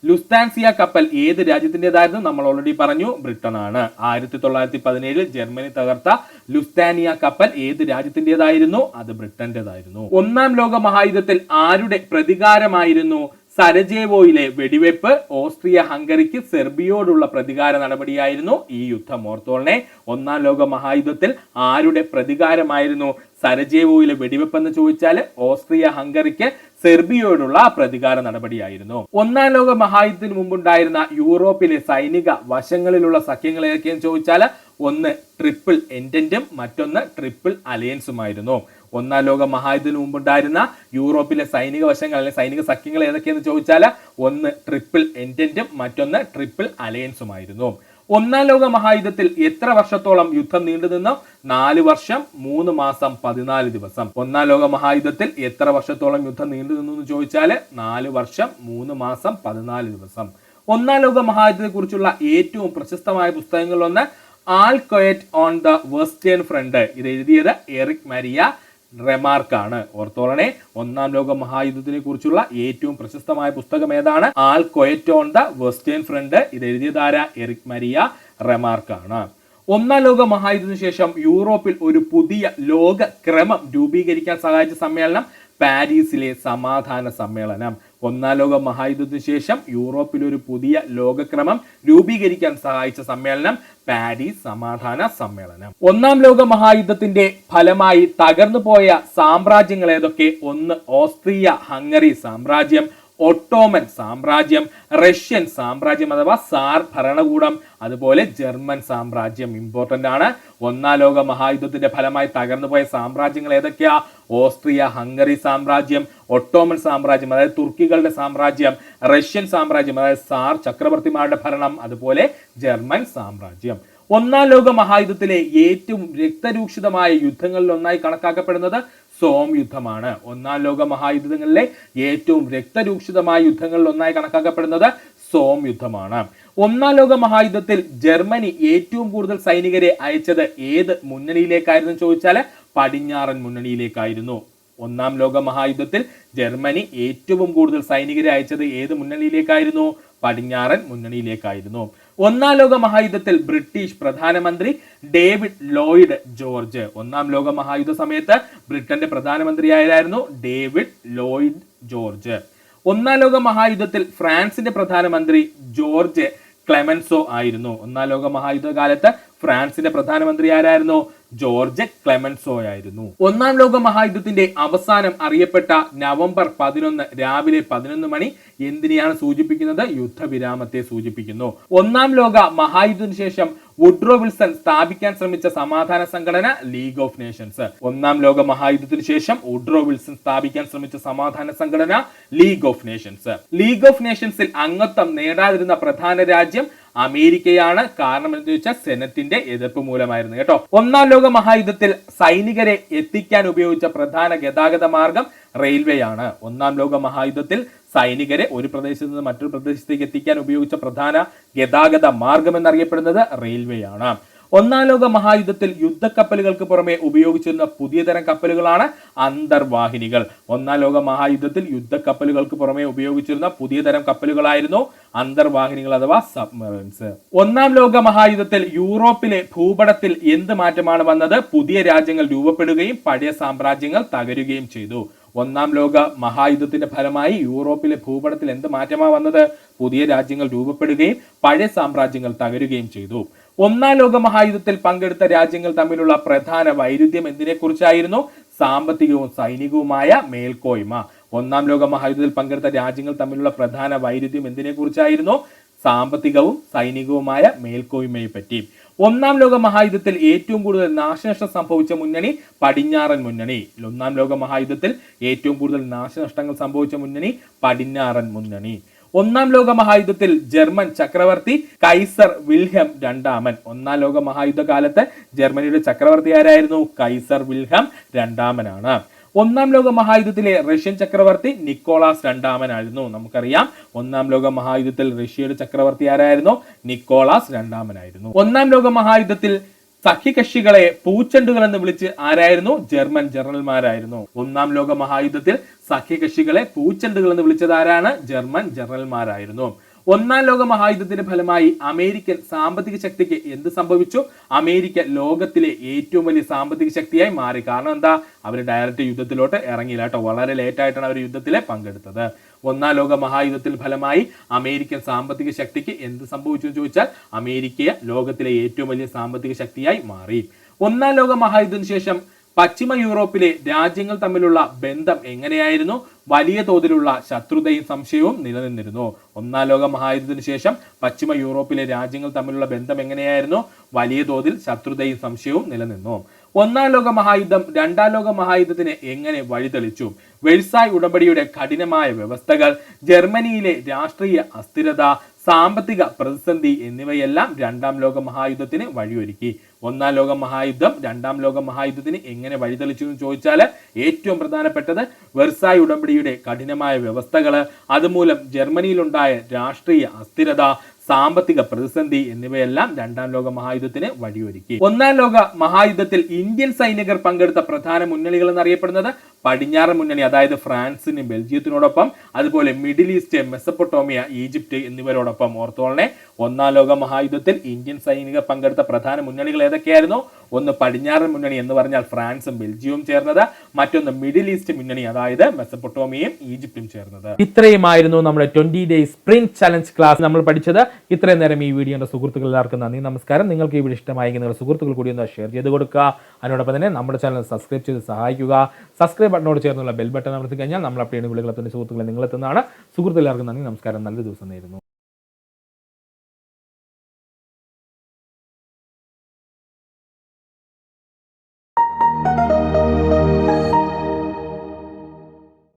ലുസ്താൻസിയ കപ്പൽ ഏത് രാജ്യത്തിൻ്റെതായിരുന്നു? നമ്മൾ ഓൾറെഡി പറഞ്ഞു, ബ്രിട്ടൻ ആണ്. 1917 ജർമ്മനി തകർത്ത ലുസ്താനിയ കപ്പൽ ഏത് രാജ്യത്തിൻ്റെതായിരുന്നു? അത് ബ്രിട്ടന്റേതായിരുന്നു. ഒന്നാം ലോക മഹായുദ്ധത്തിൽ ആരുടെ പ്രതികാരമായിരുന്നു സരജേവോയിലെ വെടിവെപ്പ്? ഓസ്ട്രിയ ഹംഗറിക്ക് സെർബിയയോടുള്ള പ്രതികാര നടപടിയായിരുന്നു ഈ യുദ്ധം. ഓർത്തോളനെ, ഒന്നാം ലോക മഹായുദ്ധത്തിൽ ആരുടെ പ്രതികാരമായിരുന്നു സരജേവോയിലെ വെടിവെപ്പ് എന്ന് ചോദിച്ചാൽ ഓസ്ട്രിയ ഹംഗറിക്ക് സെർബിയയോടുള്ള പ്രതികാര നടപടിയായിരുന്നു. ഒന്നാം ലോക മഹായുദ്ധത്തിന് മുമ്പുണ്ടായിരുന്ന യൂറോപ്പിലെ സൈനിക വശങ്ങളിലുള്ള സഖ്യങ്ങൾ ഏതൊക്കെയെന്ന് ചോദിച്ചാൽ ഒന്ന് ട്രിപ്പിൾ എൻറ്റന്റും മറ്റൊന്ന് ട്രിപ്പിൾ അലയൻസുമായിരുന്നു. ഒന്നാം ലോക മഹായുദ്ധത്തിന് മുമ്പുണ്ടായിരുന്ന യൂറോപ്പിലെ സൈനിക വശങ്ങൾ അല്ലെങ്കിൽ സൈനിക സഖ്യങ്ങൾ ഏതൊക്കെയെന്ന് ചോദിച്ചാൽ ഒന്ന് ട്രിപ്പിൾ എൻറ്റന്റും മറ്റൊന്ന് ട്രിപ്പിൾ അലയൻസുമായിരുന്നു. ഒന്നാം ലോക മഹായുദ്ധത്തിൽ എത്ര വർഷത്തോളം യുദ്ധം നീണ്ടുനിന്നു? 4 വർഷം 3 മാസം 14 ദിവസം. ഒന്നാം ലോക മഹായുദ്ധത്തിൽ എത്ര വർഷത്തോളം യുദ്ധം നീണ്ടുനിന്നു എന്ന് ചോദിച്ചാൽ 4 വർഷം 3 മാസം 14 ദിവസം. ഒന്നാം ലോക മഹായുദ്ധത്തെ കുറിച്ചുള്ള ഏറ്റവും പ്രശസ്തമായ പുസ്തകങ്ങളിലൊന്ന് all quiet on the western front. ഇത് എഴുതിയത് എറിക് മരിയ റെമാർക്കാണ്. ഓർത്തോളനെ, ഒന്നാം ലോക മഹായുദ്ധത്തിനെ കുറിച്ചുള്ള ഏറ്റവും പ്രശസ്തമായ പുസ്തകം ഏതാണ്? All quiet on the western front. ഇത് എഴുതിയതാര? Eric Maria റെമാർക്കാണ്. ഒന്നാം ലോക മഹായുദ്ധത്തിന് ശേഷം യൂറോപ്പിൽ ഒരു പുതിയ ലോക ക്രമം രൂപീകരിക്കാൻ സഹായിച്ച സമ്മേളനം പാരീസിലെ സമാധാന സമ്മേളനം. ഒന്നാം ലോക മഹായുദ്ധത്തിന് ശേഷം യൂറോപ്പിൽ ഒരു പുതിയ ലോകക്രമം രൂപീകരിക്കാൻ സഹായിച്ച സമ്മേളനം പാരീസ് സമാധാന സമ്മേളനം. ഒന്നാം ലോക മഹായുദ്ധത്തിന്റെ ഫലമായി തകർന്നു പോയ സാമ്രാജ്യങ്ങൾ ഏതൊക്കെ? ഒന്ന് ഓസ്ട്രിയ ഹംഗറി സാമ്രാജ്യം, ഒട്ടോമൻ സാമ്രാജ്യം, റഷ്യൻ സാമ്രാജ്യം അഥവാ സാർ ഭരണകൂടം, അതുപോലെ ജർമ്മൻ സാമ്രാജ്യം. ഇമ്പോർട്ടന്റ് ആണ്. ഒന്നാം ലോക മഹായുദ്ധത്തിന്റെ ഫലമായി തകർന്നുപോയ സാമ്രാജ്യങ്ങൾ ഏതൊക്കെയാ? ഓസ്ട്രിയ ഹംഗറി സാമ്രാജ്യം, ഒട്ടോമൻ സാമ്രാജ്യം അതായത് തുർക്കികളുടെ സാമ്രാജ്യം, റഷ്യൻ സാമ്രാജ്യം അതായത് സാർ ചക്രവർത്തിമാരുടെ ഭരണം, അതുപോലെ ജർമ്മൻ സാമ്രാജ്യം. ഒന്നാം ലോക മഹായുദ്ധത്തിലെ ഏറ്റവും രക്തരൂക്ഷിതമായ യുദ്ധങ്ങളിൽ ഒന്നായി കണക്കാക്കപ്പെടുന്നത് സോം യുദ്ധമാണ്. ഒന്നാം ലോക മഹായുദ്ധങ്ങളിലെ ഏറ്റവും രക്തരൂക്ഷിതമായ യുദ്ധങ്ങളിൽ ഒന്നായി കണക്കാക്കപ്പെടുന്നത് സോം യുദ്ധമാണ്. ഒന്നാം ലോക മഹായുദ്ധത്തിൽ ജർമ്മനി ഏറ്റവും കൂടുതൽ സൈനികരെ അയച്ചത് ഏത് മുന്നണിയിലേക്കായിരുന്നു ചോദിച്ചാൽ പടിഞ്ഞാറൻ മുന്നണിയിലേക്കായിരുന്നു. ഒന്നാം ലോക മഹായുദ്ധത്തിൽ ജർമ്മനി ഏറ്റവും കൂടുതൽ സൈനികരെ അയച്ചത് ഏത് മുന്നണിയിലേക്കായിരുന്നു? പടിഞ്ഞാറൻ മുന്നണിയിലേക്കായിരുന്നു. ഒന്നാം ലോക മഹായുദ്ധത്തിൽ ബ്രിട്ടീഷ് പ്രധാനമന്ത്രി ഡേവിഡ് ലോയിഡ് ജോർജ്. ഒന്നാം ലോക മഹായുദ്ധ സമയത്ത് ബ്രിട്ടന്റെ പ്രധാനമന്ത്രിയായിരുന്നു ഡേവിഡ് ലോയിഡ് ജോർജ്. ഒന്നാം ലോക മഹായുദ്ധത്തിൽ ഫ്രാൻസിന്റെ പ്രധാനമന്ത്രി ജോർജ് ക്ലെമൻസോ ആയിരുന്നു. ഒന്നാം ലോക മഹായുദ്ധ കാലത്ത് ഫ്രാൻസിന്റെ പ്രധാനമന്ത്രി ആരായിരുന്നു? ജോർജ് ക്ലെമൻസോ ആയിരുന്നു. ഒന്നാം ലോക മഹായുദ്ധത്തിന്റെ അവസാനം അറിയപ്പെട്ട നവംബർ 11 രാവിലെ 11 മണി എന്തിനെയാണ് സൂചിപ്പിക്കുന്നത്? യുദ്ധവിരാമത്തെ സൂചിപ്പിക്കുന്നു. ഒന്നാം ലോക മഹായുദ്ധത്തിന് ശേഷം വുഡ്രോ വിൽസൺ സ്ഥാപിക്കാൻ ശ്രമിച്ച സമാധാന സംഘടന ലീഗ് ഓഫ് നേഷൻസ്. ഒന്നാം ലോക മഹായുദ്ധത്തിന് ശേഷം വുഡ്രോ വിൽസൺ സ്ഥാപിക്കാൻ ശ്രമിച്ച സമാധാന സംഘടന league of nations. League of നേഷൻസിൽ അംഗത്വം നേടാതിരുന്ന പ്രധാന രാജ്യം അമേരിക്കയാണ്. കാരണം എന്ന് ചോദിച്ചാൽ സെനറ്റിന്റെ എതിർപ്പ് മൂലമായിരുന്നു കേട്ടോ. ഒന്നാം ലോക മഹായുദ്ധത്തിൽ സൈനികരെ എത്തിക്കാൻ ഉപയോഗിച്ച പ്രധാന ഗതാഗത മാർഗം റെയിൽവേ ആണ്. ഒന്നാം ലോക മഹായുദ്ധത്തിൽ സൈനികരെ ഒരു പ്രദേശത്ത് നിന്ന് മറ്റൊരു പ്രദേശത്തേക്ക് എത്തിക്കാൻ ഉപയോഗിച്ച പ്രധാന ഗതാഗത മാർഗം എന്നറിയപ്പെടുന്നത് റെയിൽവേ ആണ്. ഒന്നാം ലോക മഹായുദ്ധത്തിൽ യുദ്ധക്കപ്പലുകൾക്ക് പുറമെ ഉപയോഗിച്ചിരുന്ന പുതിയ തരം കപ്പലുകളാണ് അന്തർവാഹിനികൾ. ഒന്നാം ലോക മഹായുദ്ധത്തിൽ യുദ്ധക്കപ്പലുകൾക്ക് പുറമെ ഉപയോഗിച്ചിരുന്ന പുതിയ തരം കപ്പലുകളായിരുന്നു അന്തർവാഹിനികൾ അഥവാ സബ്മറൈൻസ്. ഒന്നാം ലോക മഹായുദ്ധത്തിൽ യൂറോപ്പിലെ ഭൂപടത്തിൽ എന്ത് മാറ്റമാണ് വന്നത്? പുതിയ രാജ്യങ്ങൾ രൂപപ്പെടുകയും പഴയ സാമ്രാജ്യങ്ങൾ തകരുകയും ചെയ്തു. ഒന്നാം ലോക മഹായുദ്ധത്തിന്റെ ഫലമായി യൂറോപ്പിലെ ഭൂപടത്തിൽ എന്ത് മാറ്റമാണ് വന്നത്? പുതിയ രാജ്യങ്ങൾ രൂപപ്പെടുകയും പഴയ സാമ്രാജ്യങ്ങൾ തകരുകയും ചെയ്തു. ഒന്നാം ലോക മഹായുദ്ധത്തിൽ പങ്കെടുത്ത രാജ്യങ്ങൾ തമ്മിലുള്ള പ്രധാന വൈരുദ്ധ്യം എന്തിനെക്കുറിച്ചായിരുന്നു? സാമ്പത്തികവും സൈനികവുമായ മേൽക്കോയ്മ. ഒന്നാം ലോക മഹായുദ്ധത്തിൽ പങ്കെടുത്ത രാജ്യങ്ങൾ തമ്മിലുള്ള പ്രധാന വൈരുദ്ധ്യം എന്തിനെക്കുറിച്ചായിരുന്നു? സാമ്പത്തികവും സൈനികവുമായ മേൽക്കോയ്മയെ പറ്റി. ഒന്നാം ലോക മഹായുദ്ധത്തിൽ ഏറ്റവും കൂടുതൽ നാശനഷ്ടം സംഭവിച്ച മുന്നണി പടിഞ്ഞാറൻ മുന്നണി. ഒന്നാം ലോക മഹായുദ്ധത്തിൽ ഏറ്റവും കൂടുതൽ നാശനഷ്ടങ്ങൾ സംഭവിച്ച മുന്നണി പടിഞ്ഞാറൻ മുന്നണി. ഒന്നാം ലോക മഹായുദ്ധത്തിൽ ജർമ്മൻ ചക്രവർത്തി കൈസർ വിൽഹം രണ്ടാമൻ. ഒന്നാം ലോക മഹായുദ്ധ കാലത്ത് ജർമ്മനിയുടെ ചക്രവർത്തി ആരായിരുന്നു? കൈസർ വിൽഹം രണ്ടാമനാണ്. ഒന്നാം ലോക മഹായുദ്ധത്തിലെ റഷ്യൻ ചക്രവർത്തി നിക്കോളാസ് രണ്ടാമനായിരുന്നു. നമുക്കറിയാം ഒന്നാം ലോക മഹായുദ്ധത്തിൽ റഷ്യയുടെ ചക്രവർത്തി ആരായിരുന്നു? നിക്കോളാസ് രണ്ടാമനായിരുന്നു. ഒന്നാം ലോക മഹായുദ്ധത്തിൽ സഖ്യകക്ഷികളെ പൂച്ചെണ്ടുകൾ എന്ന് വിളിച്ച് ആരായിരുന്നു? ജർമ്മൻ ജനറൽമാരായിരുന്നു. ഒന്നാം ലോക മഹായുദ്ധത്തിൽ സഖ്യകക്ഷികളെ പൂച്ചെണ്ടുകൾ എന്ന് വിളിച്ചത് ആരാണ്? ജർമ്മൻ ജനറൽമാരായിരുന്നു. ഒന്നാം ലോക മഹായുദ്ധത്തിന്റെ ഫലമായി അമേരിക്കൻ സാമ്പത്തിക ശക്തിക്ക് എന്ത് സംഭവിച്ചു? അമേരിക്ക ലോകത്തിലെ ഏറ്റവും വലിയ സാമ്പത്തിക ശക്തിയായി മാറി. കാരണം എന്താ? അവർ ഡയറക്റ്റ് യുദ്ധത്തിലോട്ട് ഇറങ്ങിയില്ല കേട്ടോ. വളരെ ലേറ്റ് ആയിട്ടാണ് അവർ യുദ്ധത്തിൽ പങ്കെടുത്തത്. ഒന്നാം ലോക മഹായുദ്ധത്തിന് ഫലമായി അമേരിക്കൻ സാമ്പത്തിക ശക്തിക്ക് എന്ത് സംഭവിച്ചു എന്ന് ചോദിച്ചാൽ അമേരിക്ക ലോകത്തിലെ ഏറ്റവും വലിയ സാമ്പത്തിക ശക്തിയായി മാറി. ഒന്നാം ലോക മഹായുദ്ധത്തിന് ശേഷം പശ്ചിമ യൂറോപ്പിലെ രാജ്യങ്ങൾ തമ്മിലുള്ള ബന്ധം എങ്ങനെയായിരുന്നു? വലിയ തോതിലുള്ള ശത്രുതയും സംശയവും നിലനിന്നിരുന്നു. ഒന്നാം ലോക മഹായുദ്ധത്തിന് ശേഷം പശ്ചിമ യൂറോപ്പിലെ രാജ്യങ്ങൾ തമ്മിലുള്ള ബന്ധം എങ്ങനെയായിരുന്നു? വലിയ തോതിൽ ശത്രുതയും സംശയവും നിലനിന്നു. ഒന്നാം ലോക മഹായുദ്ധം രണ്ടാം ലോക മഹായുദ്ധത്തിന് എങ്ങനെ വഴിതെളിച്ചു? വെഴ്സായ് ഉടമ്പടിയുടെ കഠിനമായ വ്യവസ്ഥകൾ, ജർമ്മനിയിലെ രാഷ്ട്രീയ അസ്ഥിരത, സാമ്പത്തിക പ്രതിസന്ധി എന്നിവയെല്ലാം രണ്ടാം ലോക മഹായുദ്ധത്തിന് വഴിയൊരുക്കി. ഒന്നാം ലോക മഹായുദ്ധം രണ്ടാം ലോക മഹായുദ്ധത്തിന് എങ്ങനെ വഴിതെളിച്ചു എന്ന് ചോദിച്ചാൽ ഏറ്റവും പ്രധാനപ്പെട്ടത് വെർസായ് ഉടമ്പടിയുടെ കഠിനമായ വ്യവസ്ഥകൾ, അതുമൂലം ജർമ്മനിയിലുണ്ടായ രാഷ്ട്രീയ അസ്ഥിരത, സാമ്പത്തിക പ്രതിസന്ധി എന്നിവയെല്ലാം രണ്ടാം ലോക മഹായുദ്ധത്തിന് വഴിയൊരുക്കി. ഒന്നാം ലോക മഹായുദ്ധത്തിൽ ഇന്ത്യൻ സൈനികർ പങ്കെടുത്ത പ്രധാന മുന്നണികൾ എന്നറിയപ്പെടുന്നത് പടിഞ്ഞാറൻ മുന്നണി, അതായത് ഫ്രാൻസിന് ബെൽജിയത്തിനോടൊപ്പം, അതുപോലെ മിഡിൽ ഈസ്റ്റ്, മെസപ്പൊട്ടോമിയ, ഈജിപ്റ്റ് എന്നിവരോടൊപ്പം. ഓർത്തോളനെ, ഒന്നാം ലോക മഹായുദ്ധത്തിൽ ഇന്ത്യൻ സൈനികർ പങ്കെടുത്ത പ്രധാന മുന്നണികൾ ഏതൊക്കെയായിരുന്നു? ഒന്ന് പടിഞ്ഞാറൻ മുന്നണി എന്ന് പറഞ്ഞാൽ ഫ്രാൻസും ബെൽജിയവും ചേർന്നത്, മറ്റൊന്ന് മിഡിൽ ഈസ്റ്റ് മുന്നണി അതായത് മെസപ്പൊട്ടോമിയയും ഈജിപ്തും ചേർന്നത്. ഇത്രയുമായിരുന്നു നമ്മുടെ 20 ഡേയ്സ് സ്പ്രിന്റ് ചലഞ്ച് ക്ലാസ് നമ്മൾ പഠിച്ചത്. ഇത്രയും നേരം ഈ വീഡിയോയുടെ സുഹൃത്തുക്കൾ എല്ലാവർക്കും നന്ദി, നമസ്കാരം. നിങ്ങൾക്ക് ഈ വീഡിയോ ഇഷ്ടമായെങ്കിൽ നിങ്ങളുടെ സുഹൃത്തുക്കൾ കൂടി ഒന്ന് ഷെയർ ചെയ്ത് കൊടുക്കുക. അതിനോടൊപ്പം തന്നെ നമ്മുടെ ചാനൽ സബ്സ്ക്രൈബ് ചെയ്ത് സഹായിക്കുക. സബ്സ്ക്രൈബ് ബട്ടണോട് ചേർന്നുള്ള ബെൽ ബട്ടൺ അമർത്തി കഴിഞ്ഞാൽ നമ്മൾ അപ്ഡേറ്റ് ചെയ്യുന്ന വിളികളെത്തുന്ന സുഹൃത്തുക്കളെ നിങ്ങളെത്തുന്നതാണ്. സുഹൃത്തുക്കളെല്ലാവർക്കും നന്ദി, നമസ്കാരം, നല്ലൊരു ദിവസം നേരുന്നു.